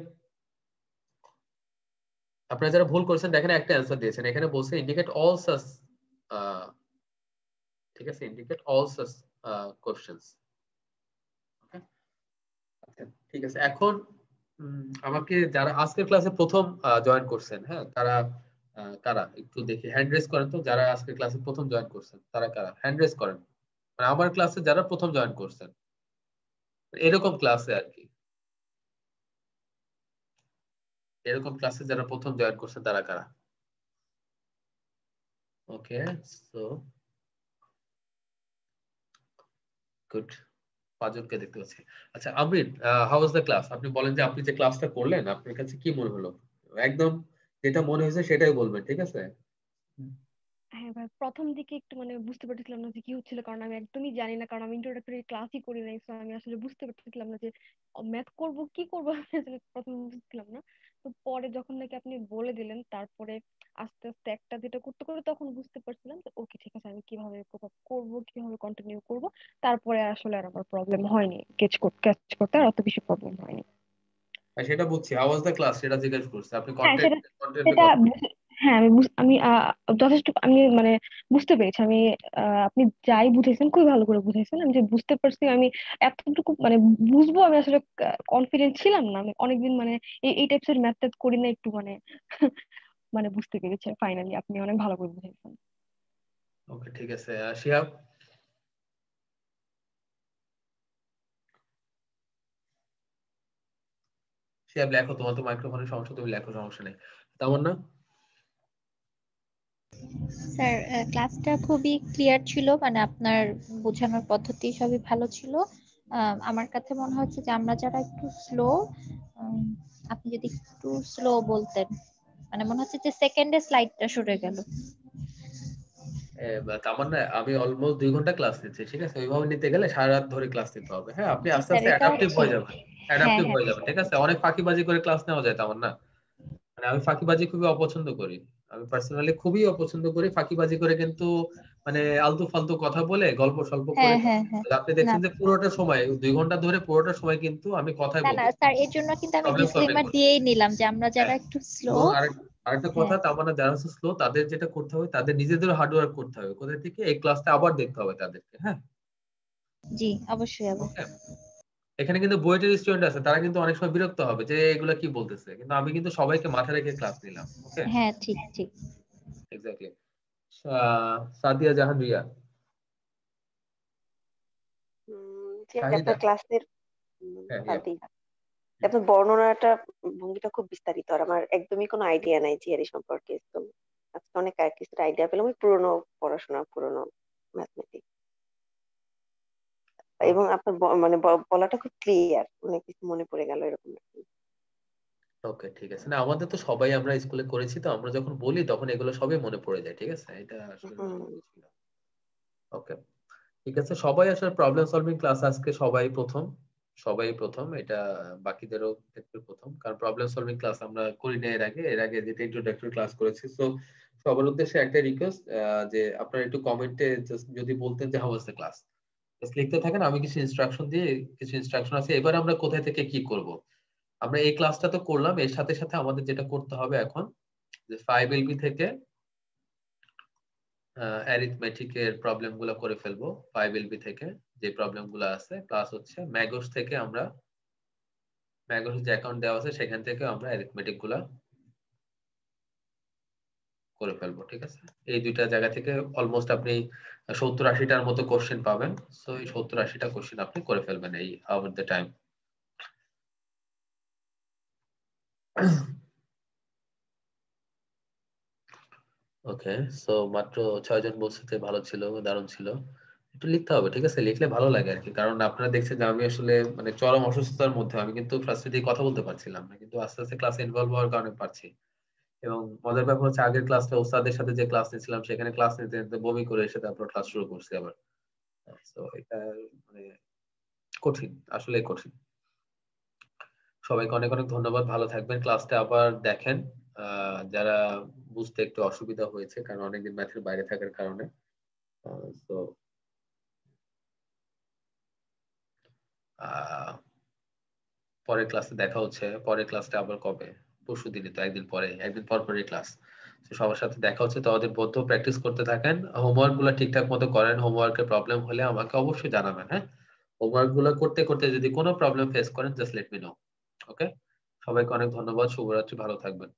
আপনারা যারা ভুল করছেন দেখেন একটা অ্যান্সার দিয়েছেন, এখানে বলছে ইন্ডিকেট অল সাচ, ঠিক আছে, ইন্ডিকেট অল সাচ কোশ্চেনস। ওকে, ঠিক আছে। এখন আমাকে যারা আজকের ক্লাসে প্রথম জয়েন করছেন, হ্যাঁ, তারা কারা একটু দেখি হ্যান্ড রেজ করেন তো, যারা আজকের ক্লাসে প্রথম জয়েন করছেন তারা কারা, হ্যান্ড রেজ করেন। মানে আমার ক্লাসে যারা প্রথম জয়েন করছেন, এরকম ক্লাসে আর কি, এরকম ক্লাসে যারা প্রথম জয়েন করছেন তারা কারা? ওকে, সো গুড, 5 জনকে দেখতে পাচ্ছি। আচ্ছা Amrin, how was the class? আপনি বলেন যে আপনি যে ক্লাসটা করলেন আপনার কাছে কি মনে হলো? একদম যেটা মনে হয়েছে সেটাই বলবেন, ঠিক আছে? হ্যাঁ ভাই, প্রথম দিকে একটু মানে বুঝতে পারতেছিলাম না যে কি হচ্ছিল, কারণ আমি একদমই জানি না, কারণ আমি ইন্ট্রোডাক্টরি ক্লাসই করি নাই। তো আমি আসলে বুঝতে পারতেছিলাম না যে ম্যাথ করব কি করব, আমি আসলে প্রথম বুঝতেছিলাম না। তো পরে যখন নাকি আপনি বলে দিলেন, তারপরে আস্তে আস্তে একটা যেটা করতে করে তখন বুঝতে পারছিলাম যে ওকে ঠিক আছে, আমি কিভাবে করব, কিভাবে কন্টিনিউ করব। তারপরে আসলে আর আমার প্রবলেম হয়নি, ক্যাচ করতে আর অত বেশি প্রবলেম হয়নি। সেটা বুঝছি, হাউ ওয়াজ দ্য ক্লাস সেটা জিজ্ঞেস করছে, আপনি হ্যাঁ কন্টেন্ট সেটা কন্টেন্টে সেটা কথা। হ্যাঁ আমি যথেষ্ট আমি মানে বুঝতে পেরেছি। আমি আপনি যাই বুঝাইছেন খুবই ভালো করে বুঝাইছেন, আমি যে বুঝতে পারছি। আমি এতটুকু মানে বুঝবো আমি আসলে কনফিডেন্ট ছিলাম না। আমি অনেকদিন মানে এই টাইপসের ম্যাথ ট্যাথ করি না, একটু মানে মানে বুঝতে পেরেছি ফাইনালি। আপনি অনেক ভালো করে বুঝাইছেন। ওকে, ঠিক আছে। শিহাব? শিহাব লেখো, তোমার তো মাইক্রোফোনের সমস্যা, তুমি লেখো, সমস্যা নেই। তেমন না? স্যার ক্লাসটা খুবই ক্লিয়ার ছিল, মানে আপনার বোঝানোর পদ্ধতি সবই ভালো ছিল। আমার কাছে মনে হচ্ছে যে আমরা যারা একটু স্লো, আপনি যদি একটু স্লো বলতেন, মানে মনে হচ্ছে যে সেকেন্ডে স্লাইডটা সরে গেল। তেমন না, আমি অলমোস্ট 2 ঘন্টা ক্লাস নিচ্ছি, ঠিক আছে? ওইভাবে নিতে গেলে সারা রাত ধরে ক্লাস নিতে হবে। হ্যাঁ, আপনি জি আস্তে স্যার, আস্তে এটা অ্যাডাপটিভ ঠিক। হয়ে যাবেন, হ্যাঁ অ্যাডাপটিভ হ্যাঁ হয়ে যাবেন, ঠিক আছে? অনেক ফাঁকিবাজি করে ক্লাস নেওয়া যায় তেমন না। মানে আমি ফাঁকিবাজি খুবই অপছন্দ করি, আমি পার্সোনালি খুবই অপছন্দ করি ফাঁকিবাজি করে, কিন্তু মানে আলতু ফালতু কথা বলে গল্প স্বল্প করে হ্যাঁ হ্যাঁ হ্যাঁ। আপনি না দেখছেন যে পুরোটা সময় 2 ঘন্টা ধরে পুরোটা সময় কিন্তু আমি কথাই না না বলতেছি, স্যার, এর জন্য কিন্তু আমি প্রবলেম সলভিং ডিসক্লেমার করছি। দিয়েই নিলাম যে আমরা যারা হ্যাঁ, একটু স্লো। এবং আরেকটা কথা, হ্যাঁ তার মানে যারা হচ্ছে স্লো তাদের যেটা করতে হবে, তাদের নিজেদের হার্ডওয়ার্ক করতে হবে, কোথা থেকে এই ক্লাসটা আবার দেখতে হবে তাদেরকে। হ্যাঁ, জি, অবশ্যই ওকে। অবশ্যই। এখানে কিন্তু বুয়েটের স্টুডেন্ট আছে, তারা কিন্তু অনেক সময় বিরক্ত হবে যে এগুলা কি বলতেছে, কিন্তু আমি কিন্তু সবাইকে মাথায় রেখে ক্লাস নিলাম। ওকে, হ্যাঁ ঠিক ঠিক। এক্স্যাক্টলি। সাদিয়া জাহান রিয়া। যে শাহিদা। আপনার ক্লাসের হ্যাঁ, রিয়া। সাদিয়া, আপনার বর্ণনাটা ভঙ্গিটা খুব বিস্তারিত, আর আমার একদমই কোনো আইডিয়া নাই জিআরই সম্পর্কে। তো আজকে অনেক কিছুটা আইডিয়া পেলাম, ওই পুরোনো পড়াশোনা, পুরোনো ম্যাথমেটিক্স। এবং আপনার মানে বলাটা খুব ক্লিয়ার, অনেক কিছু মনে পড়ে গেল এরকম আর কি। ওকে, ঠিক আছে। না, আমাদের তো সবাই আমরা স্কুলে করেছি, তো আমরা যখন বলি তখন এগুলো সবই মনে পড়ে যায়, ঠিক আছে? এটা আসলে হুম। ছিল। ওকে, ঠিক আছে। সবাই আসলে প্রবলেম সলভিং ক্লাস আজকে সবাই প্রথম, সবাই প্রথম, এটা বাকিদেরও ক্ষেত্রে প্রথম, কারণ প্রবলেম সলভিং ক্লাস আমরা করি না এর আগে যেটা ইন্ট্রোডাক্টরি ক্লাস করেছি। তো সবার উদ্দেশ্যে একটা রিকোয়েস্ট, যে আপনারা একটু কমেন্টে যদি বলতেন যে how was the class, just লিখতে থাকেন, আমি কিছু ইনস্ট্রাকশন দিয়ে, কিছু ইনস্ট্রাকশন আছে, এবার আমরা কোথায় থেকে কি করব। আমরা এই ক্লাসটা তো করলাম, এর সাথে সাথে আমাদের যেটা করতে হবে এখন, যে 5LB থেকে অ্যারিথমেটিক এর প্রবলেম গুলো করে ফেলবো, 5LB থেকে যে প্রবলেম গুলো আছে, প্লাস হচ্ছে ম্যাগস থেকে আমরা, ম্যাগস যে অ্যাকাউন্ট দেওয়া আছে সেখান থেকে আমরা অ্যারিথমেটিক গুলা করে ফেলবো, ঠিক আছে? এই দুইটা জায়গা থেকে অলমোস্ট আপনি 70-80টার মতো কোশ্চেন পাবেন। সো এই 70-80টা কোশ্চেন আপনি করে ফেলবেন এই over the time. Okay, so মাত্র 6 জন বলছে যে ভালো ছিল, দারুণ ছিল। একটু লিখতে হবে, ঠিক আছে? লিখলে ভালো লাগে আর কি, কারণ আপনারা দেখছেন যে আমি আসলে মানে চরম অসুস্থতার মধ্যে আমি কিন্তু ফার্স্টে দিয়ে কথা বলতে পারছিলাম না, কিন্তু আস্তে আস্তে ক্লাসে ইনভলভ হওয়ার কারণে পারছি। এবং মজার ব্যাপার হচ্ছে আগের ক্লাসটা ওস্তাদের সাথে যে ক্লাস নিয়েছিলাম সেখানে ক্লাস নিতে নিতে বমি করে এসে তারপর ক্লাস শুরু করছি আবার। তো এটা মানে কঠিন, আসলে কঠিন। সবাইকে অনেক অনেক ধন্যবাদ, ভালো থাকবেন। ক্লাসটা আবার দেখেন যারা বুঝতে একটু অসুবিধা হয়েছে, কারণ অনেকদিন ম্যাথের বাইরে থাকার কারণে। তো পরের ক্লাসে দেখা হচ্ছে। পরের ক্লাসটা আবার কবে? পরশুদিনই তো, একদিন পরে, একদিন পর পরই ক্লাস। তো সবার সাথে দেখা হচ্ছে। তো ওদের মধ্যে প্র্যাকটিস করতে থাকেন, হোমওয়ার্ক গুলো ঠিকঠাক মতো করেন। হোমওয়ার্কের প্রবলেম হলে আমাকে অবশ্যই জানাবেন, হ্যাঁ? হোমওয়ার্ক গুলো করতে করতে যদি কোনো প্রবলেম ফেস করেন জাস্ট লেট মি নো। ওকে, সবাইকে অনেক ধন্যবাদ, শুভরাত্রি, ভালো থাকবেন।